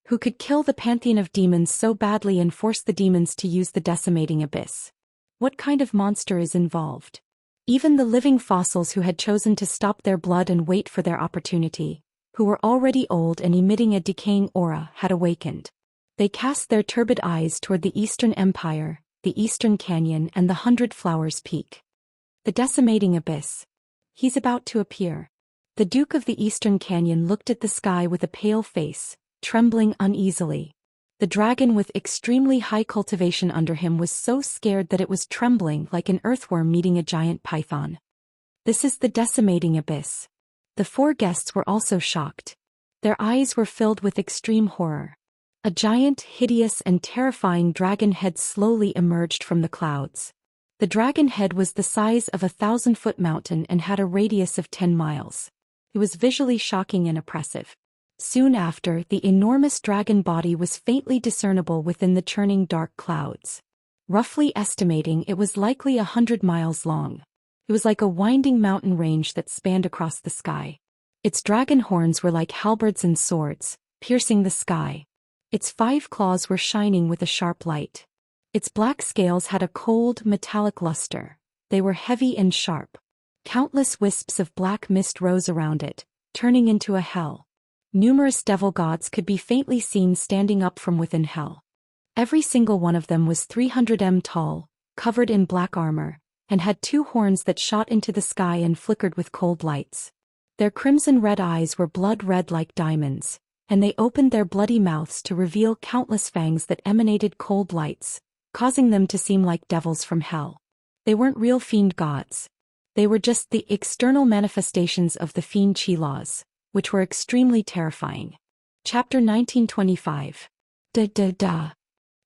Who could kill the pantheon of demons so badly and force the demons to use the decimating abyss? What kind of monster is involved? Even the living fossils who had chosen to stop their blood and wait for their opportunity, who were already old and emitting a decaying aura, had awakened. They cast their turbid eyes toward the Eastern Empire, the Eastern Canyon, and the 100 Flowers Peak. The decimating abyss. He's about to appear. The Duke of the Eastern Canyon looked at the sky with a pale face, trembling uneasily. The dragon with extremely high cultivation under him was so scared that it was trembling like an earthworm meeting a giant python. This is the decimating abyss. The 4 guests were also shocked. Their eyes were filled with extreme horror. A giant, hideous and terrifying dragon head slowly emerged from the clouds. The dragon head was the size of a 1,000-foot mountain and had a radius of 10 miles. It was visually shocking and oppressive. Soon after, the enormous dragon body was faintly discernible within the churning dark clouds. Roughly estimating, it was likely 100 miles long. It was like a winding mountain range that spanned across the sky. Its dragon horns were like halberds and swords, piercing the sky. Its 5 claws were shining with a sharp light. Its black scales had a cold, metallic luster. They were heavy and sharp. Countless wisps of black mist rose around it, turning into a hell. Numerous devil gods could be faintly seen standing up from within hell. Every single one of them was 300 m tall, covered in black armor, and had 2 horns that shot into the sky and flickered with cold lights. Their crimson-red eyes were blood-red like diamonds, and they opened their bloody mouths to reveal countless fangs that emanated cold lights, causing them to seem like devils from hell. They weren't real fiend gods. They were just the external manifestations of the fiend qi laws, which were extremely terrifying. Chapter 1925. Da.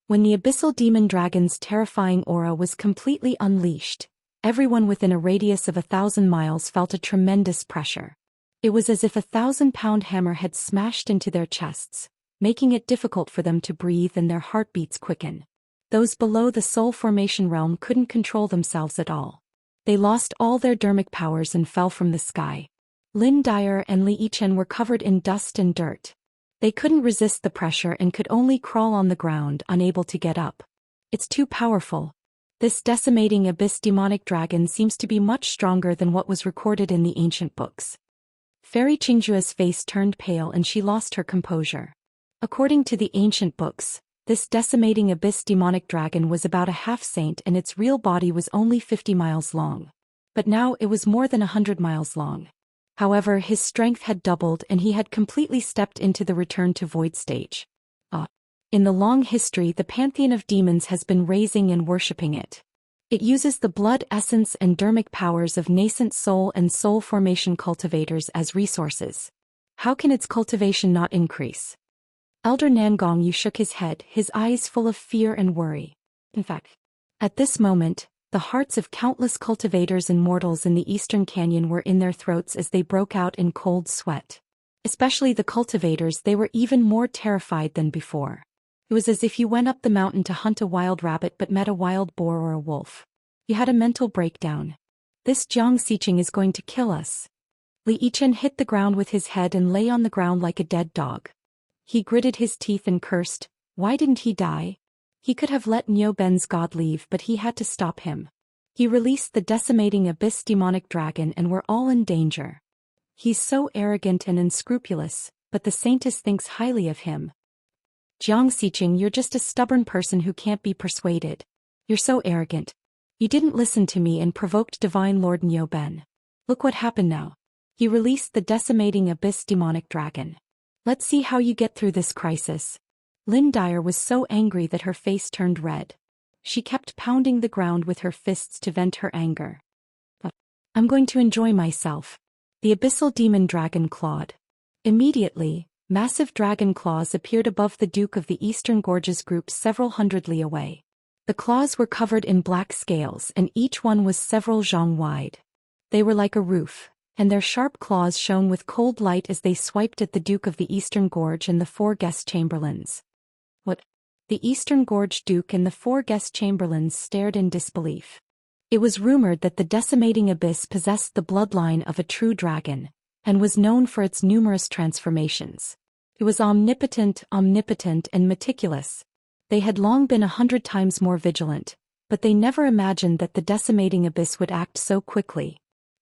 When the abyssal demon dragon's terrifying aura was completely unleashed, everyone within a radius of 1,000 miles felt a tremendous pressure. It was as if a 1,000-pound hammer had smashed into their chests, making it difficult for them to breathe and their heartbeats quicken. Those below the soul formation realm couldn't control themselves at all. They lost all their dermic powers and fell from the sky. Lin Dyer and Li Yichen were covered in dust and dirt. They couldn't resist the pressure and could only crawl on the ground, unable to get up. It's too powerful. This decimating abyss demonic dragon seems to be much stronger than what was recorded in the ancient books. Fairy Qingjua's face turned pale and she lost her composure. According to the ancient books, this decimating abyss demonic dragon was about a half-saint and its real body was only 50 miles long. But now it was more than 100 miles long. However, his strength had doubled and he had completely stepped into the return to void stage. In the long history, the pantheon of demons has been raising and worshipping it. It uses the blood essence and dermic powers of nascent soul and soul formation cultivators as resources. How can its cultivation not increase? Elder Nangong Yu shook his head, his eyes full of fear and worry. In fact, at this moment, the hearts of countless cultivators and mortals in the Eastern Canyon were in their throats as they broke out in cold sweat. Especially the cultivators, they were even more terrified than before. It was as if you went up the mountain to hunt a wild rabbit but met a wild boar or a wolf. You had a mental breakdown. This Jiang Xiqing is going to kill us. Li Yichen hit the ground with his head and lay on the ground like a dead dog. He gritted his teeth and cursed. Why didn't he die? He could have let Niu Ben's god leave, but he had to stop him. He released the decimating abyss demonic dragon and we're all in danger. He's so arrogant and unscrupulous, but the saintess thinks highly of him. Jiang Xiqing, you're just a stubborn person who can't be persuaded. You're so arrogant. You didn't listen to me and provoked Divine Lord Niu Ben. Look what happened now. He released the decimating abyss demonic dragon. Let's see how you get through this crisis. Lin Dyer was so angry that her face turned red. She kept pounding the ground with her fists to vent her anger. I'm going to enjoy myself. The abyssal demon dragon clawed. Immediately, massive dragon claws appeared above the Duke of the Eastern Gorges group several hundred li away. The claws were covered in black scales and each one was several zhang wide. They were like a roof, and their sharp claws shone with cold light as they swiped at the Duke of the Eastern Gorge and the 4 guest chamberlains. What? The Eastern Gorge Duke and the 4 guest chamberlains stared in disbelief. It was rumored that the decimating abyss possessed the bloodline of a true dragon, and was known for its numerous transformations. It was omnipotent, and meticulous. They had long been 100 times more vigilant, but they never imagined that the decimating abyss would act so quickly.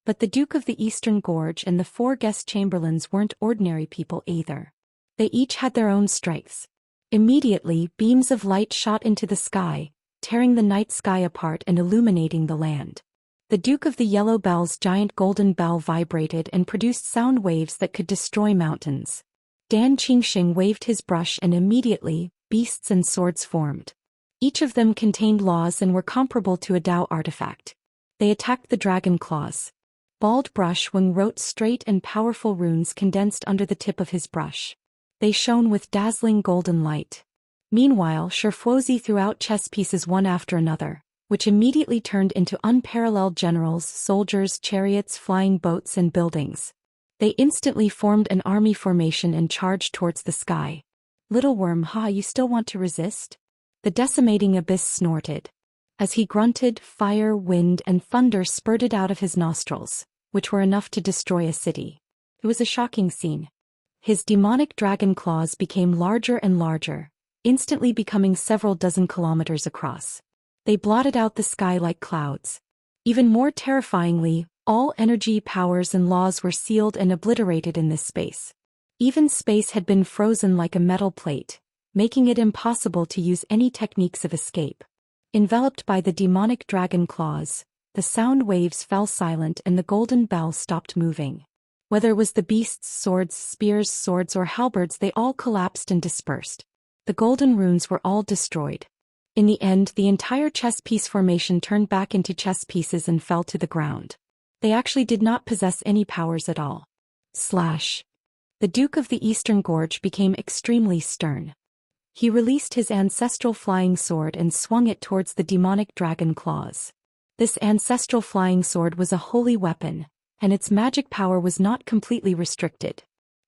But the Duke of the Eastern Gorge and the 4 guest chamberlains weren't ordinary people either. They each had their own strengths. Immediately, beams of light shot into the sky, tearing the night sky apart and illuminating the land. The Duke of the Yellow Bell's giant golden bell vibrated and produced sound waves that could destroy mountains. Dan Qingxing waved his brush and immediately, beasts and swords formed. Each of them contained laws and were comparable to a Dao artifact. They attacked the dragon claws. Bald Brush Wing wrote straight and powerful runes condensed under the tip of his brush. They shone with dazzling golden light. Meanwhile, Sherfuozi threw out chess pieces one after another, which immediately turned into unparalleled generals, soldiers, chariots, flying boats and buildings. They instantly formed an army formation and charged towards the sky. Little worm, you still want to resist? The decimating abyss snorted. As he grunted, fire, wind, and thunder spurted out of his nostrils, which were enough to destroy a city. It was a shocking scene. His demonic dragon claws became larger and larger, instantly becoming several dozen kilometers across. They blotted out the sky like clouds. Even more terrifyingly, all energy, powers, and laws were sealed and obliterated in this space. Even space had been frozen like a metal plate, making it impossible to use any techniques of escape. Enveloped by the demonic dragon claws, the sound waves fell silent and the golden bell stopped moving. Whether it was the beasts' swords, spears, swords, or halberds, they all collapsed and dispersed. The golden runes were all destroyed. In the end, the entire chess piece formation turned back into chess pieces and fell to the ground. They actually did not possess any powers at all. Slash. The Duke of the Eastern Gorge became extremely stern. He released his ancestral flying sword and swung it towards the demonic dragon claws. This ancestral flying sword was a holy weapon, and its magic power was not completely restricted.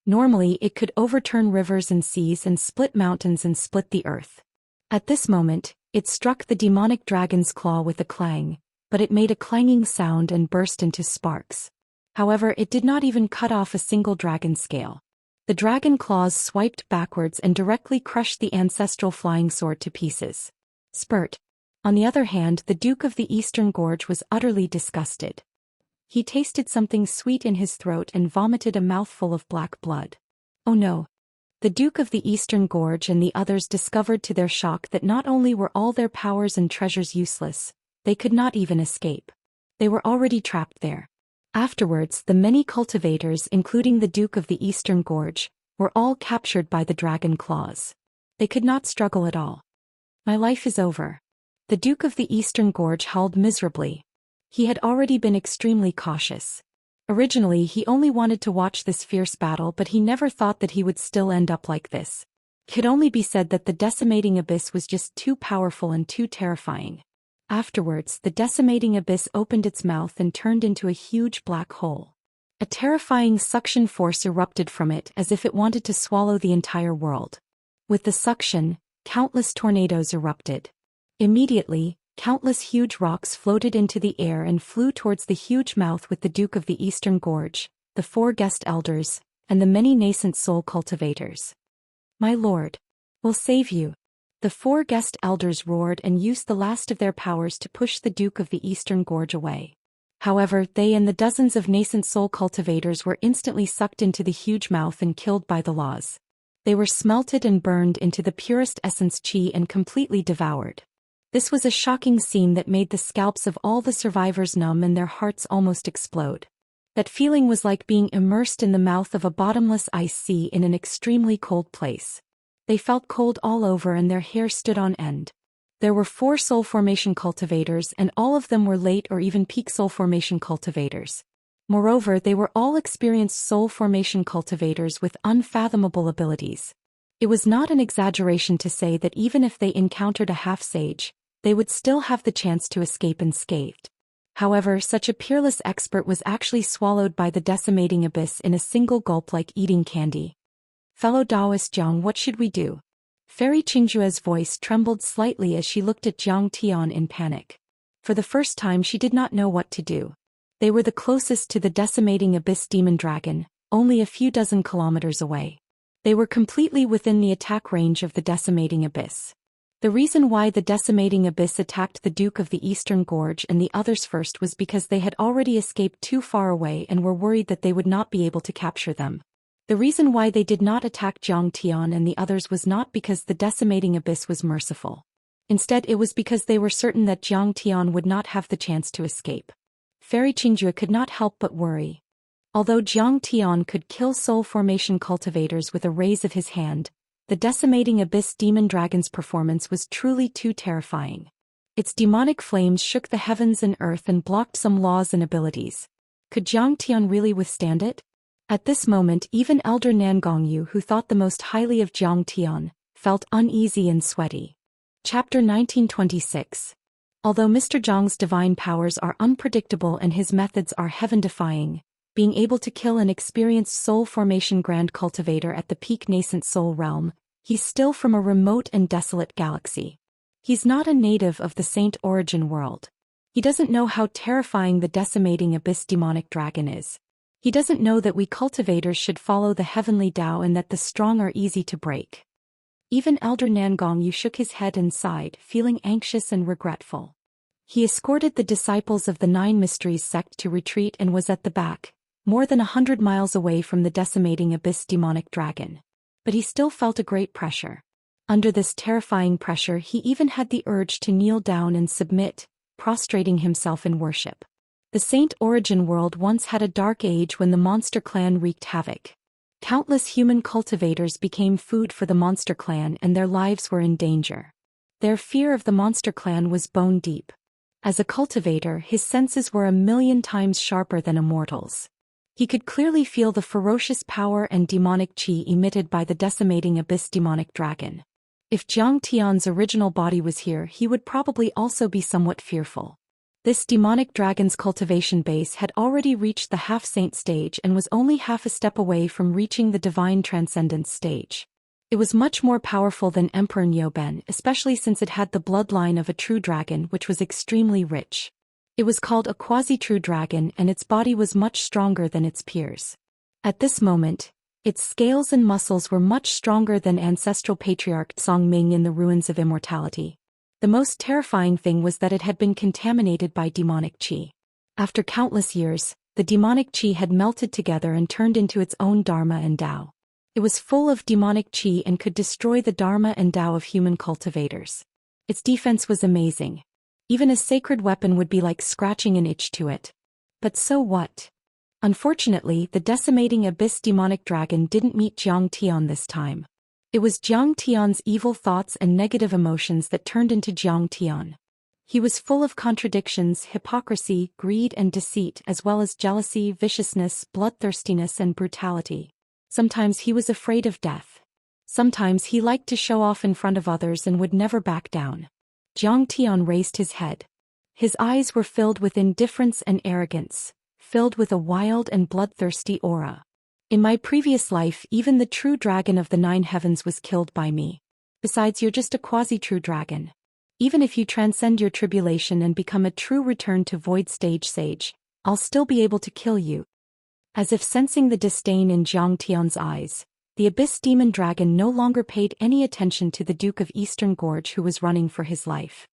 Normally it could overturn rivers and seas and split mountains and split the earth. At this moment, it struck the demonic dragon's claw with a clang, but it made a clanging sound and burst into sparks. However, it did not even cut off a single dragon scale. The dragon claws swiped backwards and directly crushed the ancestral flying sword to pieces. Spurt. On the other hand, the Duke of the Eastern Gorge was utterly disgusted. He tasted something sweet in his throat and vomited a mouthful of black blood. Oh no. The Duke of the Eastern Gorge and the others discovered to their shock that not only were all their powers and treasures useless, they could not even escape. They were already trapped there. Afterwards, the many cultivators, including the Duke of the Eastern Gorge, were all captured by the dragon claws. They could not struggle at all. My life is over. The Duke of the Eastern Gorge howled miserably. He had already been extremely cautious. Originally, he only wanted to watch this fierce battle, but he never thought that he would still end up like this. It could only be said that the decimating abyss was just too powerful and too terrifying. Afterwards, the decimating abyss opened its mouth and turned into a huge black hole. A terrifying suction force erupted from it as if it wanted to swallow the entire world. With the suction, countless tornadoes erupted. Immediately, countless huge rocks floated into the air and flew towards the huge mouth with the Duke of the Eastern Gorge, the 4 guest elders, and the many nascent soul cultivators. My lord, we'll save you. The 4 guest elders roared and used the last of their powers to push the Duke of the Eastern Gorge away. However, they and the dozens of nascent soul cultivators were instantly sucked into the huge mouth and killed by the laws. They were smelted and burned into the purest essence chi and completely devoured. This was a shocking scene that made the scalps of all the survivors numb and their hearts almost explode. That feeling was like being immersed in the mouth of a bottomless ice sea in an extremely cold place. They felt cold all over and their hair stood on end. There were 4 soul formation cultivators and all of them were late or even peak soul formation cultivators. Moreover, they were all experienced soul formation cultivators with unfathomable abilities. It was not an exaggeration to say that even if they encountered a half-sage, they would still have the chance to escape unscathed. However, such a peerless expert was actually swallowed by the decimating abyss in a single gulp like eating candy. Fellow Daoist Jiang, what should we do? Fairy Qingjue's voice trembled slightly as she looked at Jiang Tian in panic. For the first time she did not know what to do. They were the closest to the decimating abyss demon dragon, only a few dozen kilometers away. They were completely within the attack range of the decimating abyss. The reason why the decimating abyss attacked the Duke of the Eastern Gorge and the others first was because they had already escaped too far away and were worried that they would not be able to capture them. The reason why they did not attack Jiang Tian and the others was not because the decimating abyss was merciful. Instead, it was because they were certain that Jiang Tian would not have the chance to escape. Fairy Qingjue could not help but worry. Although Jiang Tian could kill soul formation cultivators with a raise of his hand, the decimating abyss demon dragon's performance was truly too terrifying. Its demonic flames shook the heavens and earth and blocked some laws and abilities. Could Jiang Tian really withstand it? At this moment, even Elder Nan Gongyu, who thought the most highly of Jiang Tian, felt uneasy and sweaty. Chapter 1926. Although Mr. Zhang's divine powers are unpredictable and his methods are heaven-defying, being able to kill an experienced soul formation grand cultivator at the peak nascent soul realm, he's still from a remote and desolate galaxy. He's not a native of the Saint Origin world. He doesn't know how terrifying the decimating abyss demonic dragon is. He doesn't know that we cultivators should follow the heavenly Tao and that the strong are easy to break. Even Elder Nan Gongyu shook his head and sighed, feeling anxious and regretful. He escorted the disciples of the 9 Mysteries sect to retreat and was at the back, more than 100 miles away from the decimating abyss demonic dragon. But he still felt a great pressure. Under this terrifying pressure, he even had the urge to kneel down and submit, prostrating himself in worship. The Saint Origin world once had a dark age when the monster clan wreaked havoc. Countless human cultivators became food for the monster clan and their lives were in danger. Their fear of the monster clan was bone deep. As a cultivator, his senses were 1,000,000 times sharper than a mortal's. He could clearly feel the ferocious power and demonic qi emitted by the decimating abyss demonic dragon. If Zhang Tian's original body was here, he would probably also be somewhat fearful. This demonic dragon's cultivation base had already reached the half-saint stage and was only half a step away from reaching the divine transcendence stage. It was much more powerful than Emperor Niuben, especially since it had the bloodline of a true dragon which was extremely rich. It was called a quasi-true dragon and its body was much stronger than its peers. At this moment, its scales and muscles were much stronger than ancestral patriarch Song Ming in the ruins of immortality. The most terrifying thing was that it had been contaminated by demonic qi. After countless years, the demonic qi had melted together and turned into its own dharma and Tao. It was full of demonic qi and could destroy the dharma and Tao of human cultivators. Its defense was amazing. Even a sacred weapon would be like scratching an itch to it. But so what? Unfortunately, the decimating abyss demonic dragon didn't meet Zhang Tian this time. It was Zhang Tian's evil thoughts and negative emotions that turned into Zhang Tian. He was full of contradictions, hypocrisy, greed and deceit, as well as jealousy, viciousness, bloodthirstiness and brutality. Sometimes he was afraid of death. Sometimes he liked to show off in front of others and would never back down. Zhang Tian raised his head. His eyes were filled with indifference and arrogance, filled with a wild and bloodthirsty aura. In my previous life, even the true dragon of the 9 heavens was killed by me. Besides, you're just a quasi-true dragon. Even if you transcend your tribulation and become a true return to void stage sage, I'll still be able to kill you. As if sensing the disdain in Zhang Tian's eyes, the abyss demon dragon no longer paid any attention to the Duke of Eastern Gorge who was running for his life.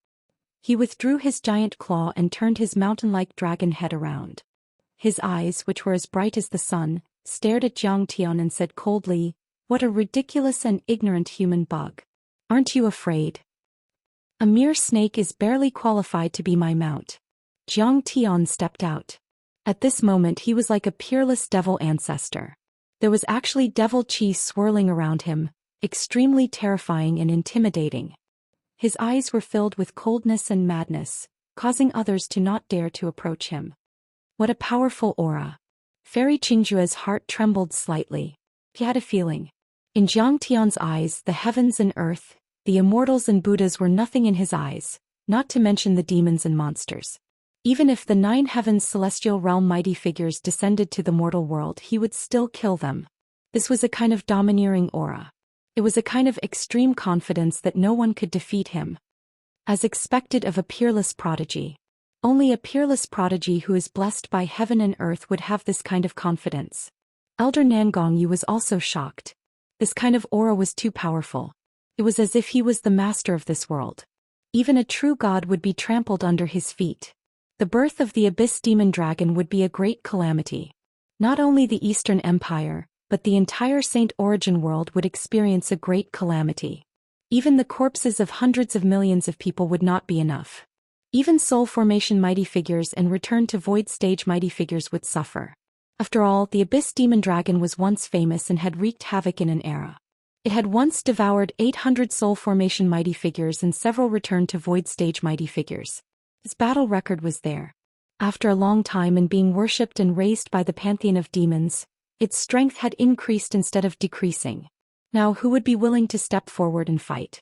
He withdrew his giant claw and turned his mountain-like dragon head around. His eyes, which were as bright as the sun, stared at Zhang Tian and said coldly, "What a ridiculous and ignorant human bug. Aren't you afraid? A mere snake is barely qualified to be my mount." Zhang Tian stepped out. At this moment he was like a peerless devil ancestor. There was actually devil qi swirling around him, extremely terrifying and intimidating. His eyes were filled with coldness and madness, causing others to not dare to approach him. What a powerful aura. Fairy Qingjue's heart trembled slightly. He had a feeling. In Zhang Tian's eyes, the heavens and earth, the immortals and Buddhas were nothing in his eyes, not to mention the demons and monsters. Even if the 9 heavens celestial realm mighty figures descended to the mortal world, he would still kill them. This was a kind of domineering aura. It was a kind of extreme confidence that no one could defeat him. As expected of a peerless prodigy. Only a peerless prodigy who is blessed by heaven and earth would have this kind of confidence. Elder Nangongyu was also shocked. This kind of aura was too powerful. It was as if he was the master of this world. Even a true god would be trampled under his feet. The birth of the abyss demon dragon would be a great calamity. Not only the Eastern Empire, but the entire Saint Origin world would experience a great calamity. Even the corpses of hundreds of millions of people would not be enough. Even soul formation mighty figures and return to void stage mighty figures would suffer. After all, the abyss demon dragon was once famous and had wreaked havoc in an era. It had once devoured 800 soul formation mighty figures and several return to void stage mighty figures. Its battle record was there. After a long time and being worshipped and raised by the pantheon of demons, its strength had increased instead of decreasing. Now who would be willing to step forward and fight?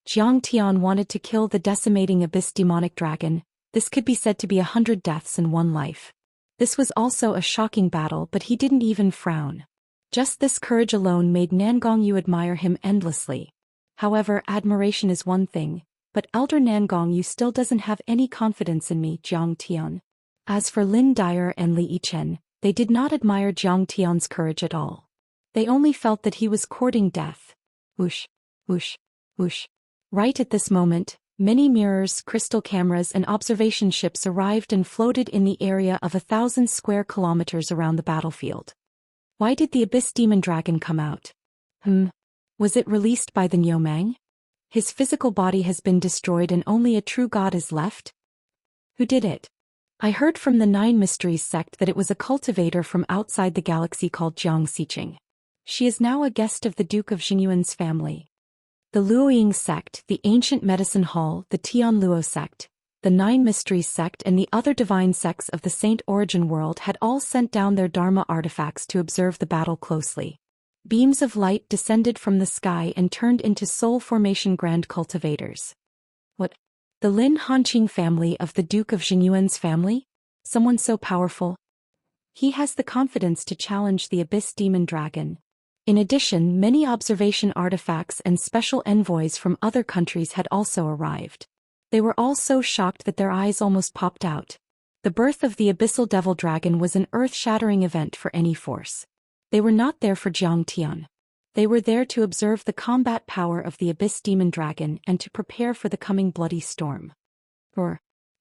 Zhang Tian wanted to kill the decimating abyss demonic dragon. This could be said to be 100 deaths in one life. This was also a shocking battle, but he didn't even frown. Just this courage alone made Nangongyu admire him endlessly. However, admiration is one thing, but Elder Nangongyu still doesn't have any confidence in me, Zhang Tian. As for Lin Dyer and Li Yichen, they did not admire Zhang Tian's courage at all. They only felt that he was courting death. Whoosh, whoosh, whoosh. Right at this moment, many mirrors, crystal cameras and observation ships arrived and floated in the area of 1,000 square kilometers around the battlefield. Why did the abyss demon dragon come out? Was it released by the Niumang? His physical body has been destroyed and only a true god is left? Who did it? I heard from the 9 Mysteries sect that it was a cultivator from outside the galaxy called Jiang Xiqing. She is now a guest of the Duke of Xinyuan's family. The Luoying sect, the Ancient Medicine Hall, the Tian Luo sect, the Nine Mysteries sect and the other divine sects of the Saint Origin world had all sent down their Dharma artifacts to observe the battle closely. Beams of light descended from the sky and turned into soul formation grand cultivators. What? The Lin Hanqing family of the Duke of Xinyuan's family? Someone so powerful? He has the confidence to challenge the Abyss Demon Dragon. In addition, many observation artifacts and special envoys from other countries had also arrived. They were all so shocked that their eyes almost popped out. The birth of the Abyssal Devil Dragon was an earth-shattering event for any force. They were not there for Zhang Tian. They were there to observe the combat power of the Abyss Demon Dragon and to prepare for the coming bloody storm.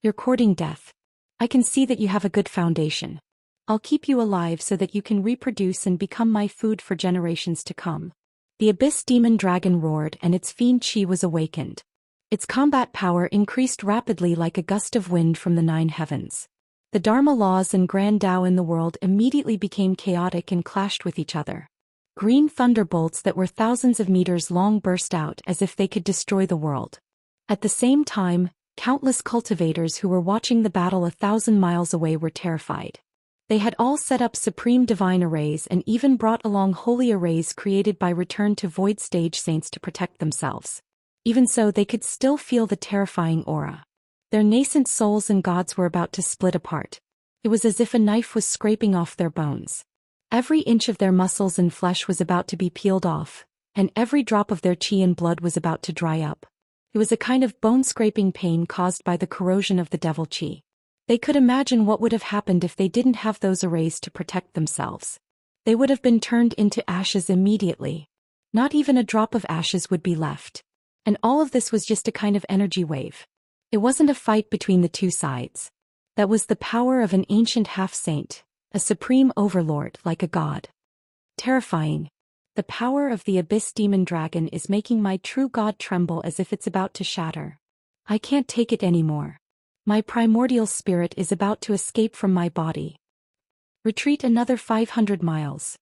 You're courting death. I can see that you have a good foundation. I'll keep you alive so that you can reproduce and become my food for generations to come. The Abyss Demon Dragon roared and its fiend chi was awakened. Its combat power increased rapidly like a gust of wind from the nine heavens. The Dharma laws and Grand Tao in the world immediately became chaotic and clashed with each other. Green thunderbolts that were thousands of meters long burst out as if they could destroy the world. At the same time, countless cultivators who were watching the battle 1,000 miles away were terrified. They had all set up supreme divine arrays and even brought along holy arrays created by Return to Void stage saints to protect themselves. Even so, they could still feel the terrifying aura. Their nascent souls and gods were about to split apart. It was as if a knife was scraping off their bones. Every inch of their muscles and flesh was about to be peeled off, and every drop of their chi and blood was about to dry up. It was a kind of bone-scraping pain caused by the corrosion of the devil chi. They could imagine what would have happened if they didn't have those arrays to protect themselves. They would have been turned into ashes immediately. Not even a drop of ashes would be left. And all of this was just a kind of energy wave. It wasn't a fight between the two sides. That was the power of an ancient half-saint, a supreme overlord like a god. Terrifying. The power of the Abyss Demon Dragon is making my true god tremble as if it's about to shatter. I can't take it anymore. My primordial spirit is about to escape from my body. Retreat another 500 miles.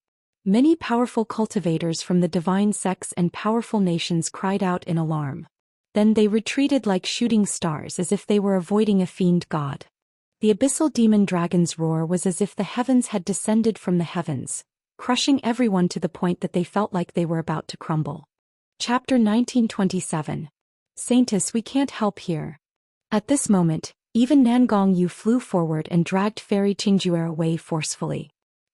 Many powerful cultivators from the divine sects and powerful nations cried out in alarm. Then they retreated like shooting stars as if they were avoiding a fiend god. The Abyssal Demon Dragon's roar was as if the heavens had descended from the heavens, crushing everyone to the point that they felt like they were about to crumble. Chapter 1927. Saintess, we can't help here. At this moment, even Nangong Yu flew forward and dragged Fairy Qingjue away forcefully.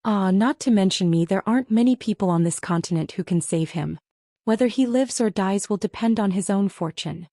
Not to mention me, there aren't many people on this continent who can save him. Whether he lives or dies will depend on his own fortune.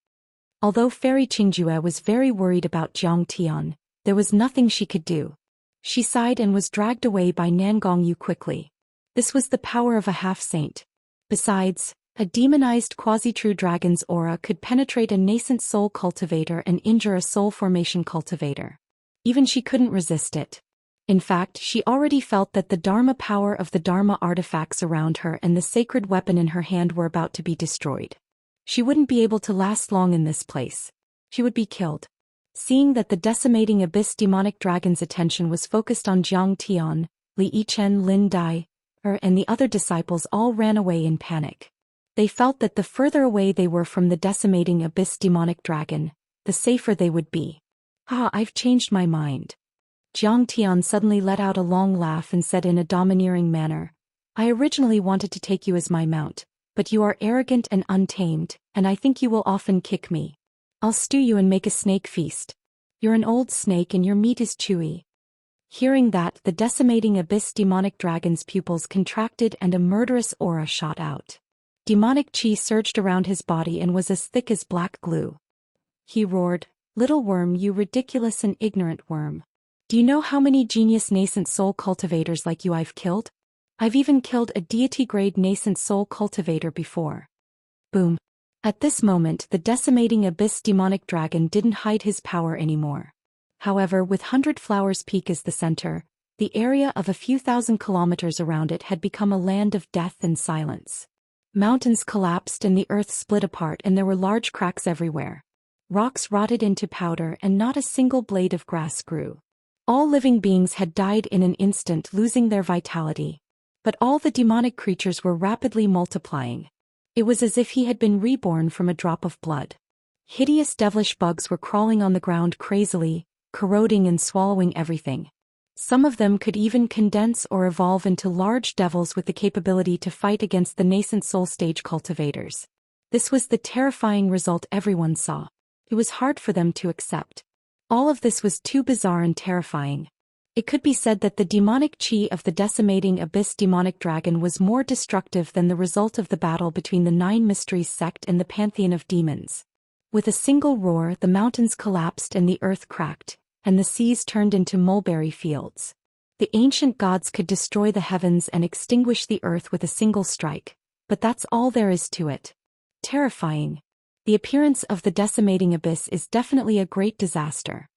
Although Fairy Qingjue was very worried about Zhang Tian, there was nothing she could do. She sighed and was dragged away by Nangong Yu quickly. This was the power of a half-saint. Besides, a demonized quasi-true dragon's aura could penetrate a nascent soul cultivator and injure a soul formation cultivator. Even she couldn't resist it. In fact, she already felt that the Dharma power of the Dharma artifacts around her and the sacred weapon in her hand were about to be destroyed. She wouldn't be able to last long in this place. She would be killed. Seeing that the decimating Abyss Demonic Dragon's attention was focused on Zhang Tian, Li Yichen, Lin Dai, and the other disciples all ran away in panic. They felt that the further away they were from the decimating Abyss Demonic Dragon, the safer they would be. I've changed my mind. Zhang Tian suddenly let out a long laugh and said in a domineering manner, I originally wanted to take you as my mount, but you are arrogant and untamed, and I think you will often kick me. I'll stew you and make a snake feast. You're an old snake and your meat is chewy. Hearing that, the decimating Abyss Demonic Dragon's pupils contracted and a murderous aura shot out. Demonic chi surged around his body and was as thick as black glue. He roared, Little worm, you ridiculous and ignorant worm. Do you know how many genius nascent soul cultivators like you I've killed? I've even killed a deity-grade nascent soul cultivator before. Boom. At this moment, the decimating Abyss Demonic Dragon didn't hide his power anymore. However, with 100 Flowers Peak as the center, the area of a few thousand kilometers around it had become a land of death and silence. Mountains collapsed and the earth split apart and there were large cracks everywhere. Rocks rotted into powder and not a single blade of grass grew. All living beings had died in an instant, losing their vitality. But all the demonic creatures were rapidly multiplying. It was as if he had been reborn from a drop of blood. Hideous devilish bugs were crawling on the ground crazily, corroding and swallowing everything. Some of them could even condense or evolve into large devils with the capability to fight against the nascent soul stage cultivators. This was the terrifying result everyone saw. It was hard for them to accept. All of this was too bizarre and terrifying. It could be said that the demonic chi of the decimating abyss demonic dragon was more destructive than the result of the battle between the Nine Mysteries sect and the pantheon of demons. With a single roar, the mountains collapsed and the earth cracked, and the seas turned into mulberry fields. The ancient gods could destroy the heavens and extinguish the earth with a single strike, but that's all there is to it. Terrifying. The appearance of the decimating abyss is definitely a great disaster.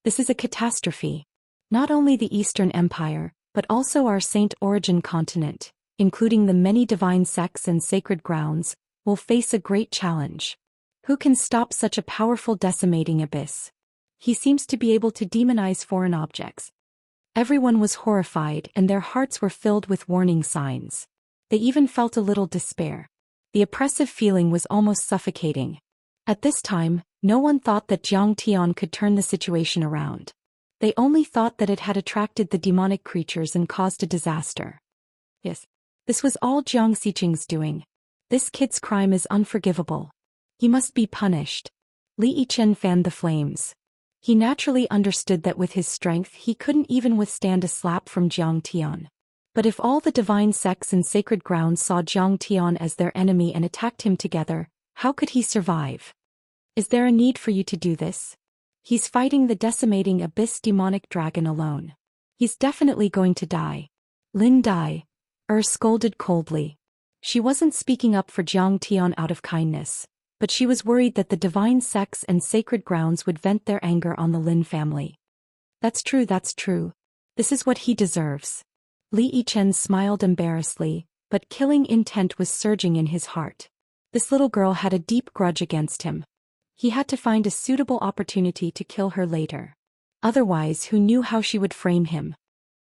This is a catastrophe. Not only the Eastern Empire, but also our Saint Origin continent, including the many divine sects and sacred grounds, will face a great challenge. Who can stop such a powerful decimating abyss? He seems to be able to demonize foreign objects. Everyone was horrified and their hearts were filled with warning signs. They even felt a little despair. The oppressive feeling was almost suffocating. At this time, no one thought that Zhang Tian could turn the situation around. They only thought that it had attracted the demonic creatures and caused a disaster. Yes, this was all Jiang Xiqing's doing. This kid's crime is unforgivable. He must be punished. Li Yichen fanned the flames. He naturally understood that with his strength he couldn't even withstand a slap from Zhang Tian. But if all the divine sects and sacred grounds saw Zhang Tian as their enemy and attacked him together, how could he survive? Is there a need for you to do this? He's fighting the decimating abyss demonic dragon alone. He's definitely going to die. Lin Dai scolded coldly. She wasn't speaking up for Zhang Tian out of kindness, but she was worried that the divine sects and sacred grounds would vent their anger on the Lin family. That's true. This is what he deserves. Li Yichen smiled embarrassedly, but killing intent was surging in his heart. This little girl had a deep grudge against him. He had to find a suitable opportunity to kill her later. Otherwise, who knew how she would frame him?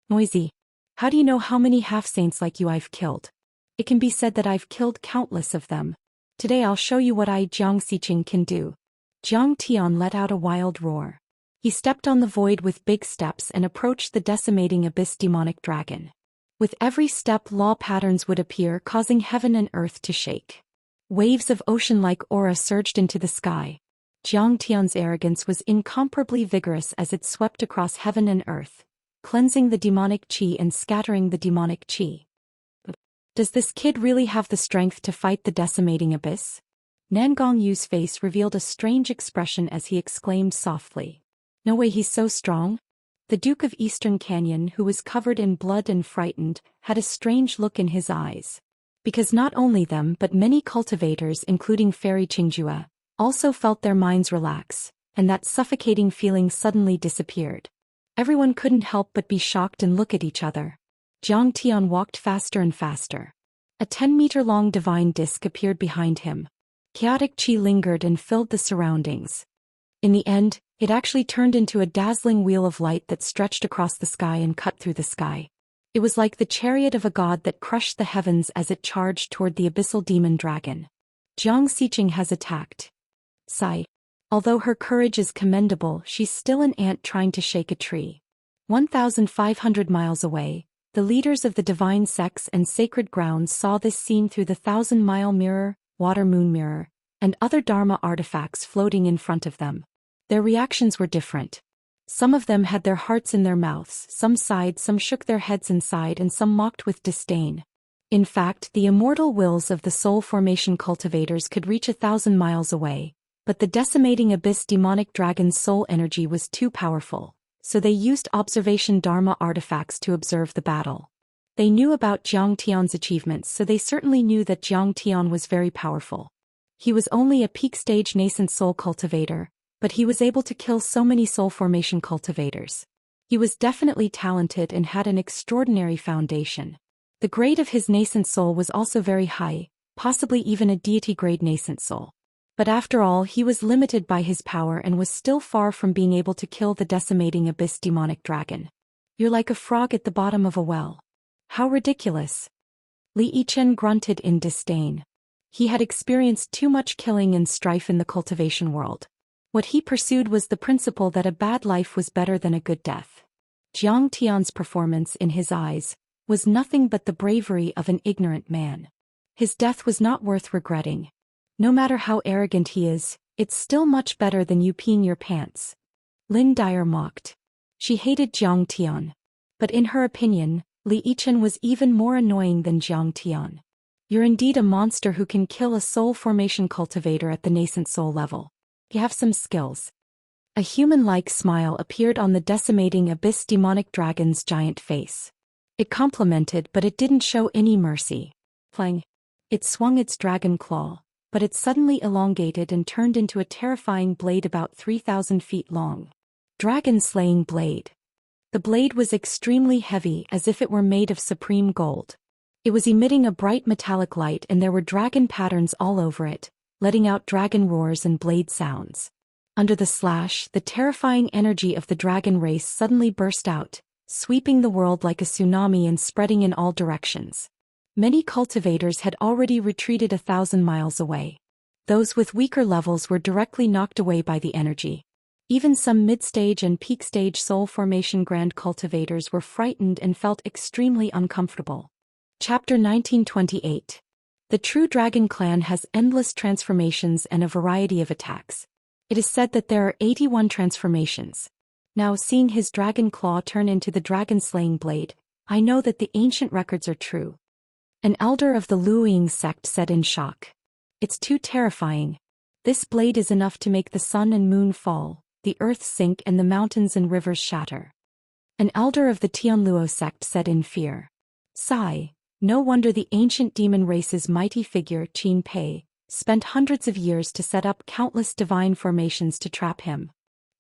Noisy. How do you know how many half-saints like you I've killed? It can be said that I've killed countless of them. Today I'll show you what I, Jiang Xiqing, can do. Zhang Tian let out a wild roar. He stepped on the void with big steps and approached the decimating abyss demonic dragon. With every step, law patterns would appear, causing heaven and earth to shake. Waves of ocean-like aura surged into the sky. Zhang Tian's arrogance was incomparably vigorous as it swept across heaven and earth, cleansing the demonic qi and scattering the demonic qi. Does this kid really have the strength to fight the decimating abyss? Nangong Yu's face revealed a strange expression as he exclaimed softly. No way, he's so strong. The Duke of Eastern Canyon, who was covered in blood and frightened, had a strange look in his eyes. Because not only them but many cultivators, including Fairy Qingjue, also felt their minds relax, and that suffocating feeling suddenly disappeared. Everyone couldn't help but be shocked and look at each other. Zhang Tian walked faster and faster. A 10-meter-long divine disc appeared behind him. Chaotic qi lingered and filled the surroundings. In the end, it actually turned into a dazzling wheel of light that stretched across the sky and cut through the sky. It was like the chariot of a god that crushed the heavens as it charged toward the abyssal demon dragon. Jiang Xiqing has attacked. Sigh. Although her courage is commendable, she's still an ant trying to shake a tree. 1,500 miles away, the leaders of the divine sects and sacred grounds saw this scene through the 1,000-mile mirror, water moon mirror, and other Dharma artifacts floating in front of them. Their reactions were different. Some of them had their hearts in their mouths, some sighed, some shook their heads and sighed, and some mocked with disdain. In fact, the immortal wills of the soul formation cultivators could reach 1,000 miles away, but the decimating abyss demonic dragon's soul energy was too powerful, so they used observation Dharma artifacts to observe the battle. They knew about Zhang Tian's achievements, so they certainly knew that Zhang Tian was very powerful. He was only a peak-stage nascent soul cultivator, but he was able to kill so many soul formation cultivators. He was definitely talented and had an extraordinary foundation. The grade of his nascent soul was also very high, possibly even a deity-grade nascent soul. But after all, he was limited by his power and was still far from being able to kill the decimating abyss demonic dragon. You're like a frog at the bottom of a well. How ridiculous. Li Yichen grunted in disdain. He had experienced too much killing and strife in the cultivation world. What he pursued was the principle that a bad life was better than a good death. Jiang Tian's performance in his eyes was nothing but the bravery of an ignorant man. His death was not worth regretting. No matter how arrogant he is, it's still much better than you peeing your pants. Lin Dyer mocked. She hated Jiang Tian. But in her opinion, Li Yichen was even more annoying than Jiang Tian. You're indeed a monster who can kill a soul formation cultivator at the nascent soul level. You have some skills. A human-like smile appeared on the decimating abyss demonic dragon's giant face. It complimented, but it didn't show any mercy. Clang. It swung its dragon claw, but it suddenly elongated and turned into a terrifying blade about 3,000 feet long. Dragon-slaying blade. The blade was extremely heavy, as if it were made of supreme gold. It was emitting a bright metallic light, and there were dragon patterns all over it, letting out dragon roars and blade sounds. Under the slash, the terrifying energy of the dragon race suddenly burst out, sweeping the world like a tsunami and spreading in all directions. Many cultivators had already retreated 1,000 miles away. Those with weaker levels were directly knocked away by the energy. Even some mid-stage and peak-stage soul formation grand cultivators were frightened and felt extremely uncomfortable. Chapter 1928. The True Dragon Clan has endless transformations and a variety of attacks. It is said that there are 81 transformations. Now, seeing his dragon claw turn into the dragon-slaying blade, I know that the ancient records are true. An elder of the Luoying sect said in shock. It's too terrifying. This blade is enough to make the sun and moon fall, the earth sink and the mountains and rivers shatter. An elder of the Tianluo sect said in fear. Sigh. No wonder the ancient demon race's mighty figure, Qin Pei, spent hundreds of years to set up countless divine formations to trap him.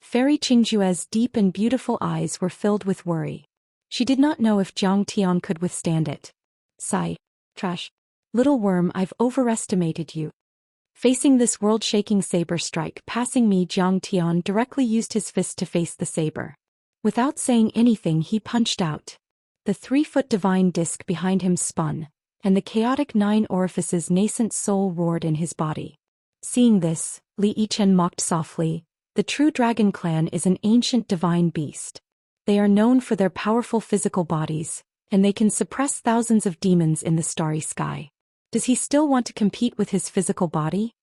Fairy Qingjue's deep and beautiful eyes were filled with worry. She did not know if Jiang Tian could withstand it. Sigh. Trash. Little worm, I've overestimated you. Facing this world-shaking saber strike passing me, Jiang Tian directly used his fist to face the saber. Without saying anything, he punched out. The 3-foot divine disc behind him spun, and the chaotic 9 orifices nascent soul roared in his body. Seeing this, Li Yichen mocked softly. The True Dragon Clan is an ancient divine beast. They are known for their powerful physical bodies, and they can suppress thousands of demons in the starry sky. Does he still want to compete with his physical body?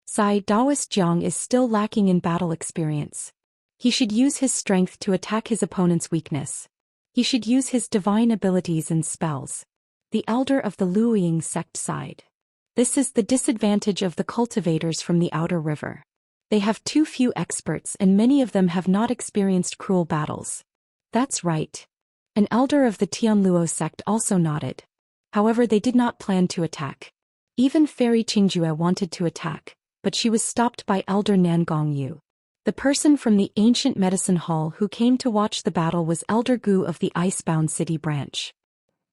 Daoist Jiang is still lacking in battle experience. He should use his strength to attack his opponent's weakness. He should use his divine abilities and spells. The elder of the Luoying sect sighed. This is the disadvantage of the cultivators from the outer river. They have too few experts, and many of them have not experienced cruel battles. That's right. An elder of the Tianluo sect also nodded. However, they did not plan to attack. Even Fairy Qingjue wanted to attack, but she was stopped by Elder Nangong Yu. The person from the ancient medicine hall who came to watch the battle was Elder Gu of the Icebound City branch.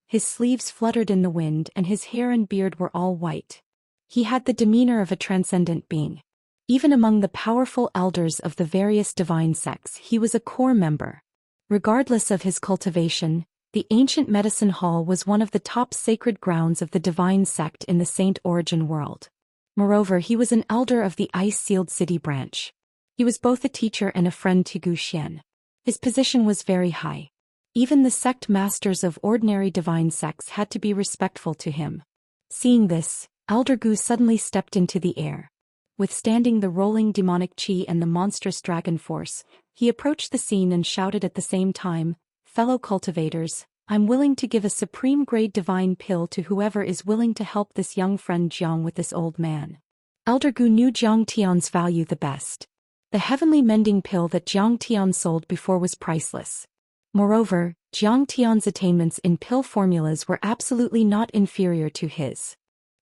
His sleeves fluttered in the wind and his hair and beard were all white. He had the demeanor of a transcendent being. Even among the powerful elders of the various divine sects, he was a core member. Regardless of his cultivation, the ancient medicine hall was one of the top sacred grounds of the divine sect in the Saint Origin world. Moreover, he was an elder of the Ice-Sealed City branch. He was both a teacher and a friend to Zhou Xian. His position was very high. Even the sect masters of ordinary divine sects had to be respectful to him. Seeing this, Elder Gu suddenly stepped into the air. Withstanding the rolling demonic qi and the monstrous dragon force, he approached the scene and shouted at the same time, "Fellow cultivators, I'm willing to give a supreme-grade divine pill to whoever is willing to help this young friend Jiang with this old man." Elder Gu knew Jiang Tian's value the best. The heavenly mending pill that Jiang Tian sold before was priceless. Moreover, Jiang Tian's attainments in pill formulas were absolutely not inferior to his.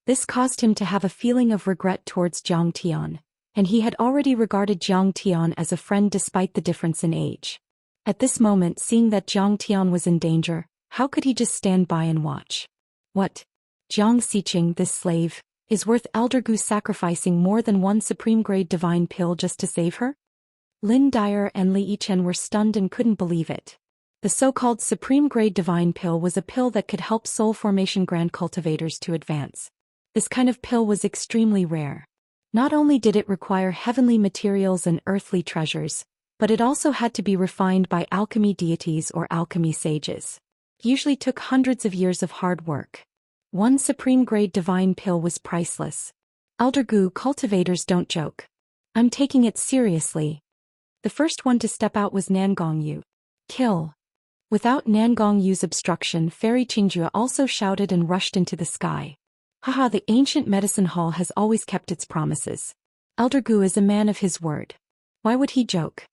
This caused him to have a feeling of regret towards Jiang Tian, and he had already regarded Jiang Tian as a friend despite the difference in age. At this moment, seeing that Jiang Tian was in danger, how could he just stand by and watch? What? Jiang Xiqing, this slave, is worth Elder Gu sacrificing more than one supreme-grade divine pill just to save her? Lin Dyer and Li Yichen were stunned and couldn't believe it. The so-called supreme-grade divine pill was a pill that could help soul formation grand cultivators to advance. This kind of pill was extremely rare. Not only did it require heavenly materials and earthly treasures, but it also had to be refined by alchemy deities or alchemy sages. It usually took hundreds of years of hard work. One supreme-grade divine pill was priceless. Elder Gu, cultivators don't joke. I'm taking it seriously. The first one to step out was Nangongyu. Kill. Without Nangongyu's obstruction, Fairy Qingjue also shouted and rushed into the sky. Haha, the ancient medicine hall has always kept its promises. Elder Gu is a man of his word. Why would he joke?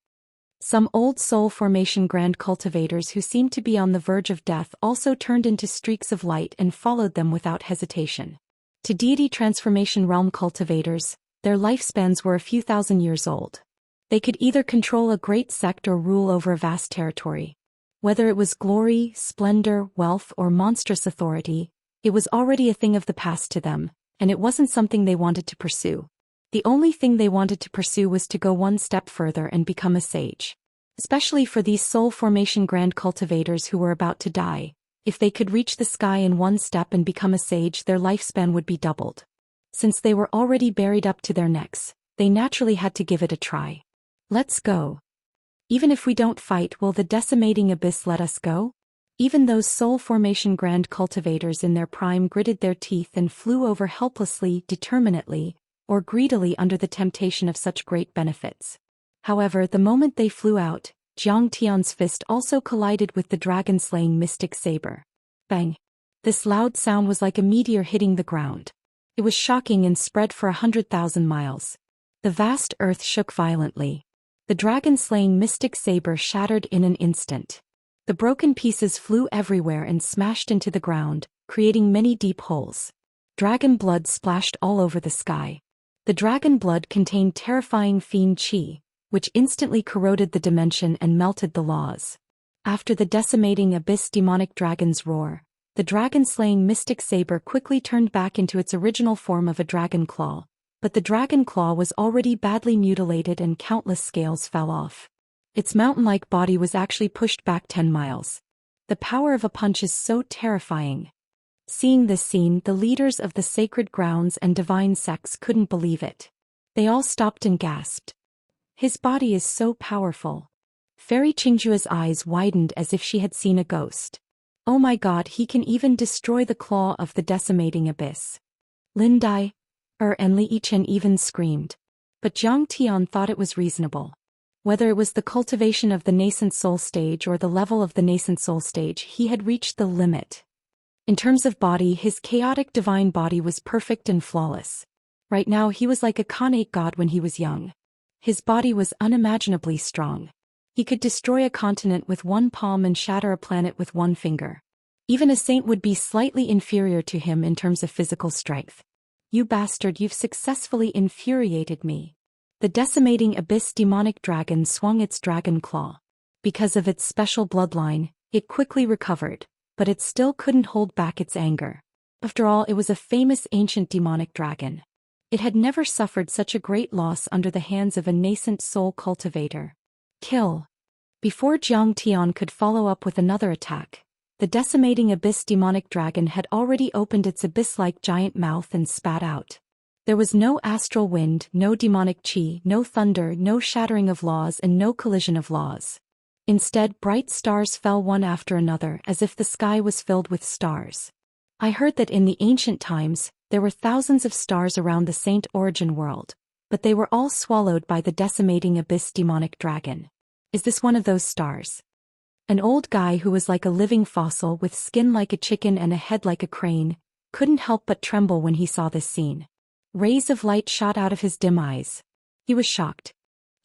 Some old soul formation grand cultivators who seemed to be on the verge of death also turned into streaks of light and followed them without hesitation. To deity transformation realm cultivators, their lifespans were a few thousand years old. They could either control a great sect or rule over a vast territory. Whether it was glory, splendor, wealth, or monstrous authority, it was already a thing of the past to them, and it wasn't something they wanted to pursue. The only thing they wanted to pursue was to go one step further and become a sage. Especially for these soul formation grand cultivators who were about to die, if they could reach the sky in one step and become a sage, their lifespan would be doubled. Since they were already buried up to their necks, they naturally had to give it a try. Let's go. Even if we don't fight, will the decimating abyss let us go? Even those soul formation grand cultivators in their prime gritted their teeth and flew over helplessly, determinately, or greedily under the temptation of such great benefits. However, the moment they flew out, Jiang Tian's fist also collided with the dragon-slaying mystic saber. Bang! This loud sound was like a meteor hitting the ground. It was shocking and spread for 100,000 miles. The vast earth shook violently. The dragon-slaying mystic saber shattered in an instant. The broken pieces flew everywhere and smashed into the ground, creating many deep holes. Dragon blood splashed all over the sky. The dragon blood contained terrifying fiend qi, which instantly corroded the dimension and melted the laws. After the decimating abyss demonic dragon's roar, the dragon-slaying mystic saber quickly turned back into its original form of a dragon claw, but the dragon claw was already badly mutilated and countless scales fell off. Its mountain-like body was actually pushed back 10 miles. The power of a punch is so terrifying. Seeing this scene, the leaders of the sacred grounds and divine sects couldn't believe it. They all stopped and gasped. His body is so powerful. Fairy Qingjue's eyes widened as if she had seen a ghost. Oh my god, he can even destroy the claw of the decimating abyss. Lin Dai, and Li Yichen even screamed. But Jiang Tian thought it was reasonable. Whether it was the cultivation of the nascent soul stage or the level of the nascent soul stage, he had reached the limit. In terms of body, his chaotic divine body was perfect and flawless. Right now he was like a Khanate god when he was young. His body was unimaginably strong. He could destroy a continent with one palm and shatter a planet with one finger. Even a saint would be slightly inferior to him in terms of physical strength. You bastard, you've successfully infuriated me. The decimating abyss demonic dragon swung its dragon claw. Because of its special bloodline, it quickly recovered, but it still couldn't hold back its anger. After all, it was a famous ancient demonic dragon. It had never suffered such a great loss under the hands of a nascent soul cultivator. Kill. Before Jiang Tian could follow up with another attack, the decimating abyss demonic dragon had already opened its abyss-like giant mouth and spat out. There was no astral wind, no demonic qi, no thunder, no shattering of laws, and no collision of laws. Instead, bright stars fell one after another as if the sky was filled with stars. I heard that in the ancient times, there were thousands of stars around the Saint Origin world, but they were all swallowed by the decimating abyss demonic dragon. Is this one of those stars? An old guy who was like a living fossil with skin like a chicken and a head like a crane, couldn't help but tremble when he saw this scene. Rays of light shot out of his dim eyes. He was shocked.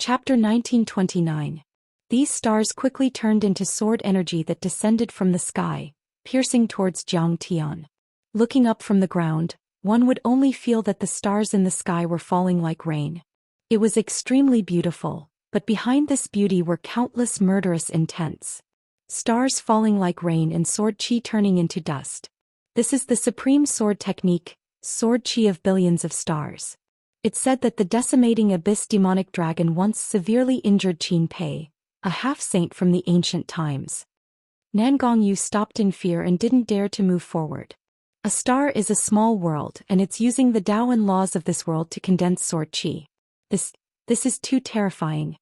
Chapter 1929. These stars quickly turned into sword energy that descended from the sky, piercing towards Jiang Tian. Looking up from the ground, one would only feel that the stars in the sky were falling like rain. It was extremely beautiful, but behind this beauty were countless murderous intents. Stars falling like rain and sword chi turning into dust. This is the supreme sword technique, sword chi of billions of stars. It's said that the decimating abyss demonic dragon once severely injured Qin Pei, a half-saint from the ancient times. Nangongyu stopped in fear and didn't dare to move forward. A star is a small world, and it's using the Tao and laws of this world to condense sword qi. This is too terrifying.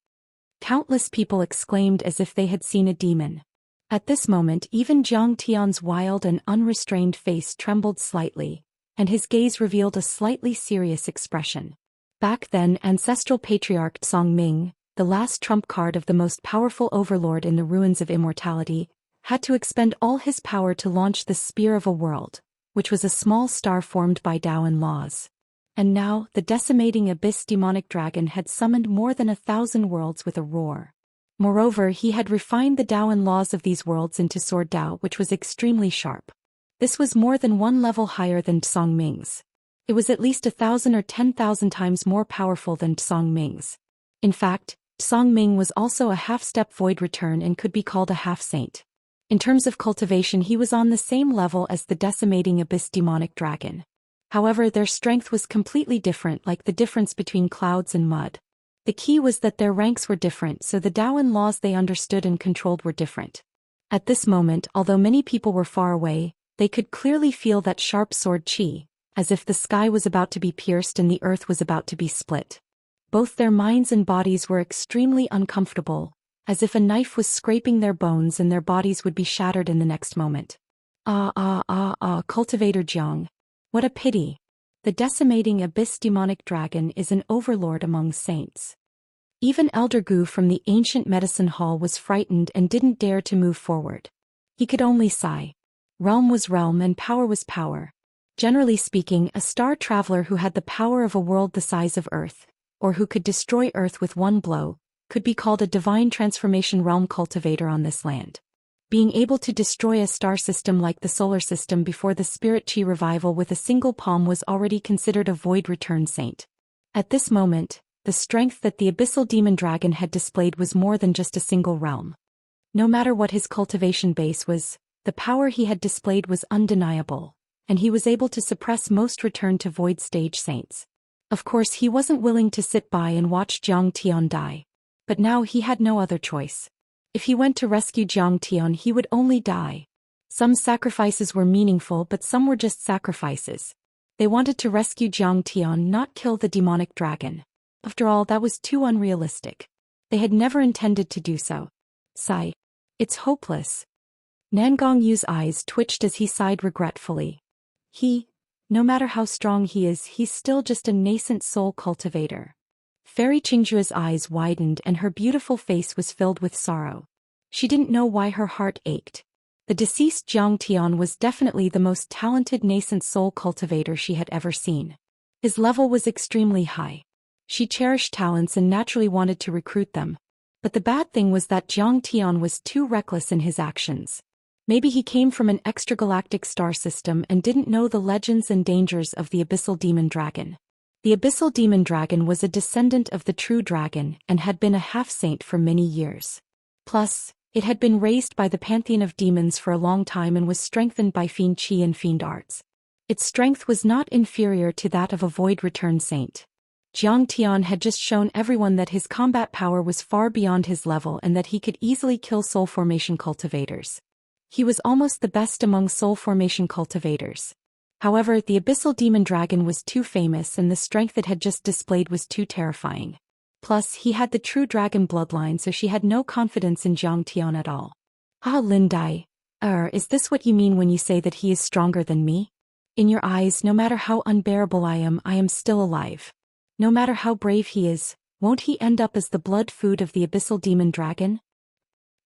Countless people exclaimed as if they had seen a demon. At this moment, even Zhang Tian's wild and unrestrained face trembled slightly, and his gaze revealed a slightly serious expression. Back then, ancestral patriarch Songming, the last trump card of the most powerful overlord in the ruins of immortality, had to expend all his power to launch the Spear of a World, which was a small star formed by Tao and laws. And now, the decimating abyss demonic dragon had summoned more than 1,000 worlds with a roar. Moreover, he had refined the Tao and laws of these worlds into Sword Tao, which was extremely sharp. This was more than one level higher than Songming's. It was at least 1,000 or 10,000 times more powerful than Songming's. In fact, Songming was also a half-step void return and could be called a half-saint. In terms of cultivation, he was on the same level as the decimating abyss demonic dragon. However, their strength was completely different, like the difference between clouds and mud. The key was that their ranks were different, so the Tao and laws they understood and controlled were different. At this moment, although many people were far away, they could clearly feel that sharp sword qi, as if the sky was about to be pierced and the earth was about to be split. Both their minds and bodies were extremely uncomfortable, as if a knife was scraping their bones and their bodies would be shattered in the next moment. Cultivator Jiang. What a pity. The decimating abyss demonic dragon is an overlord among saints. Even Elder Gu from the ancient medicine hall was frightened and didn't dare to move forward. He could only sigh. Realm was realm and power was power. Generally speaking, a star traveler who had the power of a world the size of Earth, or who could destroy Earth with one blow, could be called a divine transformation realm cultivator on this land. Being able to destroy a star system like the solar system before the spirit chi revival with a single palm was already considered a void return saint. At this moment, the strength that the abyssal demon dragon had displayed was more than just a single realm. No matter what his cultivation base was, the power he had displayed was undeniable, and he was able to suppress most return to void stage saints. Of course, he wasn't willing to sit by and watch Zhang Tian die. But now he had no other choice. If he went to rescue Zhang Tian, he would only die. Some sacrifices were meaningful, but some were just sacrifices. They wanted to rescue Zhang Tian, not kill the demonic dragon. After all, that was too unrealistic. They had never intended to do so. Sigh. It's hopeless. Nangong Yu's eyes twitched as he sighed regretfully. No matter how strong he is, he's still just a nascent soul cultivator. Fairy Qingjua's eyes widened and her beautiful face was filled with sorrow. She didn't know why her heart ached. The deceased Zhang Tian was definitely the most talented nascent soul cultivator she had ever seen. His level was extremely high. She cherished talents and naturally wanted to recruit them. But the bad thing was that Zhang Tian was too reckless in his actions. Maybe he came from an extragalactic star system and didn't know the legends and dangers of the abyssal demon dragon. The abyssal demon dragon was a descendant of the true dragon and had been a half-saint for many years. Plus, it had been raised by the pantheon of demons for a long time and was strengthened by fiend chi and fiend arts. Its strength was not inferior to that of a void return saint. Zhang Tian had just shown everyone that his combat power was far beyond his level and that he could easily kill soul formation cultivators. He was almost the best among soul formation cultivators. However, the abyssal demon dragon was too famous and the strength it had just displayed was too terrifying. Plus, he had the true dragon bloodline, so she had no confidence in Zhang Tian at all. Lin Dai. Is this what you mean when you say that he is stronger than me? In your eyes, no matter how unbearable I am still alive. No matter how brave he is, won't he end up as the blood food of the abyssal demon dragon?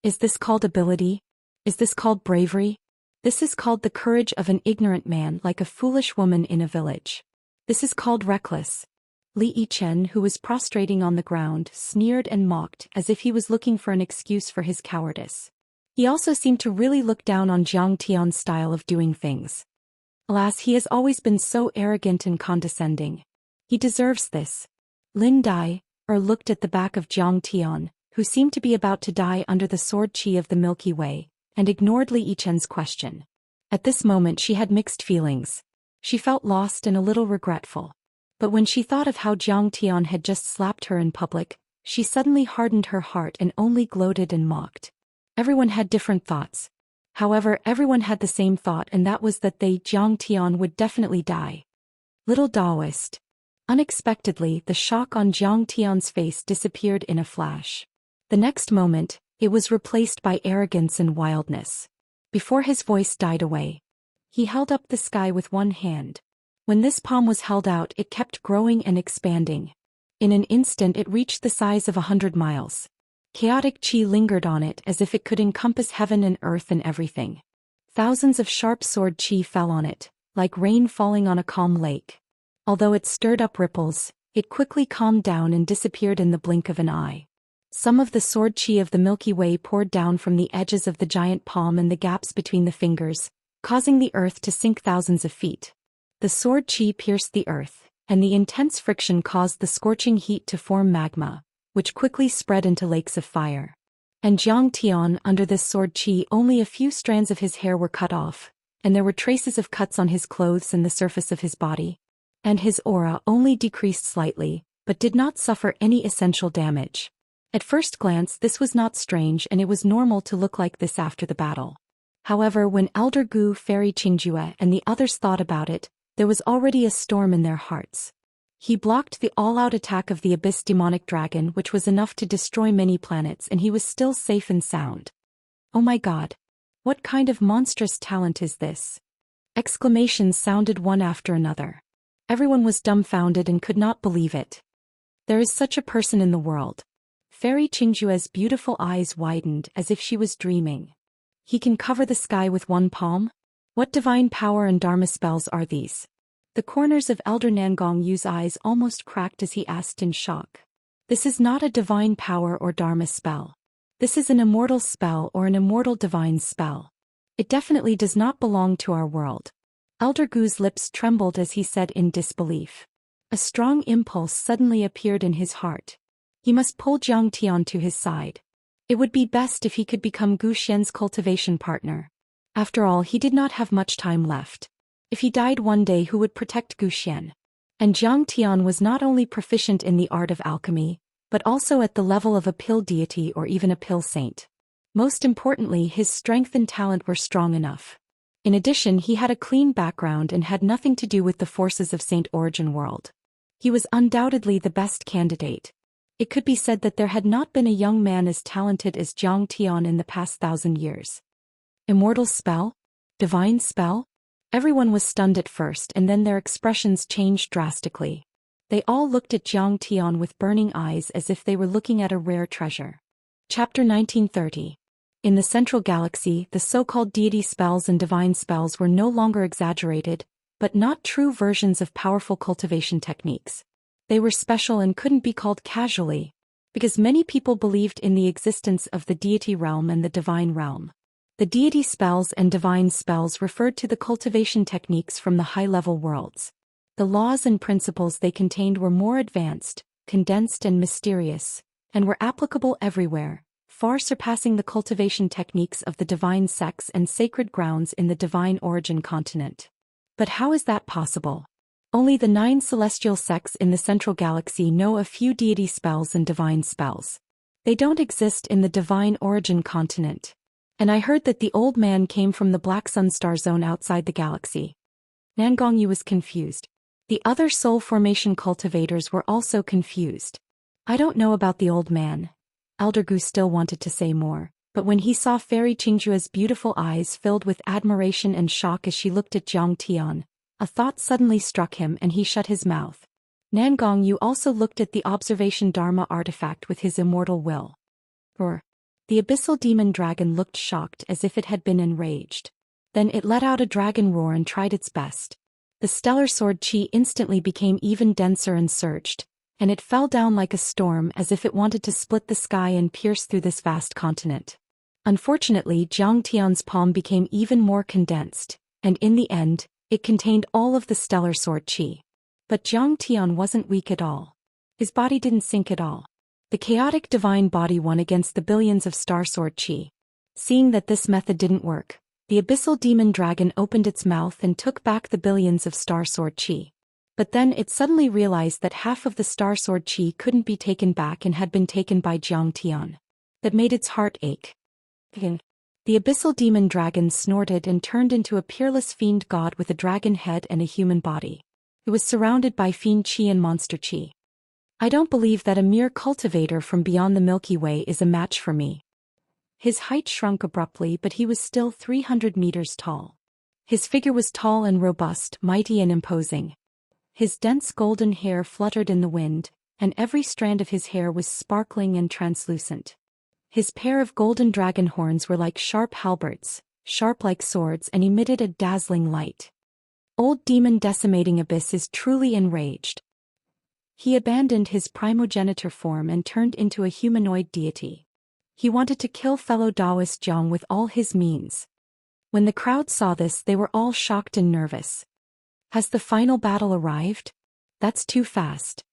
Is this called ability? Is this called bravery? This is called the courage of an ignorant man, like a foolish woman in a village. This is called reckless. Li Yichen, who was prostrating on the ground, sneered and mocked as if he was looking for an excuse for his cowardice. He also seemed to really look down on Zhang Tian's style of doing things. Alas, he has always been so arrogant and condescending. He deserves this. Lin Dai, looked at the back of Zhang Tian, who seemed to be about to die under the sword chi of the Milky Way, and ignored Li Yichen's question. At this moment she had mixed feelings. She felt lost and a little regretful. But when she thought of how Zhang Tian had just slapped her in public, she suddenly hardened her heart and only gloated and mocked. Everyone had different thoughts. However, everyone had the same thought, and that was that they, Jiang Tian, would definitely die. Little Daoist. Unexpectedly, the shock on Jiang Tian's face disappeared in a flash. The next moment, it was replaced by arrogance and wildness. Before his voice died away, he held up the sky with one hand. When this palm was held out, it kept growing and expanding. In an instant it reached the size of 100 miles. Chaotic chi lingered on it as if it could encompass heaven and earth and everything. Thousands of sharp sword chi fell on it, like rain falling on a calm lake. Although it stirred up ripples, it quickly calmed down and disappeared in the blink of an eye. Some of the sword chi of the Milky Way poured down from the edges of the giant palm and the gaps between the fingers, causing the earth to sink thousands of feet. The sword chi pierced the earth, and the intense friction caused the scorching heat to form magma, which quickly spread into lakes of fire. And Jiang Tian, under this sword chi, only a few strands of his hair were cut off, and there were traces of cuts on his clothes and the surface of his body. And his aura only decreased slightly, but did not suffer any essential damage. At first glance, this was not strange, and it was normal to look like this after the battle. However, when Elder Gu, Fairy Qingjue, and the others thought about it, there was already a storm in their hearts. He blocked the all-out attack of the Abyss demonic dragon, which was enough to destroy many planets, and he was still safe and sound. Oh my god! What kind of monstrous talent is this? Exclamations sounded one after another. Everyone was dumbfounded and could not believe it. There is such a person in the world. Fairy Qingjue's beautiful eyes widened as if she was dreaming. He can cover the sky with one palm? What divine power and dharma spells are these? The corners of Elder Nangong Yu's eyes almost cracked as he asked in shock. This is not a divine power or dharma spell. This is an immortal spell or an immortal divine spell. It definitely does not belong to our world. Elder Gu's lips trembled as he said in disbelief. A strong impulse suddenly appeared in his heart. He must pull Jiang Tian to his side. It would be best if he could become Zhou Xian's cultivation partner. After all, he did not have much time left. If he died one day, who would protect Zhou Xian? And Jiang Tian was not only proficient in the art of alchemy, but also at the level of a pill deity or even a pill saint. Most importantly, his strength and talent were strong enough. In addition, he had a clean background and had nothing to do with the forces of Saint Origin World. He was undoubtedly the best candidate. It could be said that there had not been a young man as talented as Jiang Tian in the past 1,000 years. Immortal spell? Divine spell? Everyone was stunned at first, and then their expressions changed drastically. They all looked at Jiang Tian with burning eyes as if they were looking at a rare treasure. Chapter 1930. In the Central Galaxy, the so-called deity spells and divine spells were no longer exaggerated, but not true versions of powerful cultivation techniques. They were special and couldn't be called casually, because many people believed in the existence of the deity realm and the divine realm. The deity spells and divine spells referred to the cultivation techniques from the high-level worlds. The laws and principles they contained were more advanced, condensed and mysterious, and were applicable everywhere, far surpassing the cultivation techniques of the divine sects and sacred grounds in the divine origin continent. But how is that possible? Only the 9 celestial sects in the Central Galaxy know a few deity spells and divine spells. They don't exist in the divine origin continent. And I heard that the old man came from the Black Sun star zone outside the galaxy. Nangong Yu was confused. The other soul formation cultivators were also confused. I don't know about the old man. Elder Gu still wanted to say more, but when he saw Fairy Qingjue's beautiful eyes filled with admiration and shock as she looked at Jiang Tian, a thought suddenly struck him and he shut his mouth. Nangong Yu also looked at the observation Dharma artifact with his immortal will. The abyssal demon dragon looked shocked as if it had been enraged. Then it let out a dragon roar and tried its best. The stellar sword chi instantly became even denser and surged, and it fell down like a storm as if it wanted to split the sky and pierce through this vast continent. Unfortunately, Jiang Tian's palm became even more condensed, and in the end, it contained all of the stellar sword chi. But Jiang Tian wasn't weak at all. His body didn't sink at all. The chaotic divine body won against the billions of star sword chi. Seeing that this method didn't work, the abyssal demon dragon opened its mouth and took back the billions of star sword chi. But then it suddenly realized that half of the star sword chi couldn't be taken back and had been taken by Jiang Tian. That made its heart ache. The abyssal demon dragon snorted and turned into a peerless fiend god with a dragon head and a human body. It was surrounded by fiend chi and monster chi. I don't believe that a mere cultivator from beyond the Milky Way is a match for me. His height shrunk abruptly, but he was still 300 meters tall. His figure was tall and robust, mighty and imposing. His dense golden hair fluttered in the wind, and every strand of his hair was sparkling and translucent. His pair of golden dragon horns were like sharp halberds, sharp like swords, and emitted a dazzling light. Old demon decimating abyss is truly enraged. He abandoned his primogenitor form and turned into a humanoid deity. He wanted to kill fellow Daoist Jiang with all his means. When the crowd saw this, they were all shocked and nervous. Has the final battle arrived? That's too fast.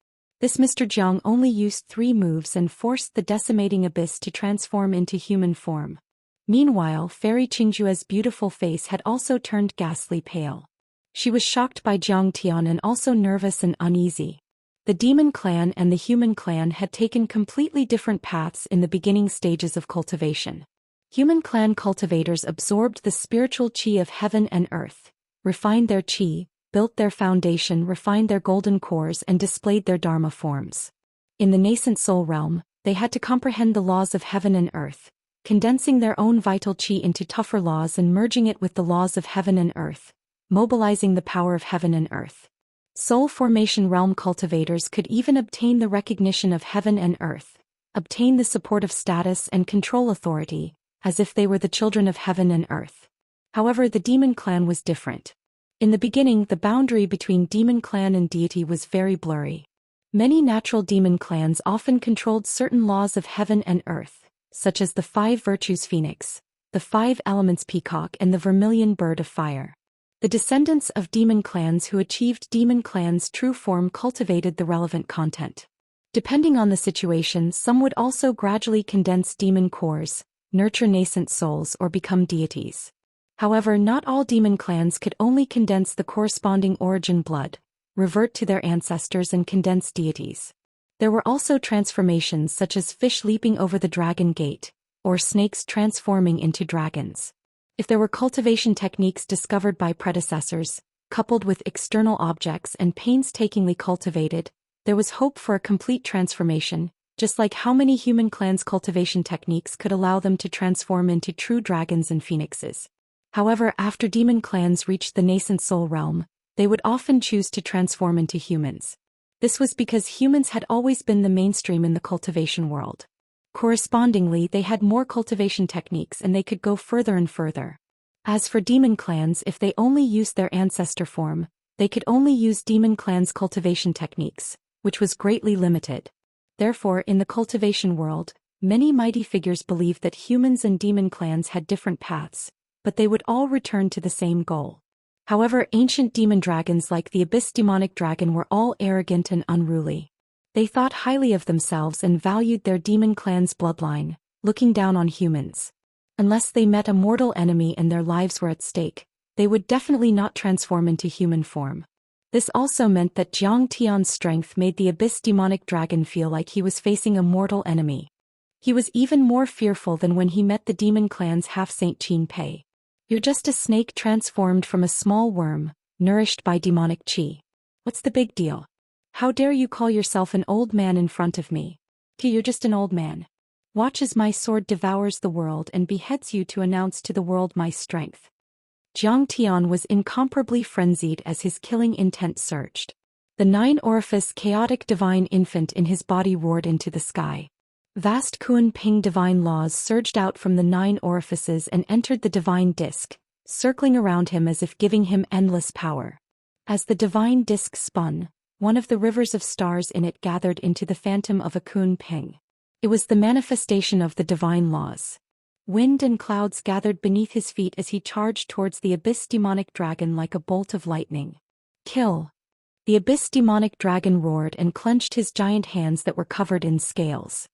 This Mr. Jiang only used 3 moves and forced the decimating abyss to transform into human form. Meanwhile, Fairy Qingjue's beautiful face had also turned ghastly pale. She was shocked by Jiang Tian and also nervous and uneasy. The demon clan and the human clan had taken completely different paths in the beginning stages of cultivation. Human clan cultivators absorbed the spiritual qi of heaven and earth, refined their qi, built their foundation, refined their golden cores, and displayed their dharma forms. In the nascent soul realm, they had to comprehend the laws of heaven and earth, condensing their own vital qi into tougher laws and merging it with the laws of heaven and earth, mobilizing the power of heaven and earth. Soul formation realm cultivators could even obtain the recognition of heaven and earth, obtain the support of status and control authority, as if they were the children of heaven and earth. However, the demon clan was different. In the beginning, the boundary between demon clan and deity was very blurry. Many natural demon clans often controlled certain laws of heaven and earth, such as the 5 virtues phoenix, the 5 elements peacock, and the vermilion bird of fire. The descendants of demon clans who achieved demon clan's true form cultivated the relevant content. Depending on the situation, some would also gradually condense demon cores, nurture nascent souls, or become deities. However, not all demon clans could only condense the corresponding origin blood, revert to their ancestors, and condense deities. There were also transformations such as fish leaping over the dragon gate, or snakes transforming into dragons. If there were cultivation techniques discovered by predecessors, coupled with external objects and painstakingly cultivated, there was hope for a complete transformation, just like how many human clans' cultivation techniques could allow them to transform into true dragons and phoenixes. However, after demon clans reached the nascent soul realm, they would often choose to transform into humans. This was because humans had always been the mainstream in the cultivation world. Correspondingly, they had more cultivation techniques and they could go further and further. As for demon clans, if they only used their ancestor form, they could only use demon clans' cultivation techniques, which was greatly limited. Therefore, in the cultivation world, many mighty figures believed that humans and demon clans had different paths, but they would all return to the same goal. However, ancient demon dragons like the Abyss demonic dragon were all arrogant and unruly. They thought highly of themselves and valued their demon clan's bloodline, looking down on humans. Unless they met a mortal enemy and their lives were at stake, they would definitely not transform into human form. This also meant that Jiang Tian's strength made the Abyss demonic dragon feel like he was facing a mortal enemy. He was even more fearful than when he met the demon clan's half-saint Qin Pei. You're just a snake transformed from a small worm, nourished by demonic qi. What's the big deal? How dare you call yourself an old man in front of me? You're just an old man. Watch as my sword devours the world and beheads you to announce to the world my strength. Jiang Tian was incomparably frenzied as his killing intent surged. The 9-orifice chaotic divine infant in his body roared into the sky. Vast Kun Ping divine laws surged out from the 9 orifices and entered the divine disk, circling around him as if giving him endless power. As the divine disk spun, one of the rivers of stars in it gathered into the phantom of a Kun Ping. It was the manifestation of the divine laws. Wind and clouds gathered beneath his feet as he charged towards the Abyss demonic dragon like a bolt of lightning. Kill! The Abyss demonic dragon roared and clenched his giant hands that were covered in scales.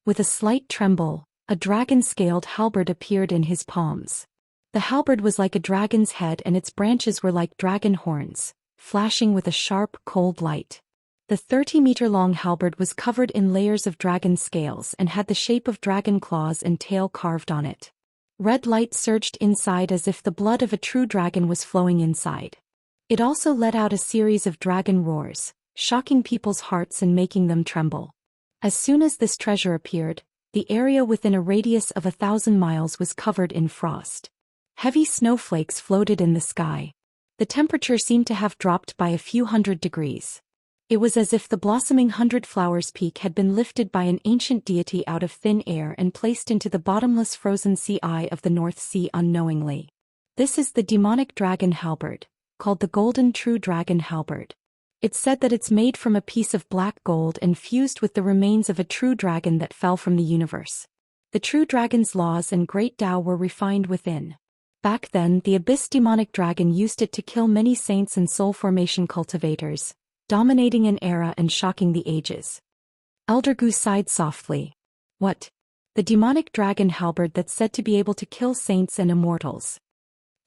With a slight tremble, a dragon-scaled halberd appeared in his palms. The halberd was like a dragon's head and its branches were like dragon horns, flashing with a sharp, cold light. The 30-meter-long halberd was covered in layers of dragon scales and had the shape of dragon claws and tail carved on it. Red light surged inside as if the blood of a true dragon was flowing inside. It also let out a series of dragon roars, shocking people's hearts and making them tremble. As soon as this treasure appeared, the area within a radius of 1,000 miles was covered in frost. Heavy snowflakes floated in the sky. The temperature seemed to have dropped by a few hundred degrees. It was as if the blossoming 100 Flowers peak had been lifted by an ancient deity out of thin air and placed into the bottomless frozen sea eye of the North Sea unknowingly. This is the demonic dragon halberd, called the Golden True Dragon Halberd. It's said that it's made from a piece of black gold and fused with the remains of a true dragon that fell from the universe. The true dragon's laws and great Tao were refined within. Back then, the abyss demonic dragon used it to kill many saints and soul formation cultivators, dominating an era and shocking the ages. Elder Gu sighed softly. What? The demonic dragon halberd that's said to be able to kill saints and immortals.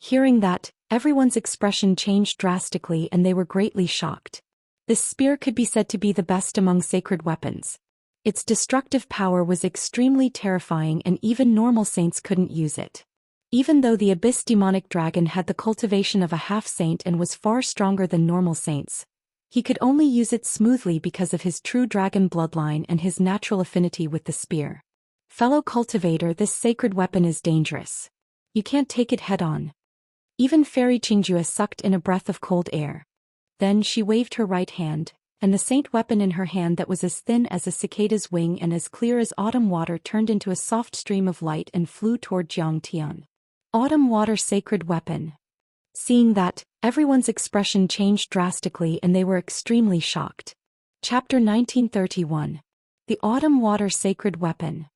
Hearing that, everyone's expression changed drastically and they were greatly shocked. This spear could be said to be the best among sacred weapons. Its destructive power was extremely terrifying and even normal saints couldn't use it. Even though the abyss demonic dragon had the cultivation of a half-saint and was far stronger than normal saints, he could only use it smoothly because of his true dragon bloodline and his natural affinity with the spear. Fellow cultivator, this sacred weapon is dangerous. You can't take it head-on. Even Fairy Qingjue sucked in a breath of cold air. Then she waved her right hand, and the saint weapon in her hand that was as thin as a cicada's wing and as clear as autumn water turned into a soft stream of light and flew toward Jiang Tian. Autumn water sacred weapon. Seeing that, everyone's expression changed drastically and they were extremely shocked. Chapter 1931. The autumn water sacred weapon.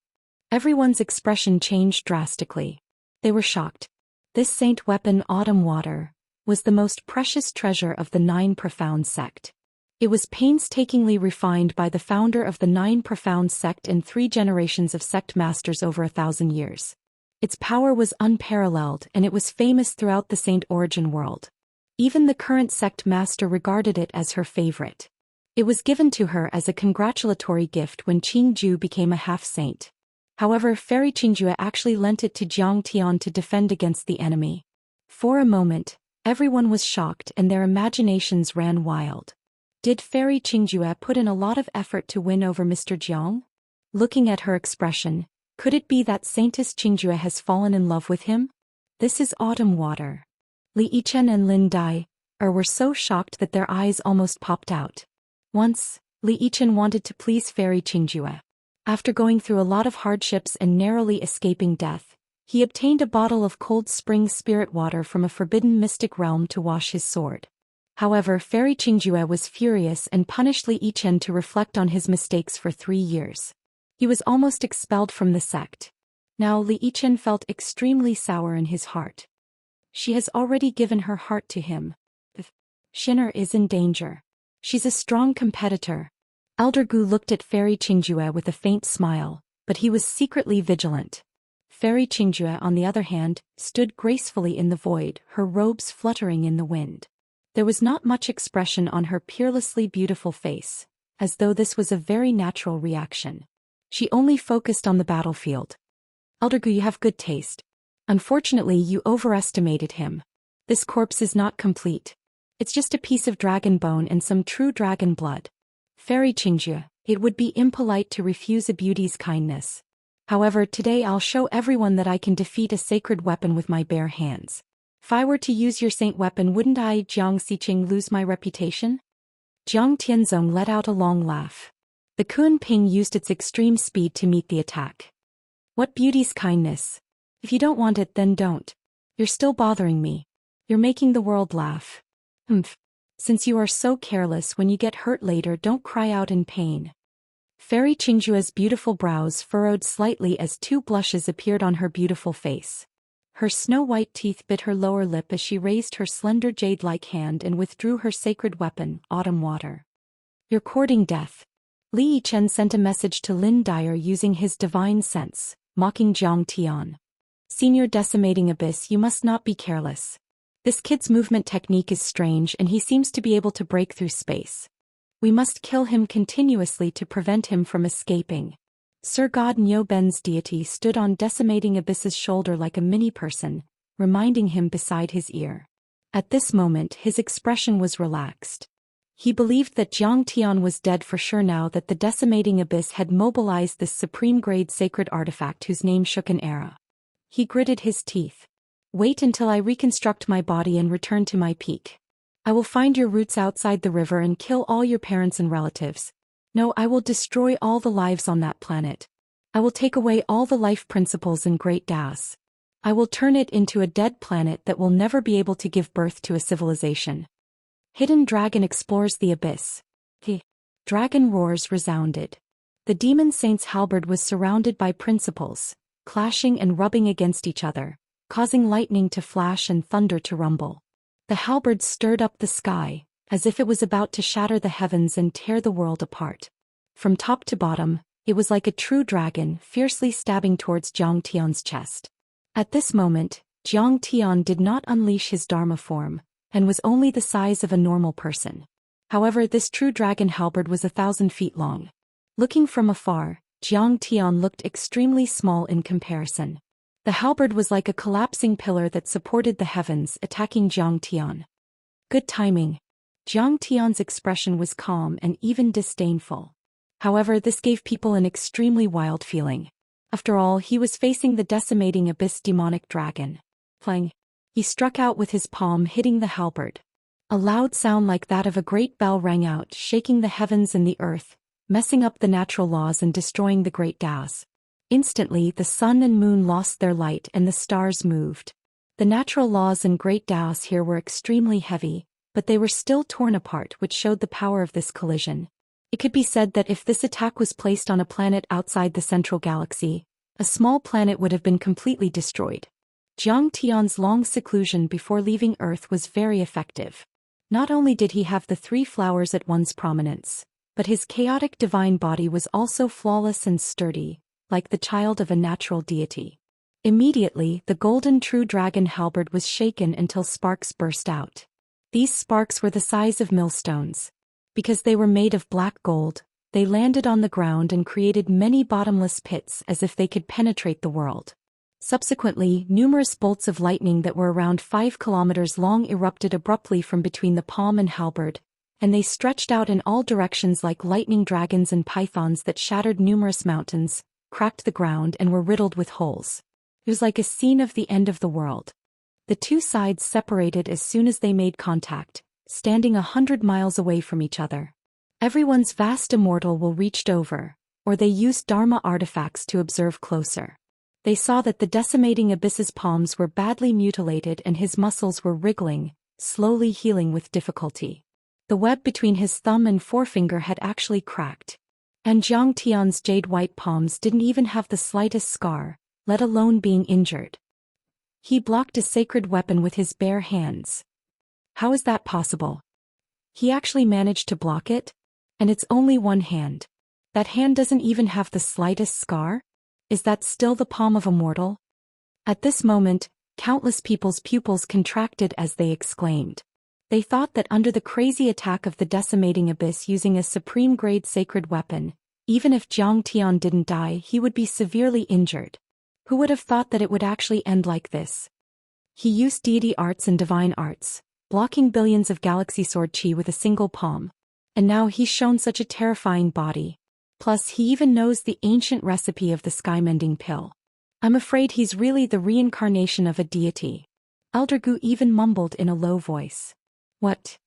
Everyone's expression changed drastically. They were shocked. This saint weapon, autumn water, was the most precious treasure of the Nine Profound sect. It was painstakingly refined by the founder of the Nine Profound sect and 3 generations of sect masters over 1,000 years. Its power was unparalleled and it was famous throughout the saint origin world. Even the current sect master regarded it as her favorite. It was given to her as a congratulatory gift when Qingju became a half-saint. However, Fairy Qingjue actually lent it to Jiang Tian to defend against the enemy. For a moment, everyone was shocked and their imaginations ran wild. Did Fairy Qingjue put in a lot of effort to win over Mr. Jiang? Looking at her expression, could it be that Saintess Qingjue has fallen in love with him? This is autumn water. Li Yichen and Lin Dai were so shocked that their eyes almost popped out. Once, Li Yichen wanted to please Fairy Qingjue. After going through a lot of hardships and narrowly escaping death, he obtained a bottle of cold spring spirit water from a forbidden mystic realm to wash his sword. However, Fairy Qingjue was furious and punished Li Yichen to reflect on his mistakes for 3 years. He was almost expelled from the sect. Now Li Yichen felt extremely sour in his heart. She has already given her heart to him. Xin'er is in danger. She's a strong competitor. Elder Gu looked at Fairy Qingjue with a faint smile, but he was secretly vigilant. Fairy Qingjue, on the other hand, stood gracefully in the void, her robes fluttering in the wind. There was not much expression on her peerlessly beautiful face, as though this was a very natural reaction. She only focused on the battlefield. Elder Gu, you have good taste. Unfortunately, you overestimated him. This corpse is not complete. It's just a piece of dragon bone and some true dragon blood. Fairy Qingjue, it would be impolite to refuse a beauty's kindness. However, today I'll show everyone that I can defeat a sacred weapon with my bare hands. If I were to use your saint weapon, wouldn't I, Jiang Xiqing, lose my reputation? Jiang Tianzong let out a long laugh. The Kun Ping used its extreme speed to meet the attack. What beauty's kindness? If you don't want it, then don't. You're still bothering me. You're making the world laugh. Since you are so careless, when you get hurt later, don't cry out in pain. Fairy Qingjue's beautiful brows furrowed slightly as 2 blushes appeared on her beautiful face. Her snow-white teeth bit her lower lip as she raised her slender jade-like hand and withdrew her sacred weapon, autumn water. You're courting death. Li Yichen sent a message to Lin Dai using his divine sense, mocking Jiang Tian. Senior decimating abyss, you must not be careless. This kid's movement technique is strange and he seems to be able to break through space. We must kill him continuously to prevent him from escaping. Sir God Nyoben's deity stood on Decimating Abyss's shoulder like a mini-person, reminding him beside his ear. At this moment his expression was relaxed. He believed that Jiang Tian was dead for sure now that the Decimating Abyss had mobilized this supreme-grade sacred artifact whose name shook an era. He gritted his teeth. Wait until I reconstruct my body and return to my peak. I will find your roots outside the river and kill all your parents and relatives. No, I will destroy all the lives on that planet. I will take away all the life principles in Great Daos. I will turn it into a dead planet that will never be able to give birth to a civilization. Hidden Dragon explores the abyss. The dragon roars resounded. The demon saint's halberd was surrounded by principles, clashing and rubbing against each other, causing lightning to flash and thunder to rumble. The halberd stirred up the sky, as if it was about to shatter the heavens and tear the world apart. From top to bottom, it was like a true dragon fiercely stabbing towards Jiang Tian's chest. At this moment, Jiang Tian did not unleash his Dharma form, and was only the size of a normal person. However, this true dragon halberd was 1,000 feet long. Looking from afar, Jiang Tian looked extremely small in comparison. The halberd was like a collapsing pillar that supported the heavens, attacking Jiang Tian. Good timing. Jiang Tian's expression was calm and even disdainful. However, this gave people an extremely wild feeling. After all, he was facing the Decimating Abyss demonic dragon. Clang. He struck out with his palm, hitting the halberd. A loud sound like that of a great bell rang out, shaking the heavens and the earth, messing up the natural laws and destroying the Great Daos. Instantly, the sun and moon lost their light and the stars moved. The natural laws in Great Daos here were extremely heavy, but they were still torn apart, which showed the power of this collision. It could be said that if this attack was placed on a planet outside the central galaxy, a small planet would have been completely destroyed. Jiang Tian's long seclusion before leaving Earth was very effective. Not only did he have the three flowers at one's prominence, but his chaotic divine body was also flawless and sturdy, like the child of a natural deity. Immediately, the golden true dragon halberd was shaken until sparks burst out. These sparks were the size of millstones. Because they were made of black gold, they landed on the ground and created many bottomless pits as if they could penetrate the world. Subsequently, numerous bolts of lightning that were around 5 kilometers long erupted abruptly from between the palm and halberd, and they stretched out in all directions like lightning dragons and pythons that shattered numerous mountains, cracked the ground and were riddled with holes. It was like a scene of the end of the world. The two sides separated as soon as they made contact, standing 100 miles away from each other. Everyone's vast immortal will reached over, or they used Dharma artifacts to observe closer. They saw that the Decimating Abyss's palms were badly mutilated and his muscles were wriggling, slowly healing with difficulty. The web between his thumb and forefinger had actually cracked. And Jiang Tian's jade-white palms didn't even have the slightest scar, let alone being injured. He blocked a sacred weapon with his bare hands. How is that possible? He actually managed to block it? And it's only one hand. That hand doesn't even have the slightest scar? Is that still the palm of a mortal? At this moment, countless people's pupils contracted as they exclaimed. They thought that under the crazy attack of the Decimating Abyss using a supreme-grade sacred weapon, even if Jiang Tian didn't die, he would be severely injured. Who would have thought that it would actually end like this? He used deity arts and divine arts, blocking billions of galaxy sword chi with a single palm. And now he's shown such a terrifying body. Plus he even knows the ancient recipe of the sky-mending pill. I'm afraid he's really the reincarnation of a deity. Elder Gu even mumbled in a low voice. What?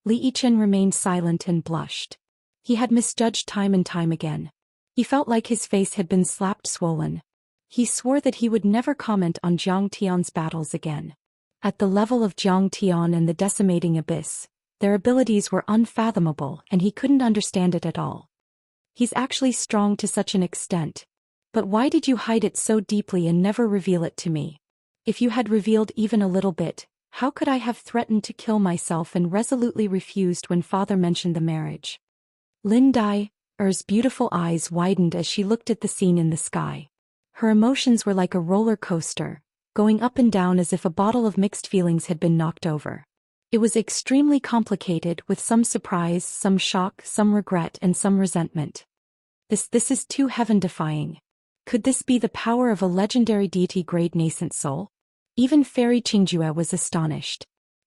Li Yichen remained silent and blushed. He had misjudged time and time again. He felt like his face had been slapped swollen. He swore that he would never comment on Jiang Tian's battles again. At the level of Jiang Tian and the Decimating Abyss, their abilities were unfathomable and he couldn't understand it at all. He's actually strong to such an extent. But why did you hide it so deeply and never reveal it to me? If you had revealed even a little bit, how could I have threatened to kill myself and resolutely refused when father mentioned the marriage? Lin Dai's beautiful eyes widened as she looked at the scene in the sky. Her emotions were like a roller coaster, going up and down as if a bottle of mixed feelings had been knocked over. It was extremely complicated, with some surprise, some shock, some regret and some resentment. This is too heaven-defying. Could this be the power of a legendary deity-grade nascent soul? Even Fairy Qingjue was astonished.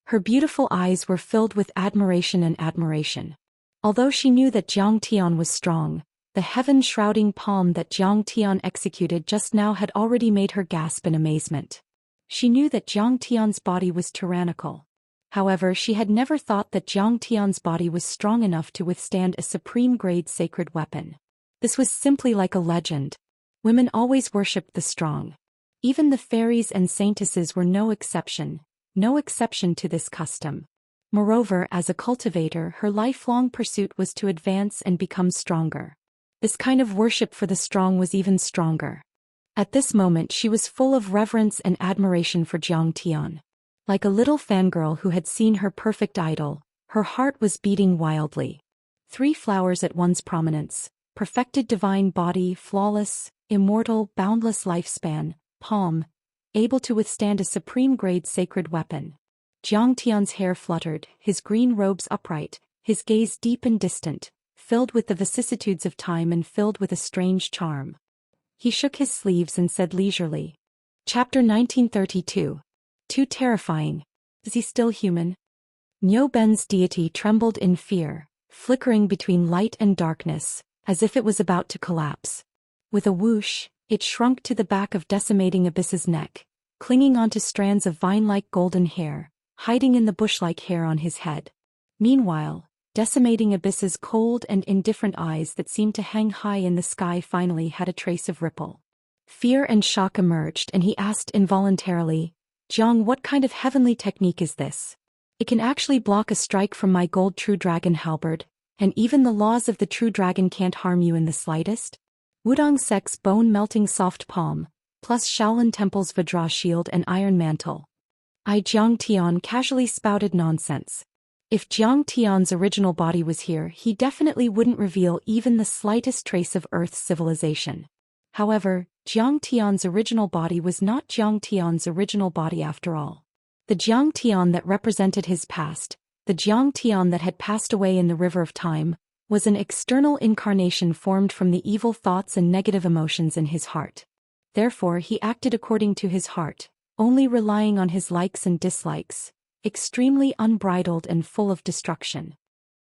Her beautiful eyes were filled with admiration. Although she knew that Jiang Tian was strong, the heaven-shrouding palm that Jiang Tian executed just now had already made her gasp in amazement. She knew that Jiang Tian's body was tyrannical. However, she had never thought that Jiang Tian's body was strong enough to withstand a supreme-grade sacred weapon. This was simply like a legend. Women always worshipped the strong. Even the fairies and saintesses were no exception to this custom. Moreover, as a cultivator, her lifelong pursuit was to advance and become stronger. This kind of worship for the strong was even stronger. At this moment she was full of reverence and admiration for Jiang Tian. Like a little fangirl who had seen her perfect idol, her heart was beating wildly. 3 flowers at one's prominence: perfected divine body, flawless, immortal, boundless lifespan, palm, able to withstand a supreme-grade sacred weapon. Jiang Tian's hair fluttered, his green robes upright, his gaze deep and distant, filled with the vicissitudes of time and filled with a strange charm. He shook his sleeves and said leisurely. Chapter 1932. Too terrifying. Is he still human? Niu Ben's deity trembled in fear, flickering between light and darkness, as if it was about to collapse. With a whoosh, it shrunk to the back of Decimating Abyss's neck, clinging onto strands of vine-like golden hair, hiding in the bush-like hair on his head. Meanwhile, Decimating Abyss's cold and indifferent eyes that seemed to hang high in the sky finally had a trace of ripple. Fear and shock emerged, and he asked involuntarily, Jiang, what kind of heavenly technique is this? It can actually block a strike from my gold true dragon halberd, and even the laws of the true dragon can't harm you in the slightest? Wudong Sek's bone-melting soft palm, plus Shaolin Temple's Vajra shield and iron mantle. Jiang Tian casually spouted nonsense. If Jiang Tian's original body was here, he definitely wouldn't reveal even the slightest trace of Earth's civilization. However, Jiang Tian's original body was not Jiang Tian's original body after all. The Jiang Tian that represented his past, the Jiang Tian that had passed away in the river of time, was an external incarnation formed from the evil thoughts and negative emotions in his heart. Therefore he acted according to his heart, only relying on his likes and dislikes, extremely unbridled and full of destruction.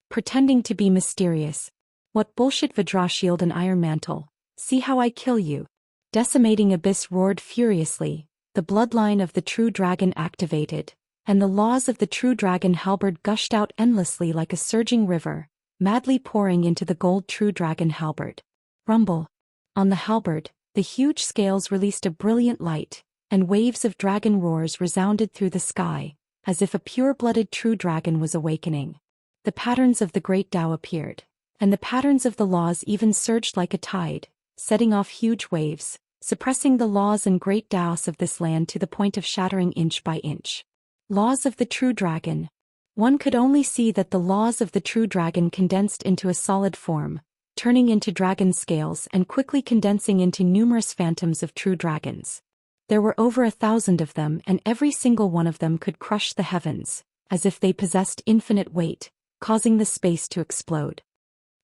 Pretending to be mysterious. What bullshit, Vajra shield and iron mantle, see how I kill you. Decimating Abyss roared furiously, the bloodline of the true dragon activated, and the laws of the true dragon halberd gushed out endlessly like a surging river, madly pouring into the gold true dragon halberd. Rumble. On the halberd, the huge scales released a brilliant light, and waves of dragon roars resounded through the sky, as if a pure-blooded true dragon was awakening. The patterns of the great Tao appeared, and the patterns of the laws even surged like a tide, setting off huge waves, suppressing the laws and great Taos of this land to the point of shattering inch by inch. Laws of the true dragon. One could only see that the laws of the true dragon condensed into a solid form, turning into dragon scales and quickly condensing into numerous phantoms of true dragons. There were over 1,000 of them, and every single one of them could crush the heavens, as if they possessed infinite weight, causing the space to explode.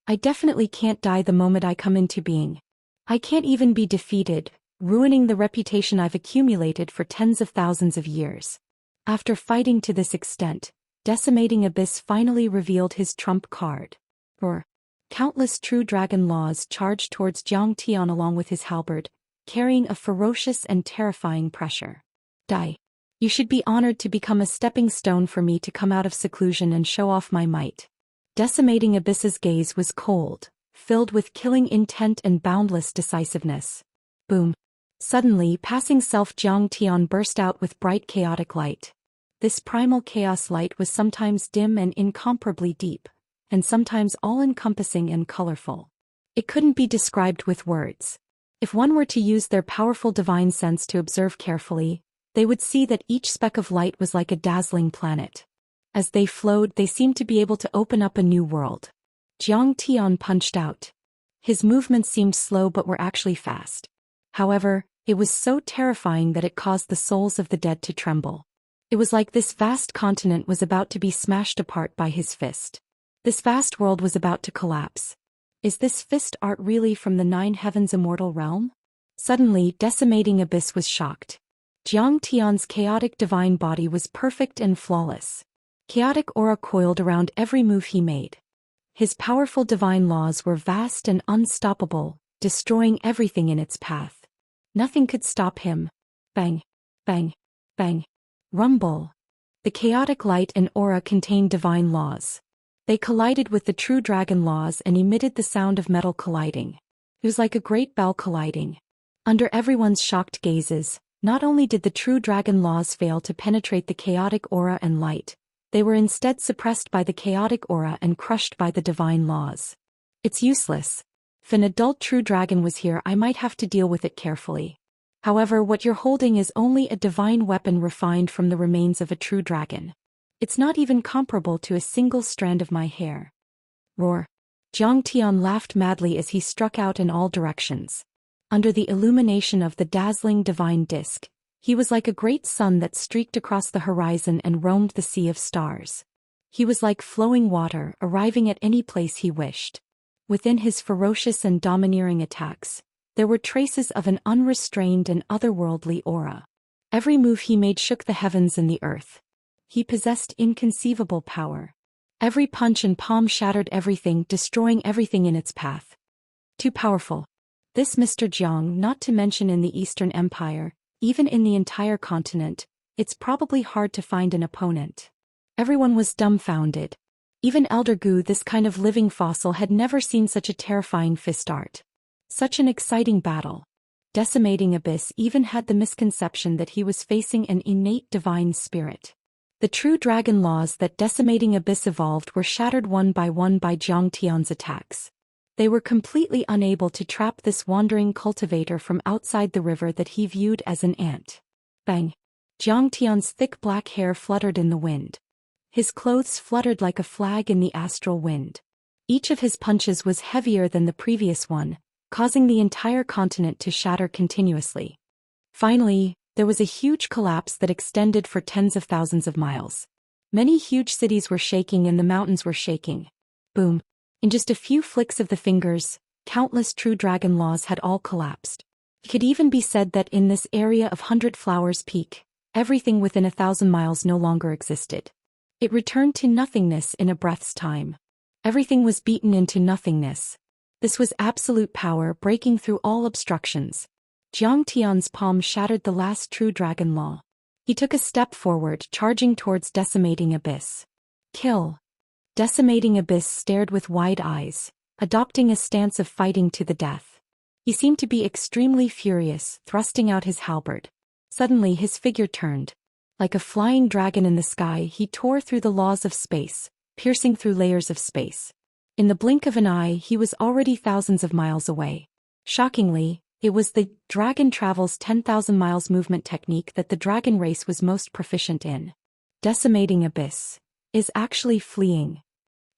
I definitely can't die the moment I come into being. I can't even be defeated, ruining the reputation I've accumulated for tens of thousands of years. After fighting to this extent, Decimating Abyss finally revealed his trump card. Countless true dragon laws charged towards Jiang Tian along with his halberd, carrying a ferocious and terrifying pressure. Die. You should be honored to become a stepping stone for me to come out of seclusion and show off my might. Decimating Abyss's gaze was cold, filled with killing intent and boundless decisiveness. Boom. Suddenly, passing self Jiang Tian burst out with bright chaotic light. This primal chaos light was sometimes dim and incomparably deep, and sometimes all-encompassing and colorful. It couldn't be described with words. If one were to use their powerful divine sense to observe carefully, they would see that each speck of light was like a dazzling planet. As they flowed, they seemed to be able to open up a new world. Jiang Tian punched out. His movements seemed slow but were actually fast. However, it was so terrifying that it caused the souls of the dead to tremble. It was like this vast continent was about to be smashed apart by his fist. This vast world was about to collapse. Is this fist art really from the Nine Heavens Immortal realm? Suddenly, Decimating Abyss was shocked. Jiang Tian's chaotic divine body was perfect and flawless. Chaotic aura coiled around every move he made. His powerful divine laws were vast and unstoppable, destroying everything in its path. Nothing could stop him. Bang, bang, bang. Rumble. The chaotic light and aura contained divine laws. They collided with the true dragon laws and emitted the sound of metal colliding. It was like a great bell colliding. Under everyone's shocked gazes, not only did the true dragon laws fail to penetrate the chaotic aura and light, they were instead suppressed by the chaotic aura and crushed by the divine laws. It's useless. If an adult true dragon was here, I might have to deal with it carefully. However, what you're holding is only a divine weapon refined from the remains of a true dragon. It's not even comparable to a single strand of my hair. Roar. Jiang Tian laughed madly as he struck out in all directions. Under the illumination of the dazzling divine disk, he was like a great sun that streaked across the horizon and roamed the sea of stars. He was like flowing water, arriving at any place he wished. Within his ferocious and domineering attacks, there were traces of an unrestrained and otherworldly aura. Every move he made shook the heavens and the earth. He possessed inconceivable power. Every punch and palm shattered everything, destroying everything in its path. Too powerful. This Mr. Jiang, not to mention in the Eastern Empire, even in the entire continent, it's probably hard to find an opponent. Everyone was dumbfounded. Even Elder Gu, this kind of living fossil, had never seen such a terrifying fist art. Such an exciting battle. Decimating Abyss even had the misconception that he was facing an innate divine spirit. The true dragon laws that Decimating Abyss evolved were shattered one by Jiang Tian's attacks. They were completely unable to trap this wandering cultivator from outside the river that he viewed as an ant. Bang! Jiang Tian's thick black hair fluttered in the wind. His clothes fluttered like a flag in the astral wind. Each of his punches was heavier than the previous one, causing the entire continent to shatter continuously. Finally, there was a huge collapse that extended for tens of thousands of miles. Many huge cities were shaking and the mountains were shaking. Boom. In just a few flicks of the fingers, countless true dragon laws had all collapsed. It could even be said that in this area of 100 Flowers Peak, everything within 1,000 miles no longer existed. It returned to nothingness in a breath's time. Everything was beaten into nothingness. This was absolute power breaking through all obstructions. Jiang Tian's palm shattered the last true dragon law. He took a step forward, charging towards Decimating Abyss. Kill. Decimating Abyss stared with wide eyes, adopting a stance of fighting to the death. He seemed to be extremely furious, thrusting out his halberd. Suddenly his figure turned. Like a flying dragon in the sky, he tore through the laws of space, piercing through layers of space. In the blink of an eye, he was already thousands of miles away. Shockingly, it was the Dragon Travels 10,000 Miles movement technique that the dragon race was most proficient in. Decimating Abyss is actually fleeing.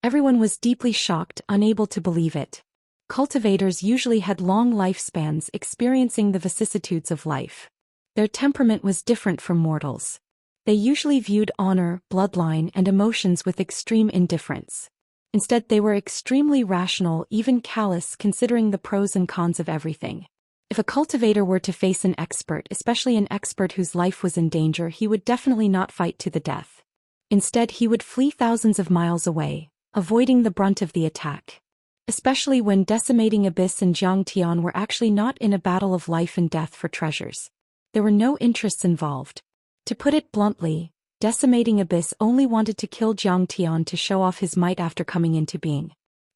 Everyone was deeply shocked, unable to believe it. Cultivators usually had long lifespans, experiencing the vicissitudes of life. Their temperament was different from mortals. They usually viewed honor, bloodline, and emotions with extreme indifference. Instead, they were extremely rational, even callous, considering the pros and cons of everything. If a cultivator were to face an expert, especially an expert whose life was in danger, he would definitely not fight to the death. Instead, he would flee thousands of miles away, avoiding the brunt of the attack. Especially when Decimating Abyss and Jiang Tian were actually not in a battle of life and death for treasures. There were no interests involved. To put it bluntly, Decimating Abyss only wanted to kill Jiang Tian to show off his might after coming into being.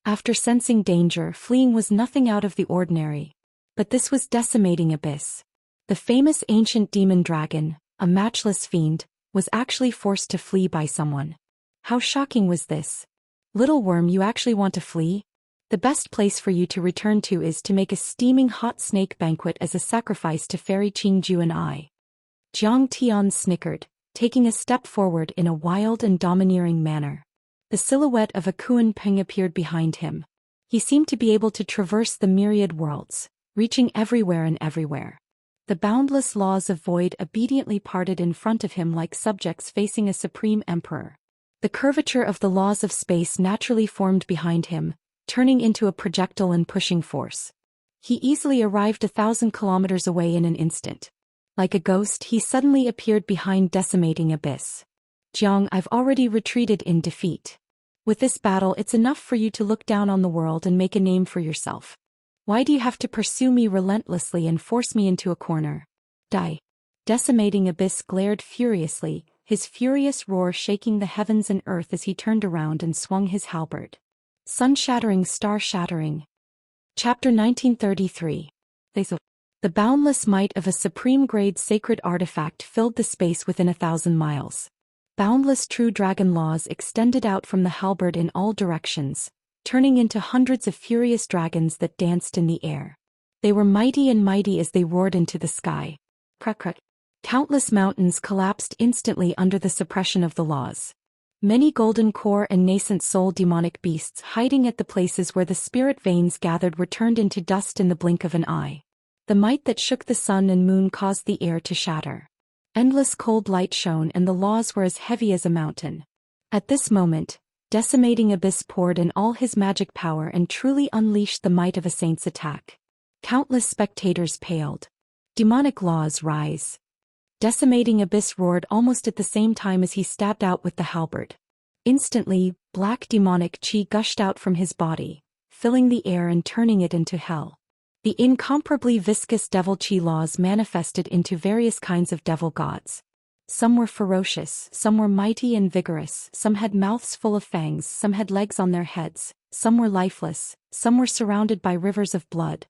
After sensing danger, fleeing was nothing out of the ordinary. But this was Decimating Abyss. The famous ancient demon dragon, a matchless fiend, was actually forced to flee by someone. How shocking was this? Little worm, you actually want to flee? The best place for you to return to is to make a steaming hot snake banquet as a sacrifice to Fairy Qingju and I. Jiang Tian snickered, taking a step forward in a wild and domineering manner. The silhouette of a Kuan Peng appeared behind him. He seemed to be able to traverse the myriad worlds, reaching everywhere and everywhere. The boundless laws of void obediently parted in front of him like subjects facing a supreme emperor. The curvature of the laws of space naturally formed behind him, turning into a projectile and pushing force. He easily arrived 1,000 kilometers away in an instant. Like a ghost, he suddenly appeared behind Decimating Abyss. Jiang, I've already retreated in defeat. With this battle, it's enough for you to look down on the world and make a name for yourself. Why do you have to pursue me relentlessly and force me into a corner? Die. Decimating Abyss glared furiously, his furious roar shaking the heavens and earth as he turned around and swung his halberd. Sun-shattering, star-shattering. Chapter 1933. The boundless might of a supreme-grade sacred artifact filled the space within 1,000 miles. Boundless true dragon laws extended out from the halberd in all directions, turning into hundreds of furious dragons that danced in the air. They were mighty and mighty as they roared into the sky. Crack. Countless mountains collapsed instantly under the suppression of the laws. Many golden core and nascent soul demonic beasts hiding at the places where the spirit veins gathered were turned into dust in the blink of an eye. The might that shook the sun and moon caused the air to shatter. Endless cold light shone and the laws were as heavy as a mountain. At this moment, Decimating Abyss poured in all his magic power and truly unleashed the might of a saint's attack. Countless spectators paled. Demonic laws rise. Decimating Abyss roared almost at the same time as he stabbed out with the halberd. Instantly, black demonic chi gushed out from his body, filling the air and turning it into hell. The incomparably viscous devil chi laws manifested into various kinds of devil gods. Some were ferocious, some were mighty and vigorous, some had mouths full of fangs, some had legs on their heads, some were lifeless, some were surrounded by rivers of blood.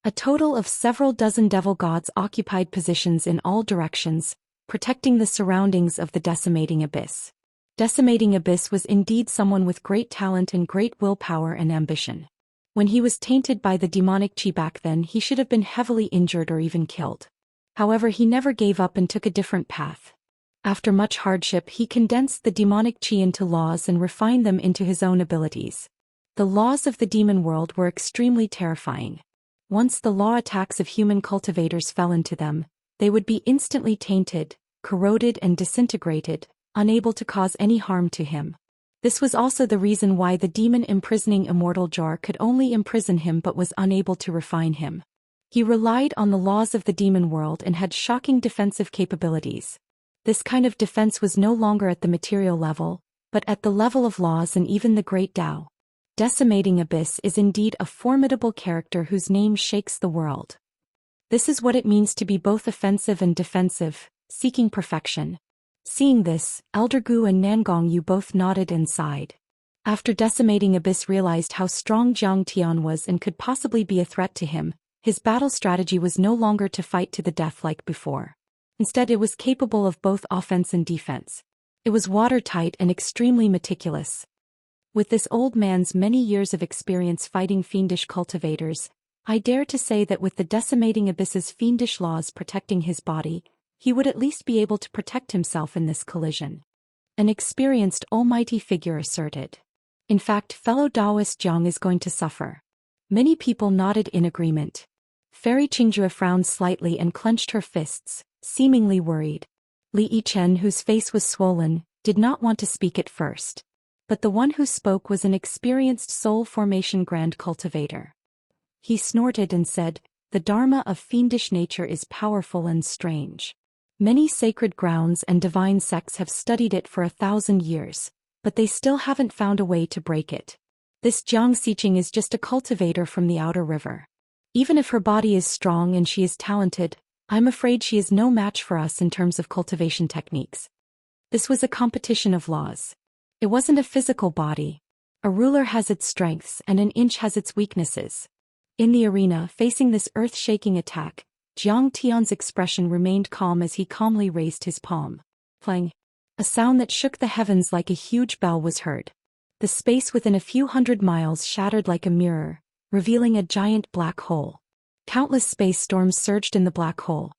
A total of several dozen devil gods occupied positions in all directions, protecting the surroundings of the Decimating Abyss. Decimating Abyss was indeed someone with great talent and great willpower and ambition. When he was tainted by the demonic chi back then, he should have been heavily injured or even killed. However, he never gave up and took a different path. After much hardship, he condensed the demonic chi into laws and refined them into his own abilities. The laws of the demon world were extremely terrifying. Once the law attacks of human cultivators fell into them, they would be instantly tainted, corroded and disintegrated, unable to cause any harm to him. This was also the reason why the demon imprisoning Immortal jar could only imprison him but was unable to refine him. He relied on the laws of the demon world and had shocking defensive capabilities. This kind of defense was no longer at the material level, but at the level of laws and even the great Tao. Decimating Abyss is indeed a formidable character whose name shakes the world. This is what it means to be both offensive and defensive, seeking perfection. Seeing this, Elder Gu and Nangong Yu both nodded and sighed. After Decimating Abyss realized how strong Jiang Tian was and could possibly be a threat to him, his battle strategy was no longer to fight to the death like before. Instead, it was capable of both offense and defense. It was watertight and extremely meticulous. With this old man's many years of experience fighting fiendish cultivators, I dare to say that with the Decimating Abyss's fiendish laws protecting his body, he would at least be able to protect himself in this collision. An experienced almighty figure asserted. In fact, fellow Daoist Jiang is going to suffer. Many people nodded in agreement. Fairy Qingjue frowned slightly and clenched her fists, seemingly worried. Li Yichen, whose face was swollen, did not want to speak at first. But the one who spoke was an experienced soul formation grand cultivator. He snorted and said, "The dharma of fiendish nature is powerful and strange. Many sacred grounds and divine sects have studied it for 1,000 years, but they still haven't found a way to break it. This Jiang Xiqing is just a cultivator from the outer river. Even if her body is strong and she is talented, I'm afraid she is no match for us in terms of cultivation techniques." This was a competition of laws. It wasn't a physical body. A ruler has its strengths and an inch has its weaknesses. In the arena, facing this earth-shaking attack, Jiang Tian's expression remained calm as he calmly raised his palm. Clang. A sound that shook the heavens like a huge bell was heard. The space within a few hundred miles shattered like a mirror, revealing a giant black hole. Countless space storms surged in the black hole.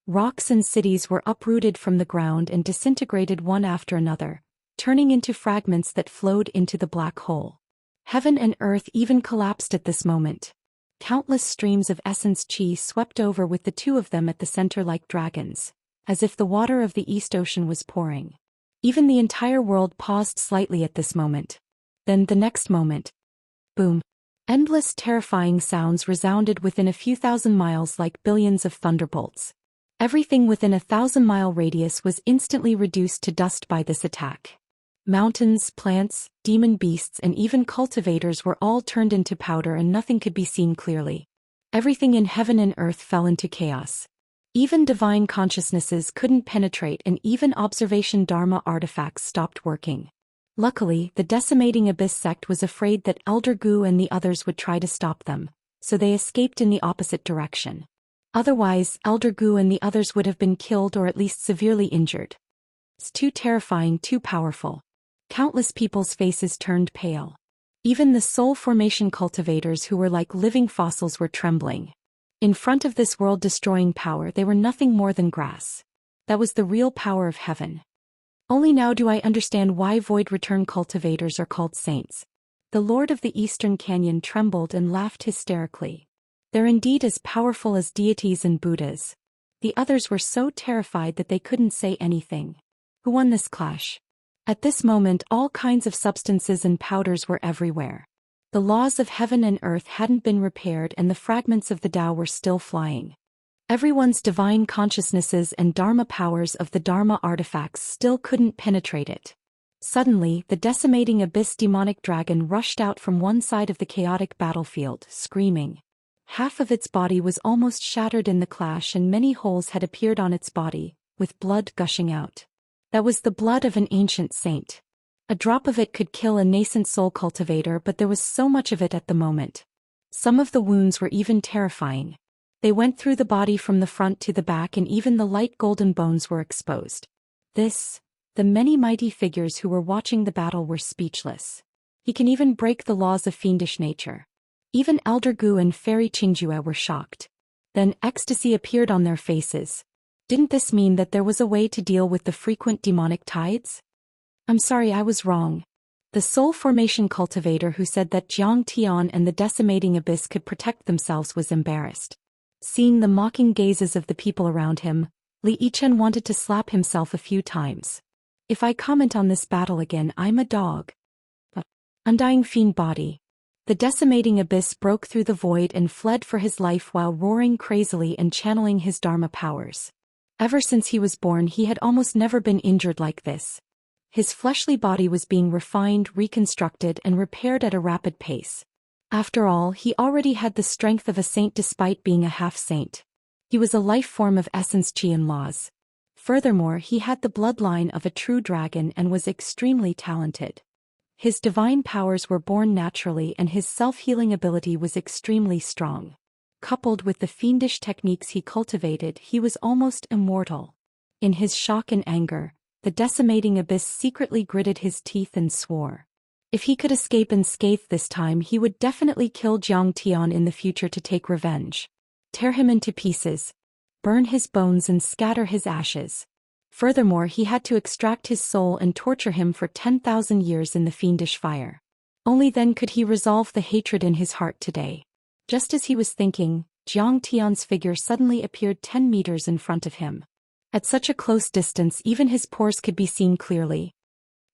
Rocks and cities were uprooted from the ground and disintegrated one after another, turning into fragments that flowed into the black hole. Heaven and earth even collapsed at this moment. Countless streams of essence chi swept over with the two of them at the center like dragons, as if the water of the East Ocean was pouring. Even the entire world paused slightly at this moment. Then the next moment. Boom. Endless terrifying sounds resounded within a few thousand miles like billions of thunderbolts. Everything within a 1,000-mile radius was instantly reduced to dust by this attack. Mountains, plants, demon beasts and even cultivators were all turned into powder and nothing could be seen clearly. Everything in heaven and earth fell into chaos. Even divine consciousnesses couldn't penetrate and even observation Dharma artifacts stopped working. Luckily, the decimating Abyss sect was afraid that Elder Gu and the others would try to stop them, so they escaped in the opposite direction. Otherwise, Elder Gu and the others would have been killed or at least severely injured. It's too terrifying, too powerful. Countless people's faces turned pale. Even the soul formation cultivators who were like living fossils were trembling. In front of this world-destroying power they were nothing more than grass. That was the real power of heaven. Only now do I understand why Void Return cultivators are called saints. The Lord of the Eastern Canyon trembled and laughed hysterically. They're indeed as powerful as deities and Buddhas. The others were so terrified that they couldn't say anything. Who won this clash? At this moment all kinds of substances and powders were everywhere. The laws of heaven and earth hadn't been repaired and the fragments of the Tao were still flying. Everyone's divine consciousnesses and Dharma powers of the Dharma artifacts still couldn't penetrate it. Suddenly, the decimating Abyss demonic dragon rushed out from one side of the chaotic battlefield, screaming. Half of its body was almost shattered in the clash and many holes had appeared on its body, with blood gushing out. That was the blood of an ancient saint. A drop of it could kill a nascent soul cultivator, but there was so much of it at the moment. Some of the wounds were even terrifying. They went through the body from the front to the back and even the light golden bones were exposed. The many mighty figures who were watching the battle were speechless. He can even break the laws of fiendish nature. Even Elder Gu and Fairy Qingjue were shocked. Then ecstasy appeared on their faces. Didn't this mean that there was a way to deal with the frequent demonic tides? I'm sorry, I was wrong. The soul formation cultivator who said that Jiang Tian and the decimating abyss could protect themselves was embarrassed. Seeing the mocking gazes of the people around him, Li Yichen wanted to slap himself a few times. If I comment on this battle again, I'm a dog. Undying fiend body. The decimating abyss broke through the void and fled for his life while roaring crazily and channeling his Dharma powers. Ever since he was born he had almost never been injured like this. His fleshly body was being refined, reconstructed and repaired at a rapid pace. After all, he already had the strength of a saint despite being a half-saint. He was a life form of essence chi and laws. Furthermore, he had the bloodline of a true dragon and was extremely talented. His divine powers were born naturally and his self-healing ability was extremely strong. Coupled with the fiendish techniques he cultivated, he was almost immortal. In his shock and anger, the decimating abyss secretly gritted his teeth and swore. If he could escape unscathed this time, he would definitely kill Jiang Tian in the future to take revenge. Tear him into pieces. Burn his bones and scatter his ashes. Furthermore, he had to extract his soul and torture him for 10,000 years in the fiendish fire. Only then could he resolve the hatred in his heart today. Just as he was thinking, Jiang Tian's figure suddenly appeared 10 meters in front of him. At such a close distance even his pores could be seen clearly.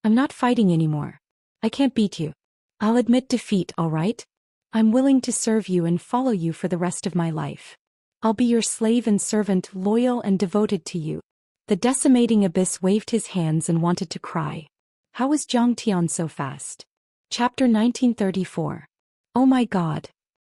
I'm not fighting anymore. I can't beat you. I'll admit defeat, all right? I'm willing to serve you and follow you for the rest of my life. I'll be your slave and servant, loyal and devoted to you. The decimating abyss waved his hands and wanted to cry. How was Jiang Tian so fast? Chapter 1934. Oh my God.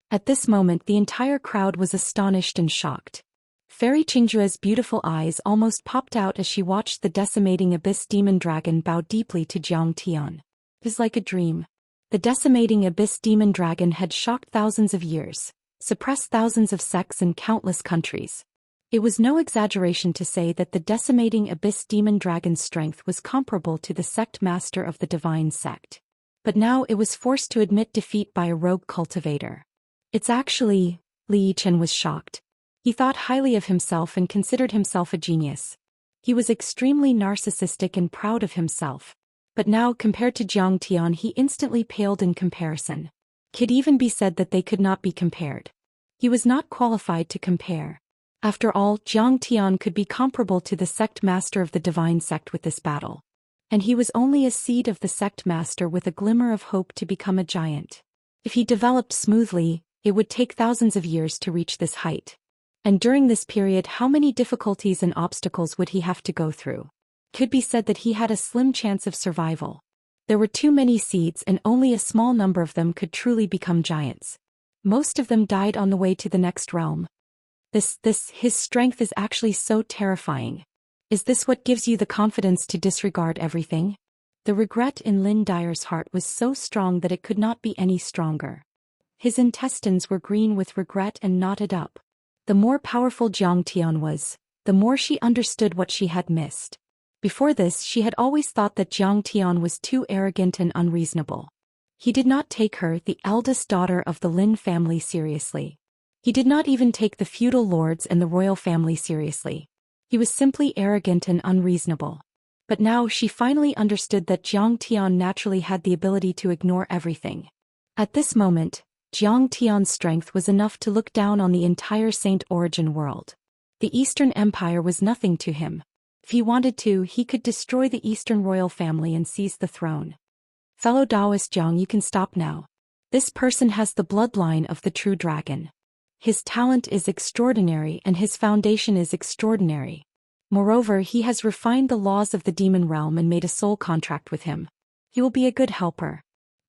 At this moment the entire crowd was astonished and shocked. Fairy Qingjue's beautiful eyes almost popped out as she watched the decimating abyss demon dragon bow deeply to Jiang Tian. It was like a dream. The decimating abyss demon dragon had shocked thousands of years, suppressed thousands of sects and countless countries. It was no exaggeration to say that the decimating abyss demon dragon's strength was comparable to the sect master of the divine sect. But now it was forced to admit defeat by a rogue cultivator. It's actually... Li Yichen was shocked. He thought highly of himself and considered himself a genius. He was extremely narcissistic and proud of himself. But now, compared to Jiang Tian, he instantly paled in comparison. Could even be said that they could not be compared. He was not qualified to compare. After all, Jiang Tian could be comparable to the sect master of the divine sect with this battle. And he was only a seed of the sect master with a glimmer of hope to become a giant. If he developed smoothly, it would take thousands of years to reach this height. And during this period, how many difficulties and obstacles would he have to go through? Could be said that he had a slim chance of survival. There were too many seeds and only a small number of them could truly become giants. Most of them died on the way to the next realm. His strength is actually so terrifying. Is this what gives you the confidence to disregard everything? The regret in Lin Dyer's heart was so strong that it could not be any stronger. His intestines were green with regret and knotted up. The more powerful Zhang Tian was, the more she understood what she had missed. Before this, she had always thought that Zhang Tian was too arrogant and unreasonable. He did not take her, the eldest daughter of the Lin family, seriously. He did not even take the feudal lords and the royal family seriously. He was simply arrogant and unreasonable. But now she finally understood that Zhang Tian naturally had the ability to ignore everything. At this moment, Zhang Tian's strength was enough to look down on the entire Saint Origin world. The Eastern Empire was nothing to him. If he wanted to, he could destroy the Eastern royal family and seize the throne. Fellow Daoist Zhang, you can stop now. This person has the bloodline of the true dragon. His talent is extraordinary and his foundation is extraordinary. Moreover, he has refined the laws of the demon realm and made a soul contract with him. He will be a good helper.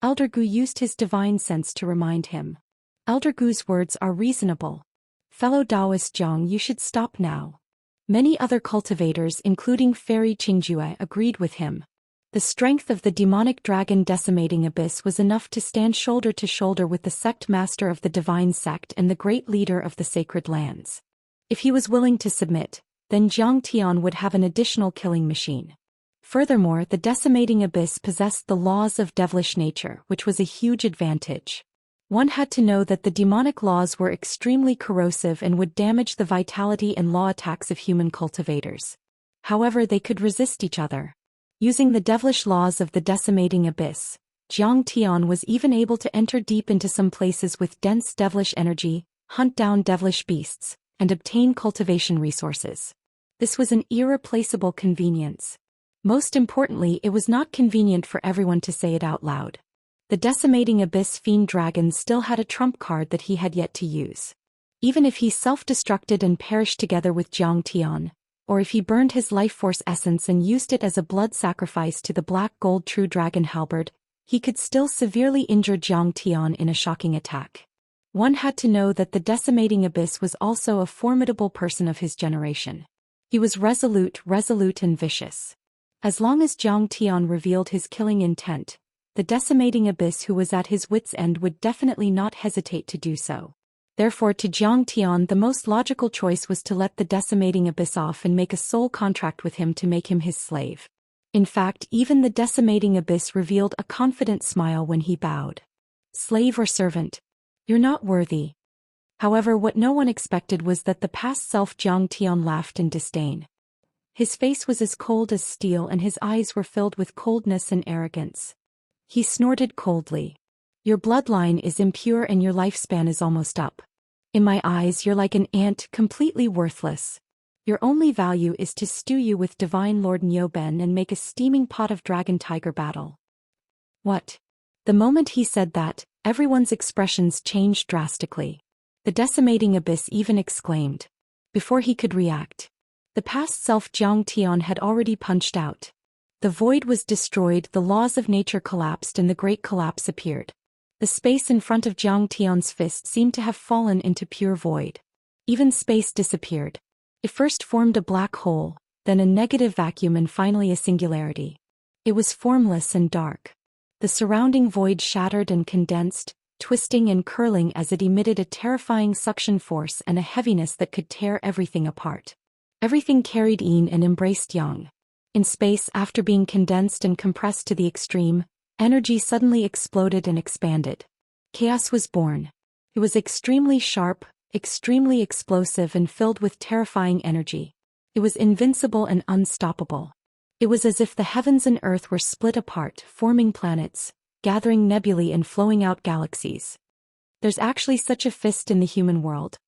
Elder Gu used his divine sense to remind him. Elder Gu's words are reasonable. Fellow Daoist Zhang, you should stop now. Many other cultivators, including Fairy Qingjue, agreed with him. The strength of the demonic dragon decimating abyss was enough to stand shoulder to shoulder with the sect master of the divine sect and the great leader of the sacred lands. If he was willing to submit, then Zhang Tian would have an additional killing machine. Furthermore, the decimating abyss possessed the laws of devilish nature, which was a huge advantage. One had to know that the demonic laws were extremely corrosive and would damage the vitality and law attacks of human cultivators. However, they could resist each other. Using the devilish laws of the decimating abyss, Zhang Tian was even able to enter deep into some places with dense devilish energy, hunt down devilish beasts, and obtain cultivation resources. This was an irreplaceable convenience. Most importantly, it was not convenient for everyone to say it out loud. The decimating abyss fiend dragon still had a trump card that he had yet to use. Even if he self-destructed and perished together with Zhang Tian, or if he burned his life force essence and used it as a blood sacrifice to the black gold true dragon halberd, he could still severely injure Zhang Tian in a shocking attack. One had to know that the decimating abyss was also a formidable person of his generation. He was resolute and vicious. As long as Zhang Tian revealed his killing intent, the decimating abyss who was at his wits' end would definitely not hesitate to do so. Therefore, to Zhang Tian, the most logical choice was to let the decimating abyss off and make a soul contract with him to make him his slave. In fact, even the decimating abyss revealed a confident smile when he bowed. Slave or servant? You're not worthy. However, what no one expected was that the past self Zhang Tian laughed in disdain. His face was as cold as steel and his eyes were filled with coldness and arrogance. He snorted coldly. Your bloodline is impure and your lifespan is almost up. In my eyes, you're like an ant, completely worthless. Your only value is to stew you with Divine Lord Nyoben and make a steaming pot of dragon-tiger battle. What? The moment he said that, everyone's expressions changed drastically. The decimating abyss even exclaimed. Before he could react, the past self Zhang Tian had already punched out. The void was destroyed, the laws of nature collapsed and the great collapse appeared. The space in front of Zhang Tian's fist seemed to have fallen into pure void. Even space disappeared. It first formed a black hole, then a negative vacuum and finally a singularity. It was formless and dark. The surrounding void shattered and condensed, twisting and curling as it emitted a terrifying suction force and a heaviness that could tear everything apart. Everything carried yin and embraced yang. In space, after being condensed and compressed to the extreme, energy suddenly exploded and expanded. Chaos was born. It was extremely sharp, extremely explosive and filled with terrifying energy. It was invincible and unstoppable. It was as if the heavens and earth were split apart, forming planets, gathering nebulae and flowing out galaxies. There's actually such a fist in the human world.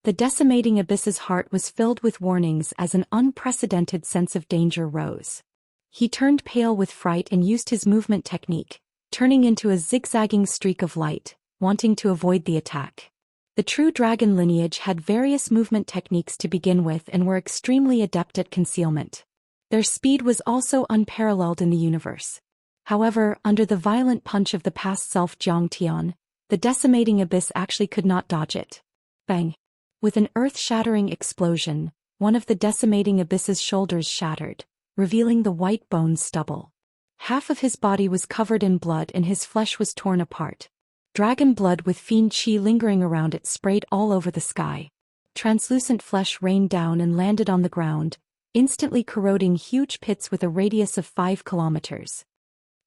The decimating abyss's heart was filled with warnings as an unprecedented sense of danger rose. He turned pale with fright and used his movement technique, turning into a zigzagging streak of light, wanting to avoid the attack. The true dragon lineage had various movement techniques to begin with and were extremely adept at concealment. Their speed was also unparalleled in the universe. However, under the violent punch of the past self Zhou Xian, the decimating abyss actually could not dodge it. Bang! With an earth-shattering explosion, one of the decimating abyss's shoulders shattered, revealing the white bone stubble. Half of his body was covered in blood and his flesh was torn apart. Dragon blood with fiend chi lingering around it sprayed all over the sky. Translucent flesh rained down and landed on the ground, instantly corroding huge pits with a radius of 5 kilometers.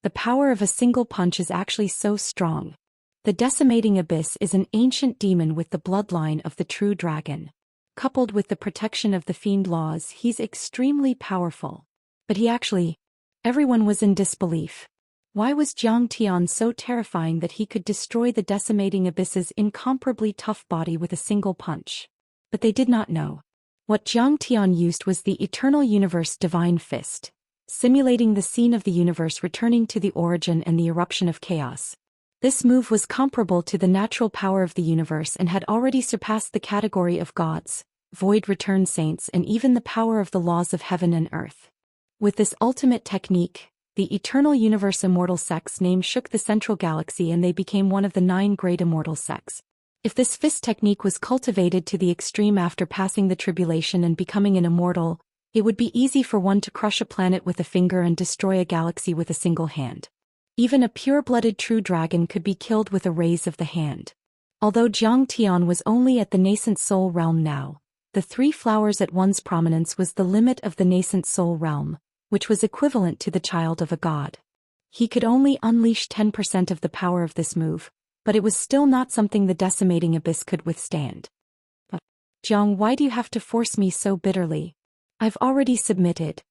The power of a single punch is actually so strong. The decimating abyss is an ancient demon with the bloodline of the true dragon. Coupled with the protection of the fiend laws, he's extremely powerful. But everyone was in disbelief. Why was Zhou Xian so terrifying that he could destroy the decimating abyss's incomparably tough body with a single punch? But they did not know. What Zhou Xian used was the Eternal Universe Divine Fist, simulating the scene of the universe returning to the origin and the eruption of chaos. This move was comparable to the natural power of the universe and had already surpassed the category of gods, void return saints, and even the power of the laws of heaven and earth. With this ultimate technique, the Eternal Universe Immortal sect's name shook the central galaxy and they became one of the 9 great immortal sects. If this fist technique was cultivated to the extreme after passing the tribulation and becoming an immortal, it would be easy for one to crush a planet with a finger and destroy a galaxy with a single hand. Even a pure-blooded true dragon could be killed with a raise of the hand. Although Zhou Xian was only at the nascent soul realm now, the 3 flowers at one's prominence was the limit of the nascent soul realm, which was equivalent to the child of a god. He could only unleash 10% of the power of this move, but it was still not something the decimating abyss could withstand. Zhang, why do you have to force me so bitterly? I've already submitted.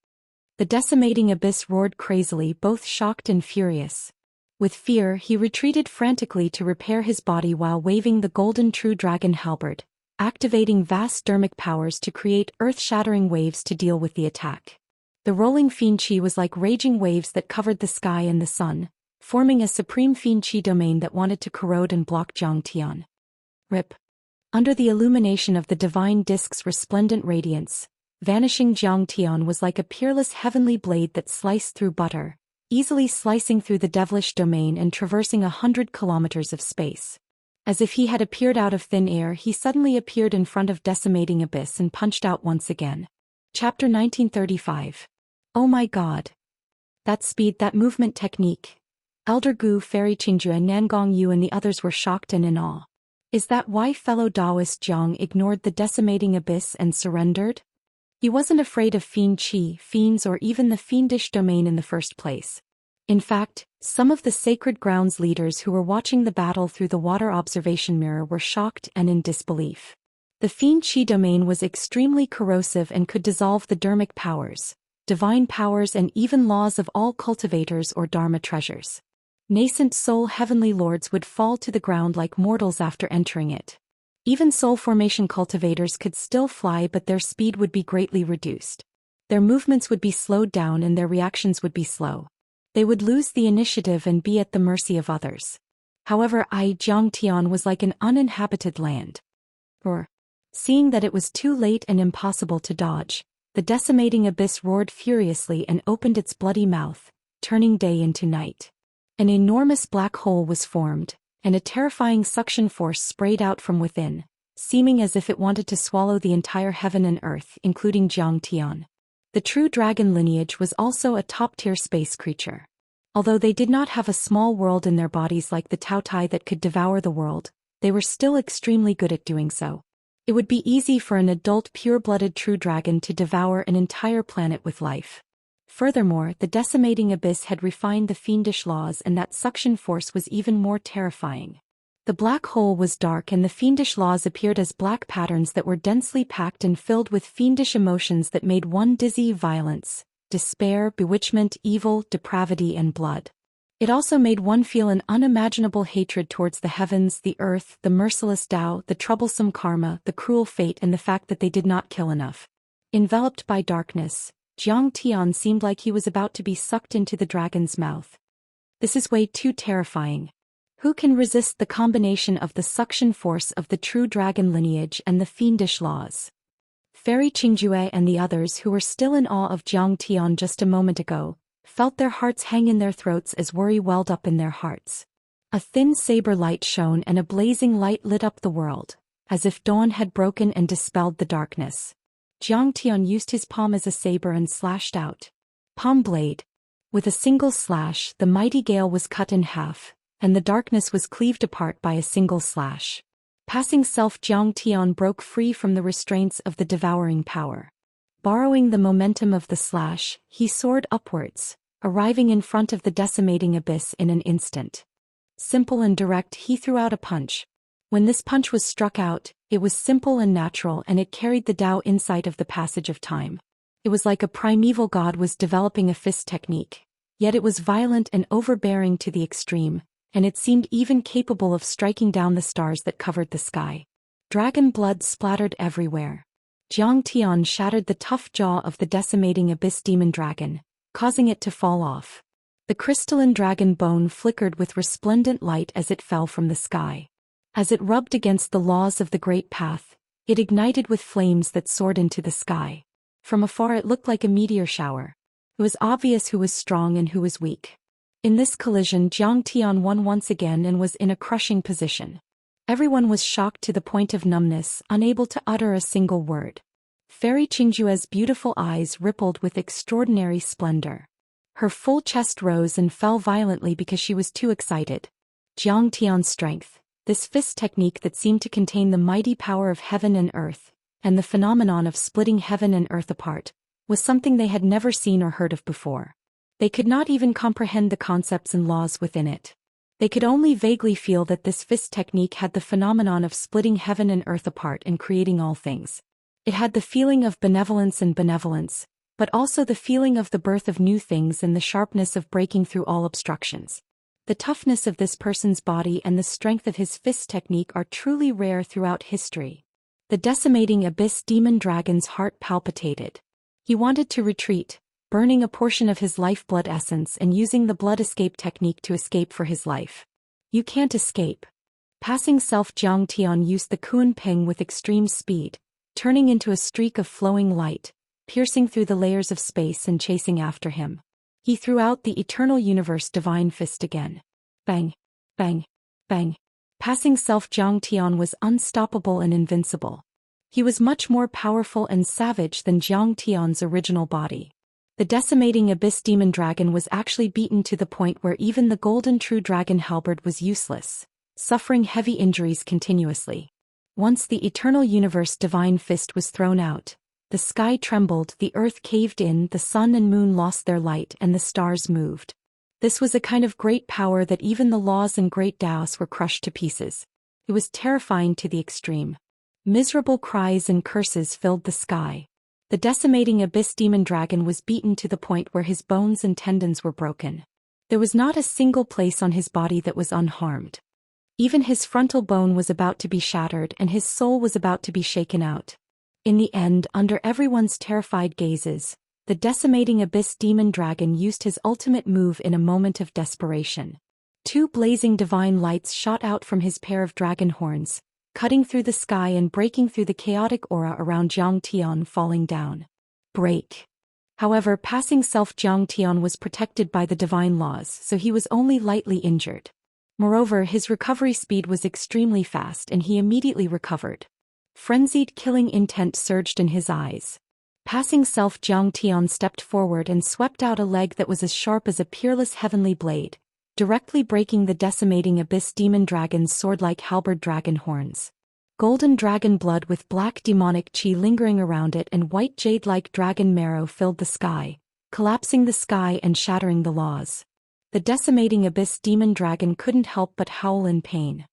The decimating abyss roared crazily, both shocked and furious. With fear, he retreated frantically to repair his body while waving the golden true dragon halberd, activating vast dermic powers to create earth-shattering waves to deal with the attack. The rolling fiend chi was like raging waves that covered the sky and the sun, forming a supreme fiend chi domain that wanted to corrode and block Zhou Xian. Rip. Under the illumination of the divine disk's resplendent radiance, vanishing Zhou Xian was like a peerless heavenly blade that sliced through butter, easily slicing through the devilish domain and traversing 100 kilometers of space. As if he had appeared out of thin air, he suddenly appeared in front of decimating abyss and punched out once again. Chapter 1935. Oh my god. That speed, that movement technique. Elder Gu, Fairy Qingjue, Nangong Yu and the others were shocked and in awe. Is that why fellow Daoist Zhang ignored the decimating abyss and surrendered? He wasn't afraid of fiend chi, fiends or even the fiendish domain in the first place. In fact, some of the Sacred Grounds leaders who were watching the battle through the water observation mirror were shocked and in disbelief. The fiend chi domain was extremely corrosive and could dissolve the dermic powers, divine powers and even laws of all cultivators or dharma treasures. Nascent soul heavenly lords would fall to the ground like mortals after entering it. Even soul formation cultivators could still fly, but their speed would be greatly reduced. Their movements would be slowed down and their reactions would be slow. They would lose the initiative and be at the mercy of others. However, Zhou Xian was like an uninhabited land. Seeing that it was too late and impossible to dodge, the decimating abyss roared furiously and opened its bloody mouth, turning day into night. An enormous black hole was formed, and a terrifying suction force sprayed out from within, seeming as if it wanted to swallow the entire heaven and earth, including Zhou Xian. The true dragon lineage was also a top-tier space creature. Although they did not have a small world in their bodies like the Taotai that could devour the world, they were still extremely good at doing so. It would be easy for an adult pure-blooded true dragon to devour an entire planet with life. Furthermore, the decimating abyss had refined the fiendish laws, and that suction force was even more terrifying. The black hole was dark and the fiendish laws appeared as black patterns that were densely packed and filled with fiendish emotions that made one dizzy: violence, despair, bewitchment, evil, depravity, and blood. It also made one feel an unimaginable hatred towards the heavens, the earth, the merciless Tao, the troublesome karma, the cruel fate, and the fact that they did not kill enough. Enveloped by darkness, Zhou Xian seemed like he was about to be sucked into the dragon's mouth. This is way too terrifying. Who can resist the combination of the suction force of the true dragon lineage and the fiendish laws? Fairy Qingjue and the others who were still in awe of Jiang Tian just a moment ago, felt their hearts hang in their throats as worry welled up in their hearts. A thin saber light shone and a blazing light lit up the world, as if dawn had broken and dispelled the darkness. Jiang Tian used his palm as a saber and slashed out. Palm blade. With a single slash, the mighty gale was cut in half, and the darkness was cleaved apart by a single slash. Passing self, Jiang Tian broke free from the restraints of the devouring power. Borrowing the momentum of the slash, he soared upwards, arriving in front of the decimating abyss in an instant. Simple and direct, he threw out a punch. When this punch was struck out, it was simple and natural, and it carried the Tao insight of the passage of time. It was like a primeval god was developing a fist technique, yet it was violent and overbearing to the extreme, and it seemed even capable of striking down the stars that covered the sky. Dragon blood splattered everywhere. Jiang Tian shattered the tough jaw of the decimating abyss demon dragon, causing it to fall off. The crystalline dragon bone flickered with resplendent light as it fell from the sky. As it rubbed against the laws of the great path, it ignited with flames that soared into the sky. From afar it looked like a meteor shower. It was obvious who was strong and who was weak. In this collision, Jiang Tian won once again and was in a crushing position. Everyone was shocked to the point of numbness, unable to utter a single word. Fairy Qingjue's beautiful eyes rippled with extraordinary splendor. Her full chest rose and fell violently because she was too excited. Jiang Tian's strength, this fist technique that seemed to contain the mighty power of heaven and earth, and the phenomenon of splitting heaven and earth apart, was something they had never seen or heard of before. They could not even comprehend the concepts and laws within it. They could only vaguely feel that this fist technique had the phenomenon of splitting heaven and earth apart and creating all things. It had the feeling of benevolence, but also the feeling of the birth of new things and the sharpness of breaking through all obstructions. The toughness of this person's body and the strength of his fist technique are truly rare throughout history. The decimating abyss demon dragon's heart palpitated. He wanted to retreat, burning a portion of his lifeblood essence and using the blood escape technique to escape for his life. You can't escape. Passing self, Jiang Tian used the Kun Ping with extreme speed, turning into a streak of flowing light, piercing through the layers of space and chasing after him. He threw out the eternal universe divine fist again. Bang, bang, bang. Passing self, Jiang Tian was unstoppable and invincible. He was much more powerful and savage than Jiang Tian's original body. The decimating abyss demon dragon was actually beaten to the point where even the golden true dragon halberd was useless, suffering heavy injuries continuously. Once the eternal universe divine fist was thrown out, the sky trembled, the earth caved in, the sun and moon lost their light, and the stars moved. This was a kind of great power that even the laws and great Daoists were crushed to pieces. It was terrifying to the extreme. Miserable cries and curses filled the sky. The decimating abyss demon dragon was beaten to the point where his bones and tendons were broken. There was not a single place on his body that was unharmed. Even his frontal bone was about to be shattered and his soul was about to be shaken out. In the end, under everyone's terrified gazes, the decimating abyss demon dragon used his ultimate move in a moment of desperation. Two blazing divine lights shot out from his pair of dragon horns, cutting through the sky and breaking through the chaotic aura around Jiang Tian, falling down. Break. However, passing self, Jiang Tian was protected by the divine laws, so he was only lightly injured. Moreover, his recovery speed was extremely fast and he immediately recovered. Frenzied killing intent surged in his eyes. Passing self, Jiang Tian stepped forward and swept out a leg that was as sharp as a peerless heavenly blade, directly breaking the decimating abyss demon dragon's sword-like halberd dragon horns. Golden dragon blood with black demonic chi lingering around it and white jade-like dragon marrow filled the sky, collapsing the sky and shattering the laws. The decimating abyss demon dragon couldn't help but howl in pain.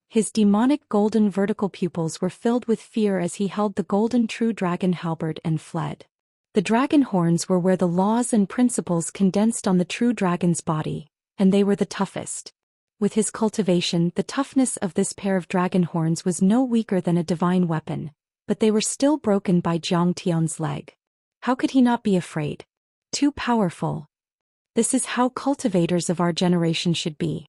His demonic golden vertical pupils were filled with fear as he held the golden true dragon halberd and fled. The dragon horns were where the laws and principles condensed on the true dragon's body, and they were the toughest. With his cultivation, the toughness of this pair of dragon horns was no weaker than a divine weapon, but they were still broken by Jiang Tian's leg. How could he not be afraid? Too powerful. This is how cultivators of our generation should be.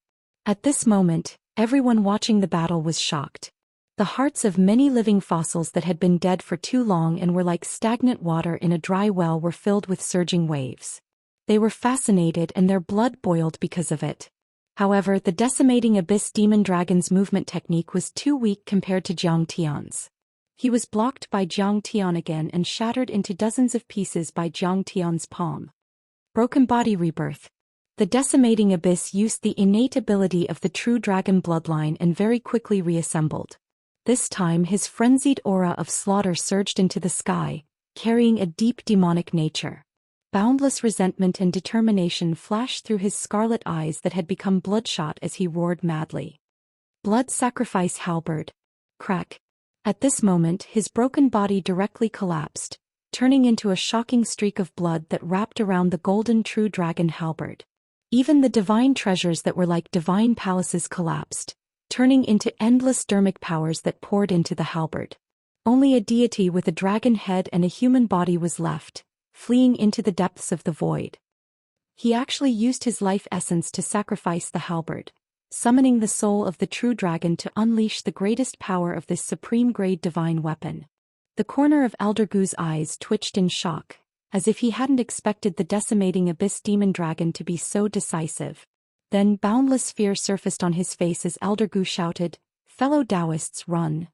At this moment, everyone watching the battle was shocked. The hearts of many living fossils that had been dead for too long and were like stagnant water in a dry well were filled with surging waves. They were fascinated and their blood boiled because of it. However, the decimating abyss demon dragon's movement technique was too weak compared to Zhang Tian's. He was blocked by Zhang Tian again and shattered into dozens of pieces by Zhang Tian's palm. Broken body rebirth. The decimating abyss used the innate ability of the true dragon bloodline and very quickly reassembled. This time his frenzied aura of slaughter surged into the sky, carrying a deep demonic nature. Boundless resentment and determination flashed through his scarlet eyes that had become bloodshot as he roared madly. Blood sacrifice halberd. Crack. At this moment his broken body directly collapsed, turning into a shocking streak of blood that wrapped around the golden true dragon halberd. Even the divine treasures that were like divine palaces collapsed, turning into endless dermic powers that poured into the halberd. Only a deity with a dragon head and a human body was left, fleeing into the depths of the void. He actually used his life essence to sacrifice the halberd, summoning the soul of the true dragon to unleash the greatest power of this supreme-grade divine weapon. The corner of Elder Gu's eyes twitched in shock, as if he hadn't expected the decimating abyss demon dragon to be so decisive. Then boundless fear surfaced on his face as Elder Gu shouted, "Fellow Daoists, run!"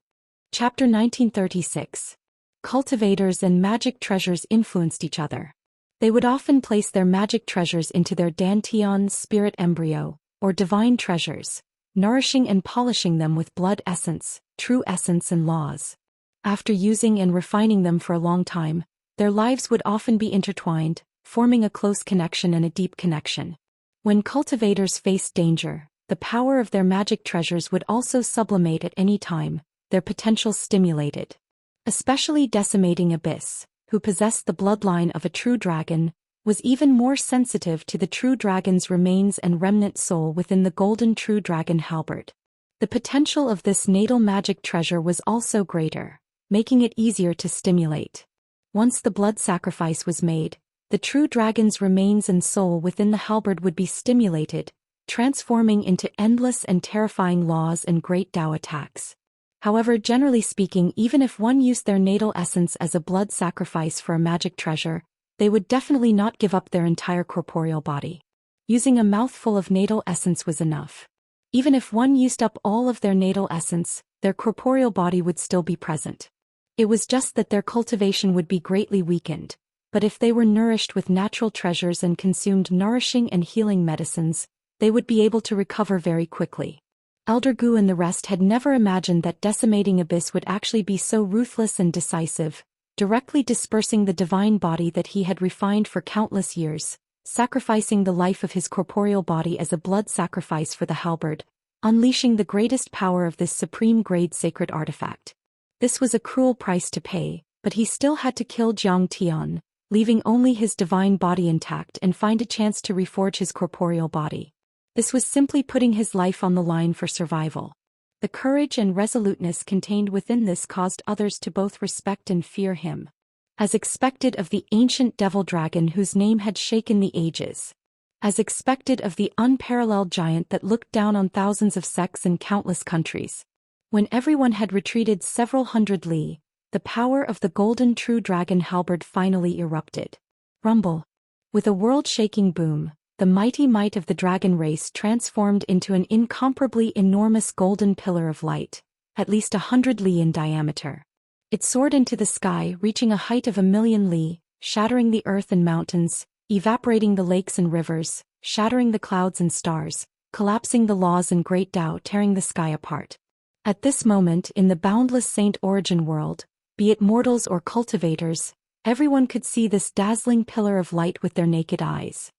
Chapter 1936. Cultivators and magic treasures influenced each other. They would often place their magic treasures into their Dantian spirit embryo, or divine treasures, nourishing and polishing them with blood essence, true essence and laws. After using and refining them for a long time, their lives would often be intertwined, forming a close connection and a deep connection. When cultivators faced danger, the power of their magic treasures would also sublimate at any time, their potential stimulated. Especially Decimating Abyss, who possessed the bloodline of a true dragon, was even more sensitive to the true dragon's remains and remnant soul within the golden true dragon halberd. The potential of this natal magic treasure was also greater, making it easier to stimulate. Once the blood sacrifice was made, the true dragon's remains and soul within the halberd would be stimulated, transforming into endless and terrifying laws and great Dao attacks. However, generally speaking, even if one used their natal essence as a blood sacrifice for a magic treasure, they would definitely not give up their entire corporeal body. Using a mouthful of natal essence was enough. Even if one used up all of their natal essence, their corporeal body would still be present. It was just that their cultivation would be greatly weakened, but if they were nourished with natural treasures and consumed nourishing and healing medicines, they would be able to recover very quickly. Elder Gu and the rest had never imagined that Decimating Abyss would actually be so ruthless and decisive, directly dispersing the divine body that he had refined for countless years, sacrificing the life of his corporeal body as a blood sacrifice for the halberd, unleashing the greatest power of this supreme-grade sacred artifact. This was a cruel price to pay, but he still had to kill Zhang Tian, leaving only his divine body intact and find a chance to reforge his corporeal body. This was simply putting his life on the line for survival. The courage and resoluteness contained within this caused others to both respect and fear him. As expected of the ancient devil dragon whose name had shaken the ages. As expected of the unparalleled giant that looked down on thousands of sects in countless countries. When everyone had retreated several hundred li, the power of the golden true dragon halberd finally erupted. Rumble. With a world-shaking boom, the mighty might of the dragon race transformed into an incomparably enormous golden pillar of light, at least 100 li in diameter. It soared into the sky, reaching a height of 1,000,000 li, shattering the earth and mountains, evaporating the lakes and rivers, shattering the clouds and stars, collapsing the laws and great Tao, tearing the sky apart. At this moment in the boundless Saint Origin world, be it mortals or cultivators, everyone could see this dazzling pillar of light with their naked eyes.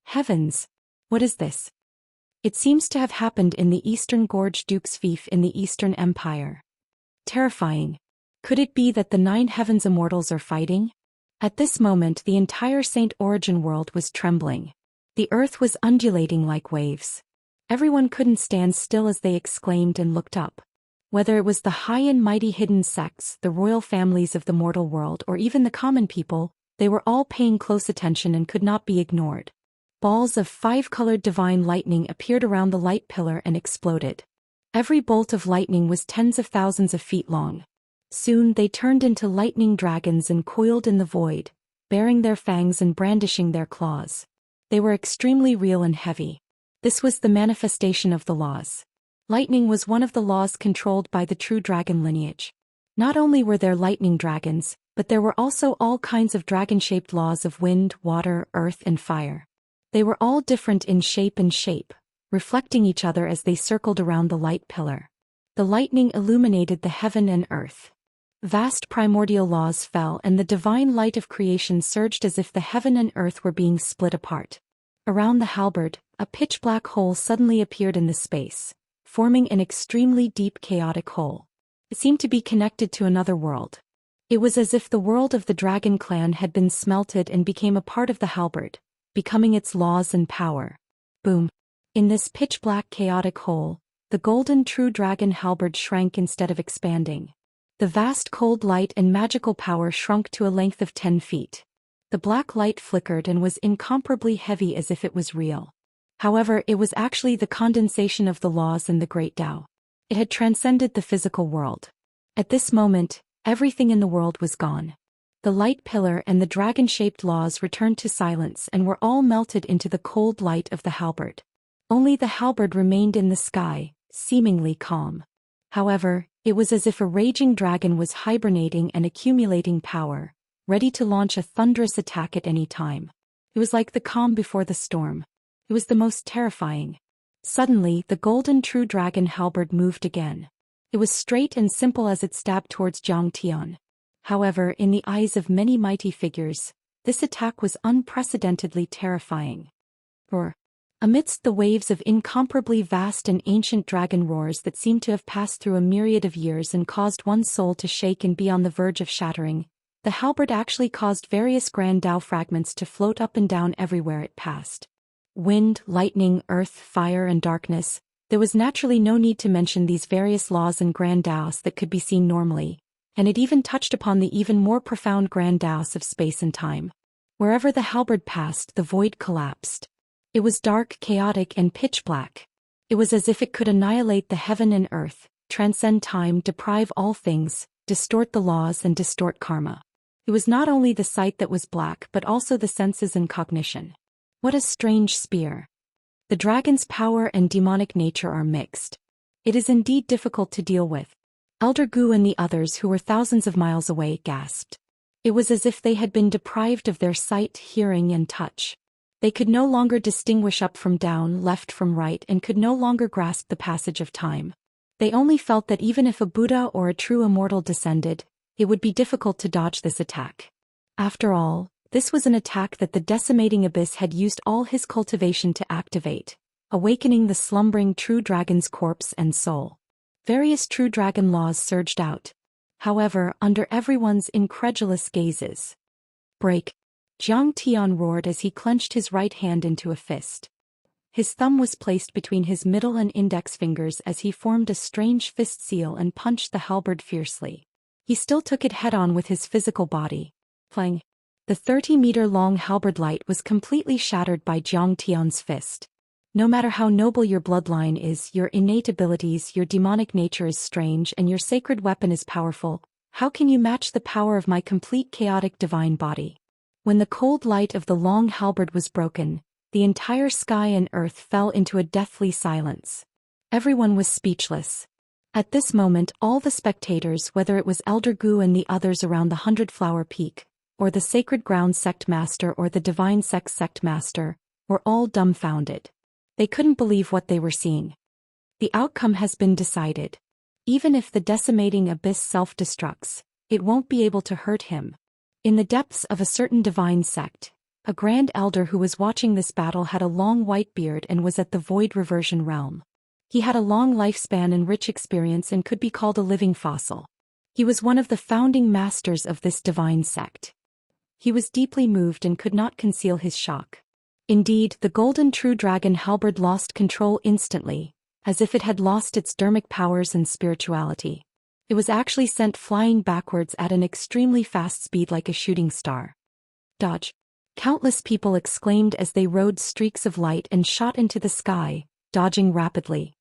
Heavens! What is this? It seems to have happened in the Eastern Gorge Duke's fief in the Eastern Empire. Terrifying. Could it be that the 9 heavens immortals are fighting? At this moment the entire Saint Origin world was trembling. The earth was undulating like waves. Everyone couldn't stand still as they exclaimed and looked up. Whether it was the high and mighty hidden sects, the royal families of the mortal world, or even the common people, they were all paying close attention and could not be ignored. Balls of 5-colored divine lightning appeared around the light pillar and exploded. Every bolt of lightning was tens of thousands of feet long. Soon they turned into lightning dragons and coiled in the void, baring their fangs and brandishing their claws. They were extremely real and heavy. This was the manifestation of the laws. Lightning was one of the laws controlled by the true dragon lineage. Not only were there lightning dragons, but there were also all kinds of dragon-shaped laws of wind, water, earth, and fire. They were all different in shape, reflecting each other as they circled around the light pillar. The lightning illuminated the heaven and earth. Vast primordial laws fell and the divine light of creation surged as if the heaven and earth were being split apart. Around the halberd, a pitch-black hole suddenly appeared in the space, forming an extremely deep chaotic hole. It seemed to be connected to another world. It was as if the world of the dragon clan had been smelted and became a part of the halberd, becoming its laws and power. Boom. In this pitch-black chaotic hole, the golden true dragon halberd shrank instead of expanding. The vast cold light and magical power shrunk to a length of 10 feet. The black light flickered and was incomparably heavy as if it was real. However, it was actually the condensation of the laws and the great Tao. It had transcended the physical world. At this moment, everything in the world was gone. The light pillar and the dragon-shaped laws returned to silence and were all melted into the cold light of the halberd. Only the halberd remained in the sky, seemingly calm. However, it was as if a raging dragon was hibernating and accumulating power, ready to launch a thunderous attack at any time. It was like the calm before the storm. It was the most terrifying. Suddenly, the golden true dragon halberd moved again. It was straight and simple as it stabbed towards Zhou Xian. However, in the eyes of many mighty figures, this attack was unprecedentedly terrifying. Roar. Amidst the waves of incomparably vast and ancient dragon roars that seemed to have passed through a myriad of years and caused one's soul to shake and be on the verge of shattering, the halberd actually caused various grand Tao fragments to float up and down everywhere it passed. Wind, lightning, earth, fire, and darkness. There was naturally no need to mention these various laws and grand Taos that could be seen normally, and it even touched upon the even more profound grand Taos of space and time. Wherever the halberd passed, the void collapsed. It was dark, chaotic, and pitch-black. It was as if it could annihilate the heaven and earth, transcend time, deprive all things, distort the laws, and distort karma. It was not only the sight that was black but also the senses and cognition. What a strange spear. The dragon's power and demonic nature are mixed. It is indeed difficult to deal with. Elder Gu and the others who were thousands of miles away gasped. It was as if they had been deprived of their sight, hearing, and touch. They could no longer distinguish up from down, left from right, and could no longer grasp the passage of time. They only felt that even if a Buddha or a true immortal descended, it would be difficult to dodge this attack. After all, this was an attack that the decimating abyss had used all his cultivation to activate, awakening the slumbering true dragon's corpse and soul. Various true dragon laws surged out. However, under everyone's incredulous gazes. Break! Zhang Tian roared as he clenched his right hand into a fist. His thumb was placed between his middle and index fingers as he formed a strange fist seal and punched the halberd fiercely. He still took it head-on with his physical body. Clang! The 30-meter-long halberd light was completely shattered by Zhang Tian's fist. No matter how noble your bloodline is, your innate abilities, your demonic nature is strange, and your sacred weapon is powerful, how can you match the power of my complete chaotic divine body? When the cold light of the long halberd was broken, the entire sky and earth fell into a deathly silence. Everyone was speechless. At this moment, all the spectators, whether it was Elder Gu and the others around the 100-Flower Peak, or the Sacred Ground Sect Master or the Divine Sex Sect Master, were all dumbfounded. They couldn't believe what they were seeing. The outcome has been decided. Even if the decimating abyss self-destructs, it won't be able to hurt him. In the depths of a certain divine sect, a grand elder who was watching this battle had a long white beard and was at the void reversion realm. He had a long lifespan and rich experience and could be called a living fossil. He was one of the founding masters of this divine sect. He was deeply moved and could not conceal his shock. Indeed, the golden true dragon halberd lost control instantly, as if it had lost its dermic powers and spirituality. It was actually sent flying backwards at an extremely fast speed like a shooting star. Dodge! Countless people exclaimed as they rode streaks of light and shot into the sky, dodging rapidly.